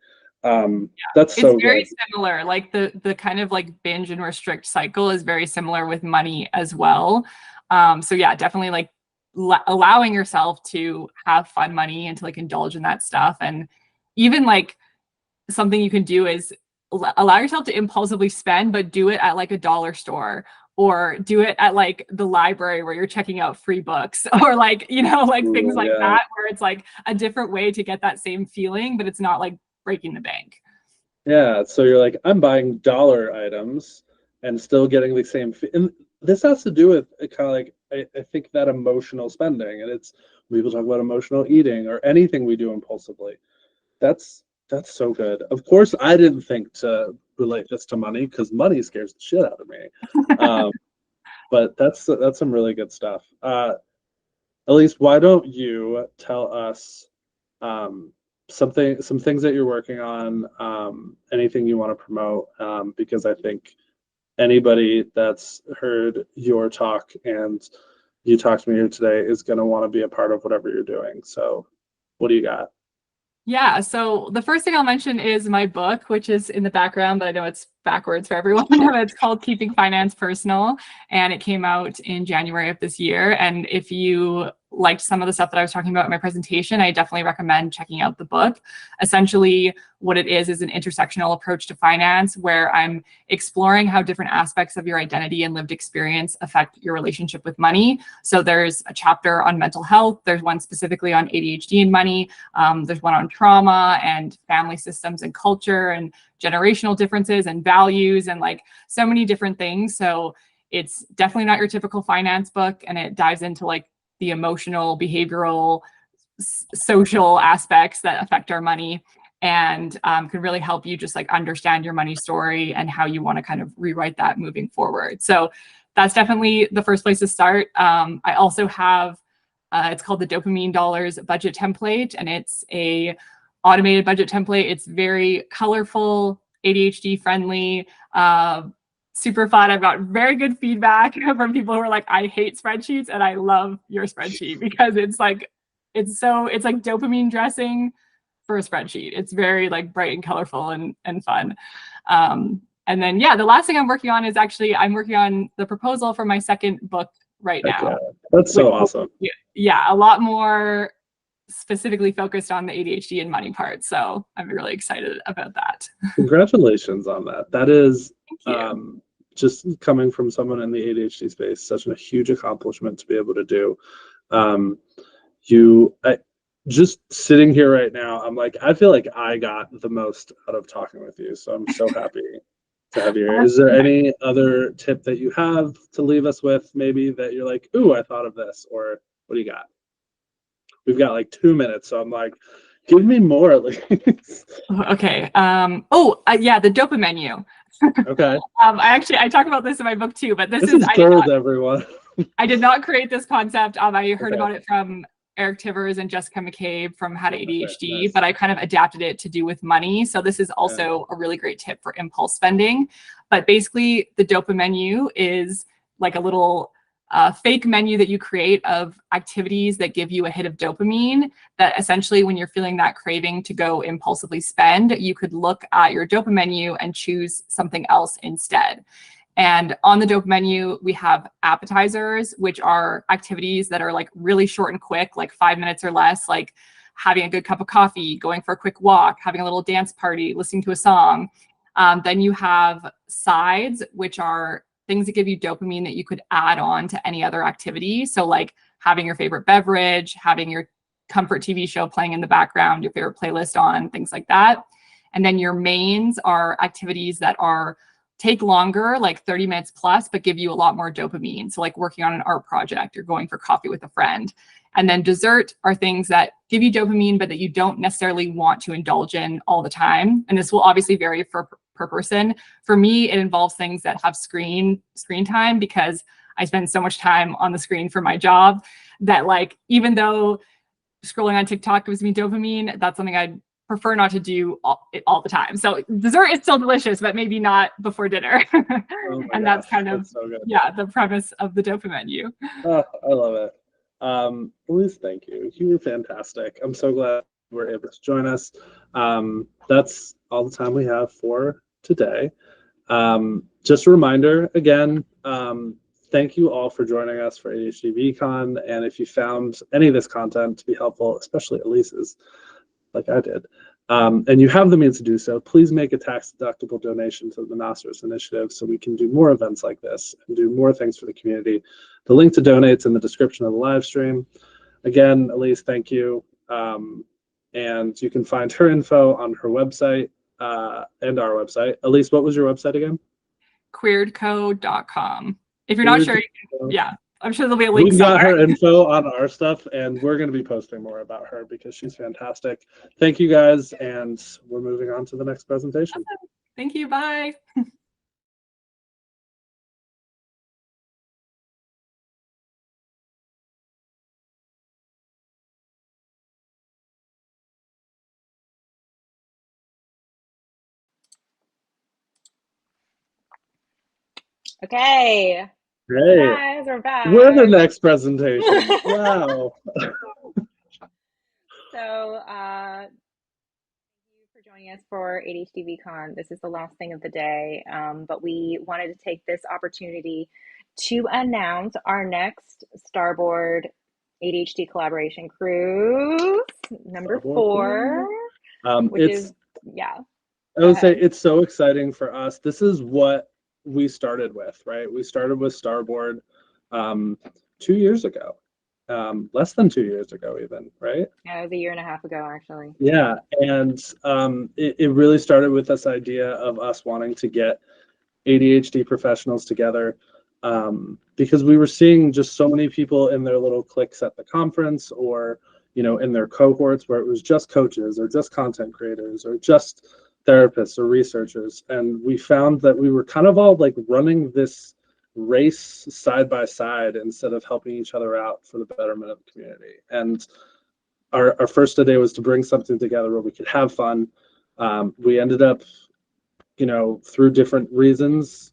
That's so it's very good. similar. Like the kind of like binge and restrict cycle is very similar with money as well. So yeah, definitely like allowing yourself to have fun money and to like indulge in that stuff. And even like something you can do is allow yourself to impulsively spend, but do it at like a dollar store, or do it at like the library where you're checking out free books, or like, you know, like things like that, where it's like a different way to get that same feeling, but it's not like breaking the bank. Yeah, so you're like, I'm buying dollar items and still getting the same. And this has to do with kind of like, I think that emotional spending, and it's people talk about emotional eating or anything we do impulsively. That's so good. Of course, I didn't think to relate this to money because money scares the shit out of me. But that's some really good stuff. Ellyce, why don't you tell us some things that you're working on, anything you want to promote, because I think anybody that's heard your talk and you talk to me here today is going to want to be a part of whatever you're doing. So what do you got? Yeah, so the first thing I'll mention is my book, which is in the background, but I know it's backwards for everyone. It's called Keeping Finance Personal, and it came out in January of this year. And if you liked some of the stuff that I was talking about in my presentation, I definitely recommend checking out the book. Essentially, what it is an intersectional approach to finance, where I'm exploring how different aspects of your identity and lived experience affect your relationship with money. So there's a chapter on mental health. There's one specifically on ADHD and money. There's one on trauma and family systems and culture and generational differences and values and like so many different things. So it's definitely not your typical finance book, and it dives into like the emotional, behavioral, social aspects that affect our money, and could really help you just like understand your money story and how you want to kind of rewrite that moving forward. So that's definitely the first place to start. I also have, it's called the Dopamine Dollars Budget Template, and it's a automated budget template. It's very colorful, ADHD friendly, super fun. I've got very good feedback from people who are like, I hate spreadsheets, and I love your spreadsheet because it's like dopamine dressing for a spreadsheet. It's very like bright and colorful and fun. And then, yeah, the last thing I'm working on is actually, I'm working on the proposal for my second book right now. Yeah, that's so awesome. Yeah, a lot more specifically focused on the ADHD and money part. So I'm really excited about that. Congratulations on that. That is just coming from someone in the ADHD space, such a huge accomplishment to be able to do. Just sitting here right now, I'm like, I feel like I got the most out of talking with you. So I'm so happy to have you here. Is there any other tip that you have to leave us with, maybe that you're like, ooh, I thought of this, or what do you got? We've got like 2 minutes, so I'm like, give me more at least. Okay. Yeah, the dopamine menu. Okay. I talk about this in my book too, but this is gold, everyone. I did not create this concept. I heard about it from Eric Tivers and Jessica McCabe from How to ADHD, nice. But I kind of adapted it to do with money. So this is also a really great tip for impulse spending. But basically, the dopamine menu is like a little fake menu that you create of activities that give you a hit of dopamine, that essentially when you're feeling that craving to go impulsively spend, you could look at your dopamine menu and choose something else instead. And on the dopamine menu, we have appetizers, which are activities that are like really short and quick, like 5 minutes or less, like having a good cup of coffee, going for a quick walk, having a little dance party, listening to a song. Then you have sides, which are things that give you dopamine that you could add on to any other activity. So like having your favorite beverage, having your comfort TV show playing in the background, your favorite playlist on, things like that. And then your mains are activities that take longer, like 30 minutes plus, but give you a lot more dopamine. So like working on an art project or going for coffee with a friend. And then dessert are things that give you dopamine, but that you don't necessarily want to indulge in all the time. And this will obviously vary per person. For me, it involves things that have screen time, because I spend so much time on the screen for my job that, like, even though scrolling on TikTok gives me dopamine, that's something I'd prefer not to do all the time. So dessert is still delicious, but maybe not before dinner. And that's kind of, so the premise of the Dopa menu. Oh, I love it. Ellyce, thank you. You were fantastic. I'm so glad you were able to join us. That's all the time we have for today. Just a reminder again, thank you all for joining us for ADHDvCon. And if you found any of this content to be helpful, especially Ellyce's, like I did, and you have the means to do so, please make a tax-deductible donation to the Monoceros Initiative so we can do more events like this and do more things for the community. The link to donate's in the description of the live stream. Again, Ellyce, thank you. And you can find her info on her website and our website. Ellyce, what was your website again? queeredco.com. If you're not sure, I'm sure there'll be a link We've somewhere. got her info on our stuff, and we're going to be posting more about her because she's fantastic. Thank you, guys, and we're moving on to the next presentation. Awesome. Thank you. Bye. Okay. Great. Guys, we're back. We're the next presentation. Wow. So, thank you for joining us for ADHDvCon. This is the last thing of the day, but we wanted to take this opportunity to announce our next Starboard ADHD collaboration cruise, number 4, which is, I would say it's so exciting for us. This is what we started with, right? We started with Starboard 2 years ago, less than 2 years ago even, right? Yeah, it was 1.5 years ago, actually. Yeah, and it really started with this idea of us wanting to get ADHD professionals together because we were seeing just so many people in their little cliques at the conference, or in their cohorts where it was just coaches or just content creators or just therapists or researchers, and we found that we were kind of all like running this race side by side instead of helping each other out for the betterment of the community. And our first idea was to bring something together where we could have fun. We ended up, through different reasons,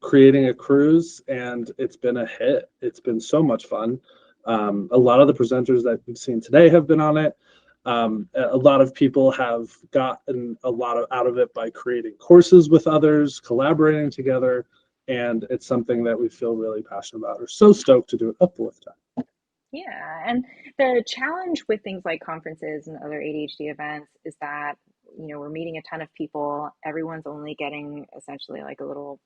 creating a cruise, and it's been a hit. It's been so much fun. A lot of the presenters that we've seen today have been on it. A lot of people have gotten a lot out of it by creating courses with others, collaborating together, and it's something that we feel really passionate about. We're so stoked to do it up with time. Yeah, and the challenge with things like conferences and other ADHD events is that, we're meeting a ton of people. Everyone's only getting essentially like a little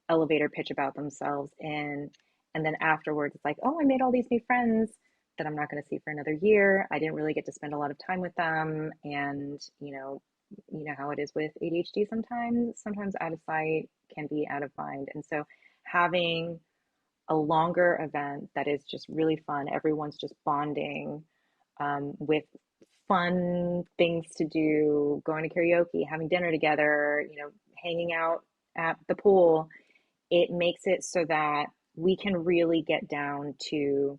elevator pitch about themselves, and then afterwards it's like, oh, I made all these new friends that I'm not going to see for another year. I didn't really get to spend a lot of time with them, and you know how it is with ADHD sometimes out of sight can be out of mind. And so having a longer event that is just really fun, everyone's just bonding with fun things to do, going to karaoke, having dinner together, hanging out at the pool, it makes it so that we can really get down to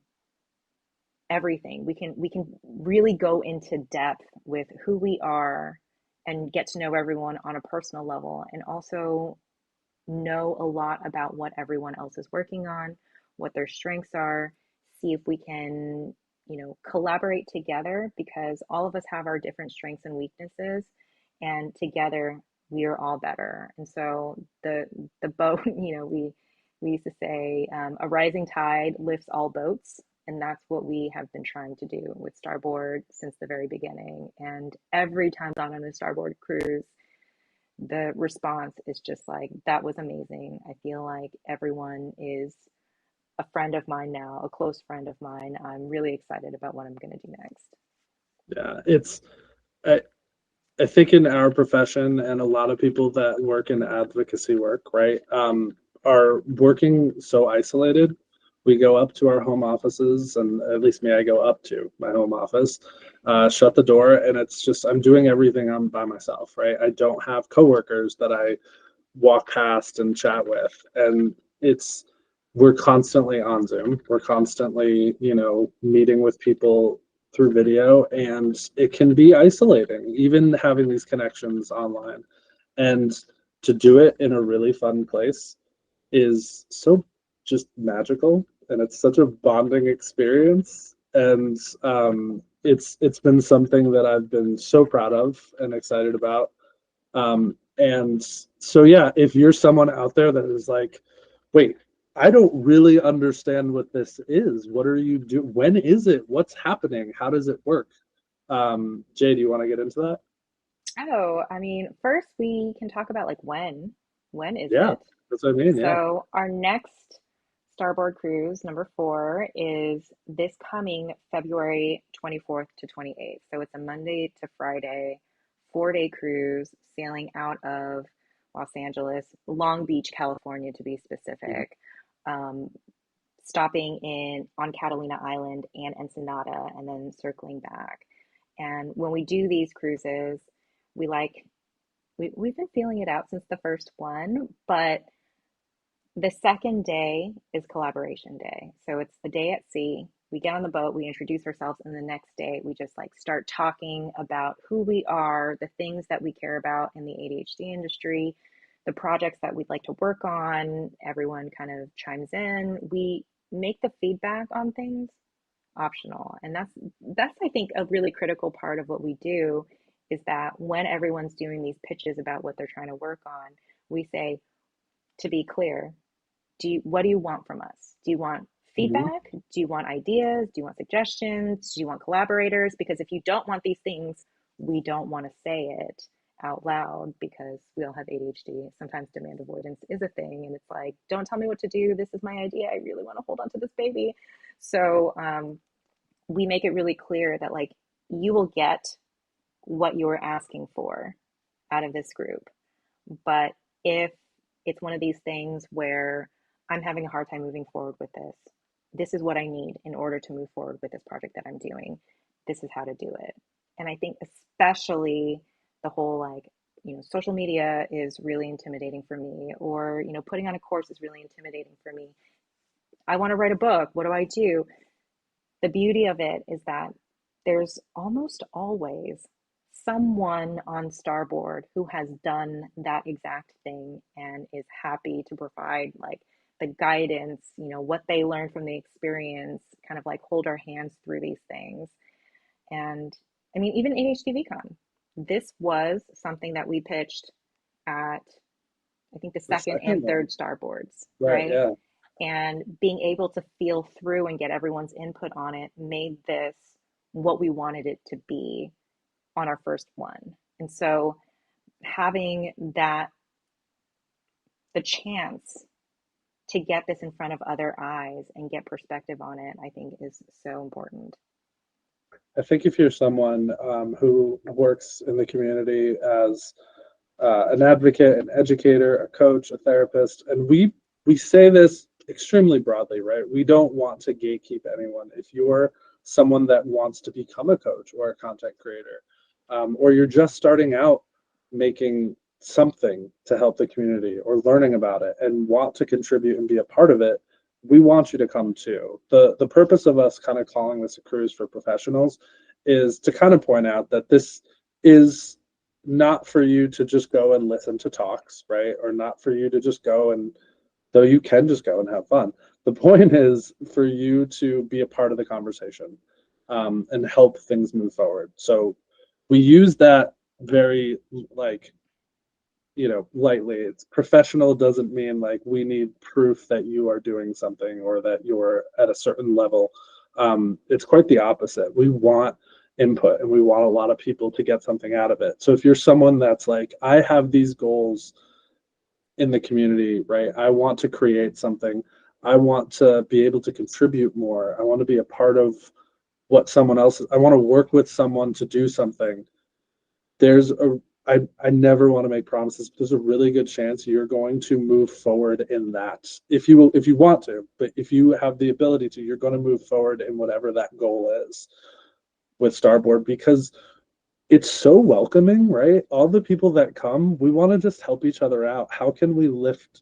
everything. We can really go into depth with who we are and get to know everyone on a personal level, and also know a lot about what everyone else is working on, what their strengths are, see if we can, collaborate together, because all of us have our different strengths and weaknesses, and together we are all better. And so the boat, we used to say, a rising tide lifts all boats. And that's what we have been trying to do with Starboard since the very beginning. And every time I've gone on a Starboard cruise, the response is just like, that was amazing. I feel like everyone is a friend of mine now, a close friend of mine. I'm really excited about what I'm going to do next. Yeah, I think in our profession and a lot of people that work in advocacy work, right, are working so isolated. We go up to our home offices, and at least me, I go up to my home office, shut the door, and it's just I'm doing everything I'm by myself, right? I don't have coworkers that I walk past and chat with, and we're constantly on Zoom. We're constantly, meeting with people through video, and it can be isolating, even having these connections online. And to do it in a really fun place is so just magical, and it's such a bonding experience. And it's been something that I've been so proud of and excited about. And so, yeah, if you're someone out there that is like, wait, I don't really understand what this is. What are you doing? When is it? What's happening? How does it work? Jay, do you want to get into that? Oh, I mean, first we can talk about like when. When is Yeah, it? that's what I mean. Yeah. So our next Starboard cruise, number 4, is this coming February 24th to 28th. So it's a Monday to Friday, 4-day cruise sailing out of Los Angeles, Long Beach, California to be specific, stopping on Catalina Island and Ensenada, and then circling back. And when we do these cruises, we've been feeling it out since the first one, but the second day is collaboration day. So it's the day at sea. We get on the boat, we introduce ourselves, and the next day we just like start talking about who we are, the things that we care about in the ADHD industry, the projects that we'd like to work on. Everyone kind of chimes in. We make the feedback on things optional. And that's I think a really critical part of what we do is that when everyone's doing these pitches about what they're trying to work on, we say, to be clear, what do you want from us? Do you want feedback? Do you want ideas? Do you want suggestions? Do you want collaborators? Because if you don't want these things, we don't want to say it out loud because we all have ADHD. Sometimes demand avoidance is a thing, and it's like, don't tell me what to do. This is my idea. I really want to hold on to this baby. So we make it really clear that like you will get what you are asking for out of this group. But if it's one of these things where I'm having a hard time moving forward with this is what I need in order to move forward with this project that I'm doing. This is how to do it. And I think especially the whole like, social media is really intimidating for me, or, putting on a course is really intimidating for me. I want to write a book. What do I do? The beauty of it is that there's almost always someone on Starboard who has done that exact thing and is happy to provide like the guidance, what they learned from the experience, kind of like hold our hands through these things. And I mean, even ADHDvCon, this was something that we pitched at, I think, the second and third Starboards, right? Yeah. And being able to feel through and get everyone's input on it made this what we wanted it to be on our first one. And so having the chance to get this in front of other eyes and get perspective on it, I think is so important. I think if you're someone who works in the community as an advocate, an educator, a coach, a therapist, and we say this extremely broadly, right? We don't want to gatekeep anyone. If you're someone that wants to become a coach or a content creator, or you're just starting out making something to help the community or learning about it and want to contribute and be a part of it, we want you to come too. The purpose of us kind of calling this a cruise for professionals is to kind of point out that this is not for you to just go and listen to talks, right? Or not for you to just go and, though you can just go and have fun. The point is for you to be a part of the conversation and help things move forward. So we use that very lightly. It's professional doesn't mean like we need proof that you are doing something or that you're at a certain level. It's quite the opposite. We want input and we want a lot of people to get something out of it. So if you're someone that's like, I have these goals in the community, right? I want to create something. I want to be able to contribute more. I want to be a part of what someone else is. I want to work with someone to do something. I never want to make promises, but there's a really good chance you're going to move forward in that. If you want to, but if you have the ability to, you're going to move forward in whatever that goal is with Starboard, because it's so welcoming, right? All the people that come, we want to just help each other out. How can we lift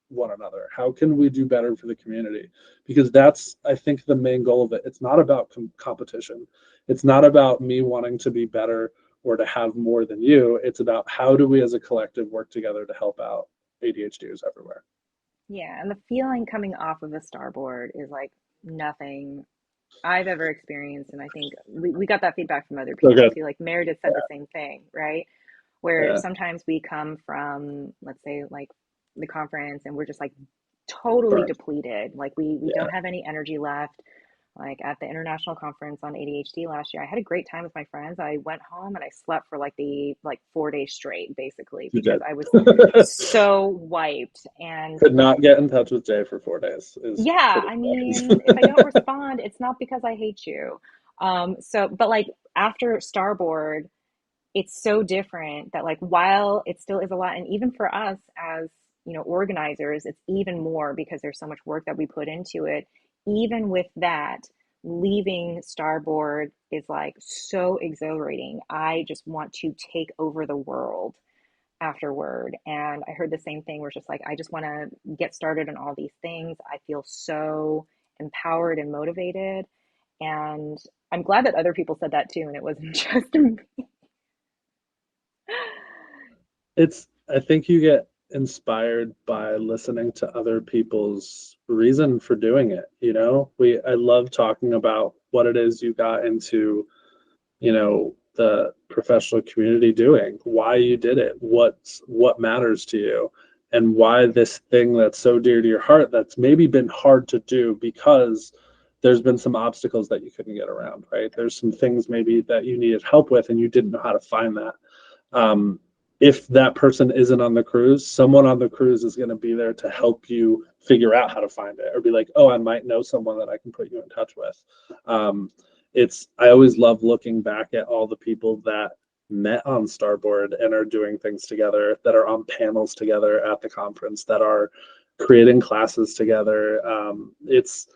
one another? How can we do better for the community? Because that's, I think, the main goal of it. It's not about competition. It's not about me wanting to be better or to have more than you. It's about how do we as a collective work together to help out ADHDers everywhere. Yeah, and the feeling coming off of a Starboard is like nothing I've ever experienced. And I think we got that feedback from other people too. Like Meredith said the same thing, right? Where sometimes we come from, let's say, like the conference and we're just like totally depleted. Like we don't have any energy left. Like at the international conference on ADHD last year, I had a great time with my friends. I went home and I slept for like 4 days straight, basically, because I was so wiped and could not get in touch with Jay for 4 days. Yeah, I mean, if I don't respond, it's not because I hate you. But like after Starboard, it's so different that like while it still is a lot, and even for us as organizers, it's even more because there's so much work that we put into it. Even with that, leaving Starboard is like so exhilarating. I just want to take over the world afterward. And I heard the same thing where it's just like, I just want to get started on all these things. I feel so empowered and motivated. And I'm glad that other people said that too. And it wasn't just me. I think you get inspired by listening to other people's reason for doing it. I love talking about what it is you got into, the professional community doing, why you did it, what matters to you, and why this thing that's so dear to your heart that's maybe been hard to do because there's been some obstacles that you couldn't get around, right? There's some things maybe that you needed help with and you didn't know how to find that. If that person isn't on the cruise, someone on the cruise is going to be there to help you figure out how to find it, or be like, oh, I might know someone that I can put you in touch with. I always love looking back at all the people that met on Starboard and are doing things together, that are on panels together at the conference, that are creating classes together. It's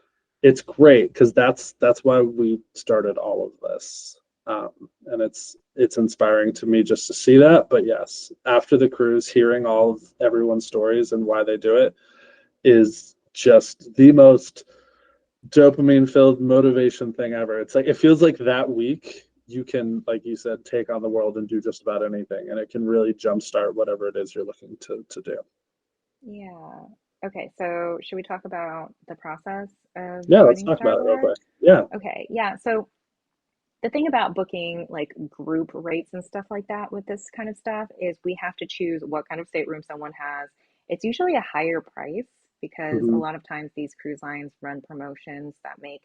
great because that's why we started all of this. And it's inspiring to me just to see that. But yes, after the cruise, hearing all of everyone's stories and why they do it is just the most dopamine filled motivation thing ever. It's like, it feels like that week you can, like you said, take on the world and do just about anything, and it can really jumpstart whatever it is you're looking to do. Yeah. Okay, so should we talk about the process of let's joining talk about it real Starboard? quick. Okay, yeah. So the thing about booking like group rates and stuff like that with this kind of stuff is we have to choose what kind of stateroom someone has. It's usually a higher price because a lot of times these cruise lines run promotions that make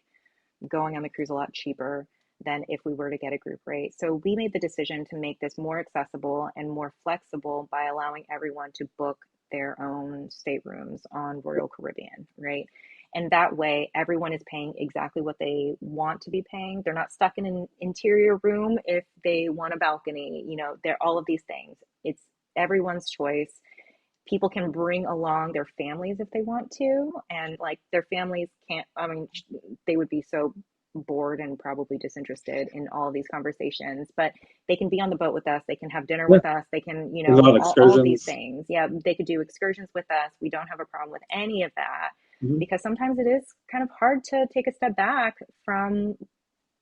going on the cruise a lot cheaper than if we were to get a group rate. So we made the decision to make this more accessible and more flexible by allowing everyone to book their own staterooms on Royal Caribbean, right? And that way, everyone is paying exactly what they want to be paying. They're not stuck in an interior room if they want a balcony. They're all of these things. It's everyone's choice. People can bring along their families if they want to. And like their families can't, they would be so bored and probably disinterested in all of these conversations, but they can be on the boat with us. They can have dinner with us. They can, all of these things. Yeah, they could do excursions with us. We don't have a problem with any of that. Because sometimes it is kind of hard to take a step back from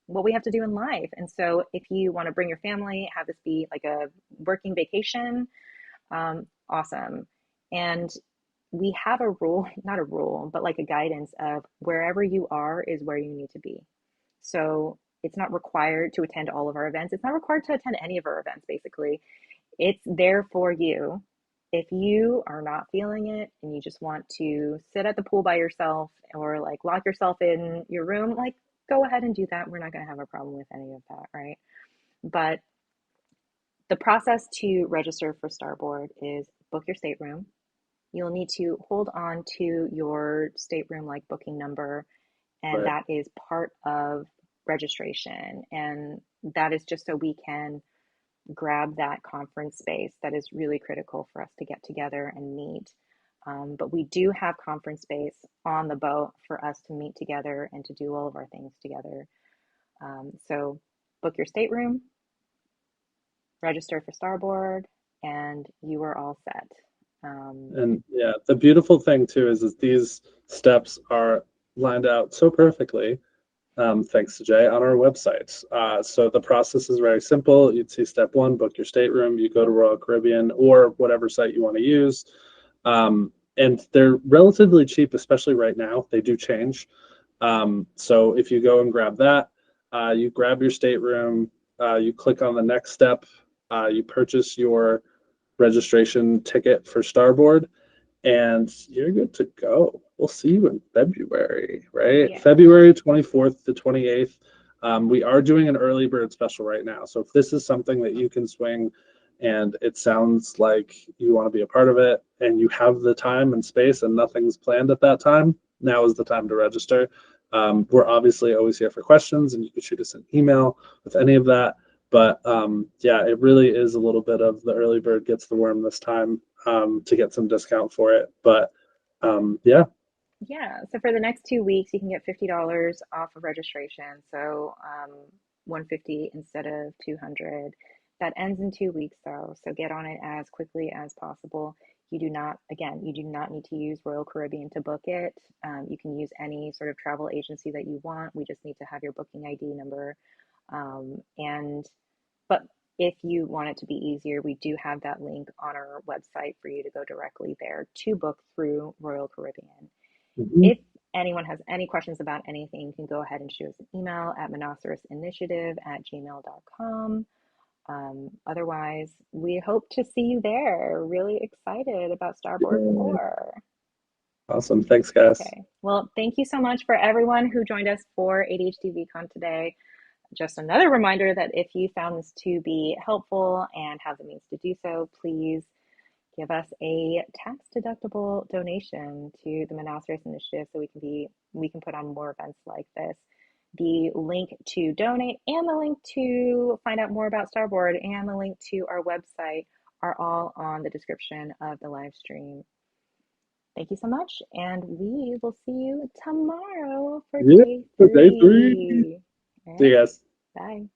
what we have to do in life. And so if you want to bring your family, have this be like a working vacation, awesome. And we have a rule, not a rule, but like a guidance of wherever you are is where you need to be. So it's not required to attend all of our events. It's not required to attend any of our events, basically. It's there for you. If you are not feeling it and you just want to sit at the pool by yourself or like lock yourself in your room, like go ahead and do that. We're not going to have a problem with any of that, right? But the process to register for Starboard is book your stateroom. You'll need to hold on to your stateroom like booking number, and that is part of registration. And that is just so we can grab that conference space that is really critical for us to get together and meet. But we do have conference space on the boat for us to meet together and to do all of our things together. So book your stateroom, register for Starboard, and you are all set. And yeah, the beautiful thing too is these steps are lined out so perfectly, thanks to Jay, on our website. So the process is very simple. You'd see step 1, book your stateroom. You go to Royal Caribbean or whatever site you want to use. And they're relatively cheap, especially right now. They do change. So if you go and grab that, you grab your stateroom, you click on the next step, you purchase your registration ticket for Starboard, and you're good to go. We'll see you in February, right? Yeah. February 24th to 28th. We are doing an early bird special right now. So if this is something that you can swing and it sounds like you want to be a part of it and you have the time and space and nothing's planned at that time, now is the time to register. We're obviously always here for questions, and you can shoot us an email with any of that. But yeah, it really is a little bit of the early bird gets the worm this time, to get some discount for it. But yeah. Yeah, so for the next 2 weeks, you can get $50 off of registration. So $150 instead of $200. That ends in 2 weeks though, so get on it as quickly as possible. You do not need to use Royal Caribbean to book it. You can use any sort of travel agency that you want. We just need to have your booking ID number. But if you want it to be easier, we do have that link on our website for you to go directly there to book through Royal Caribbean. If anyone has any questions about anything, you can go ahead and shoot us an email at monocerosinitiative@gmail.com. Otherwise, we hope to see you there. Really excited about Starboard 4. Awesome. Thanks, guys. Okay. Well, thank you so much for everyone who joined us for ADHDvCon today. Just another reminder that if you found this to be helpful and have the means to do so, please give us a tax-deductible donation to the Monoceros Initiative so we can put on more events like this. The link to donate and the link to find out more about Starboard and the link to our website are all on the description of the live stream. Thank you so much, and we will see you tomorrow for day 3. See you guys. Bye.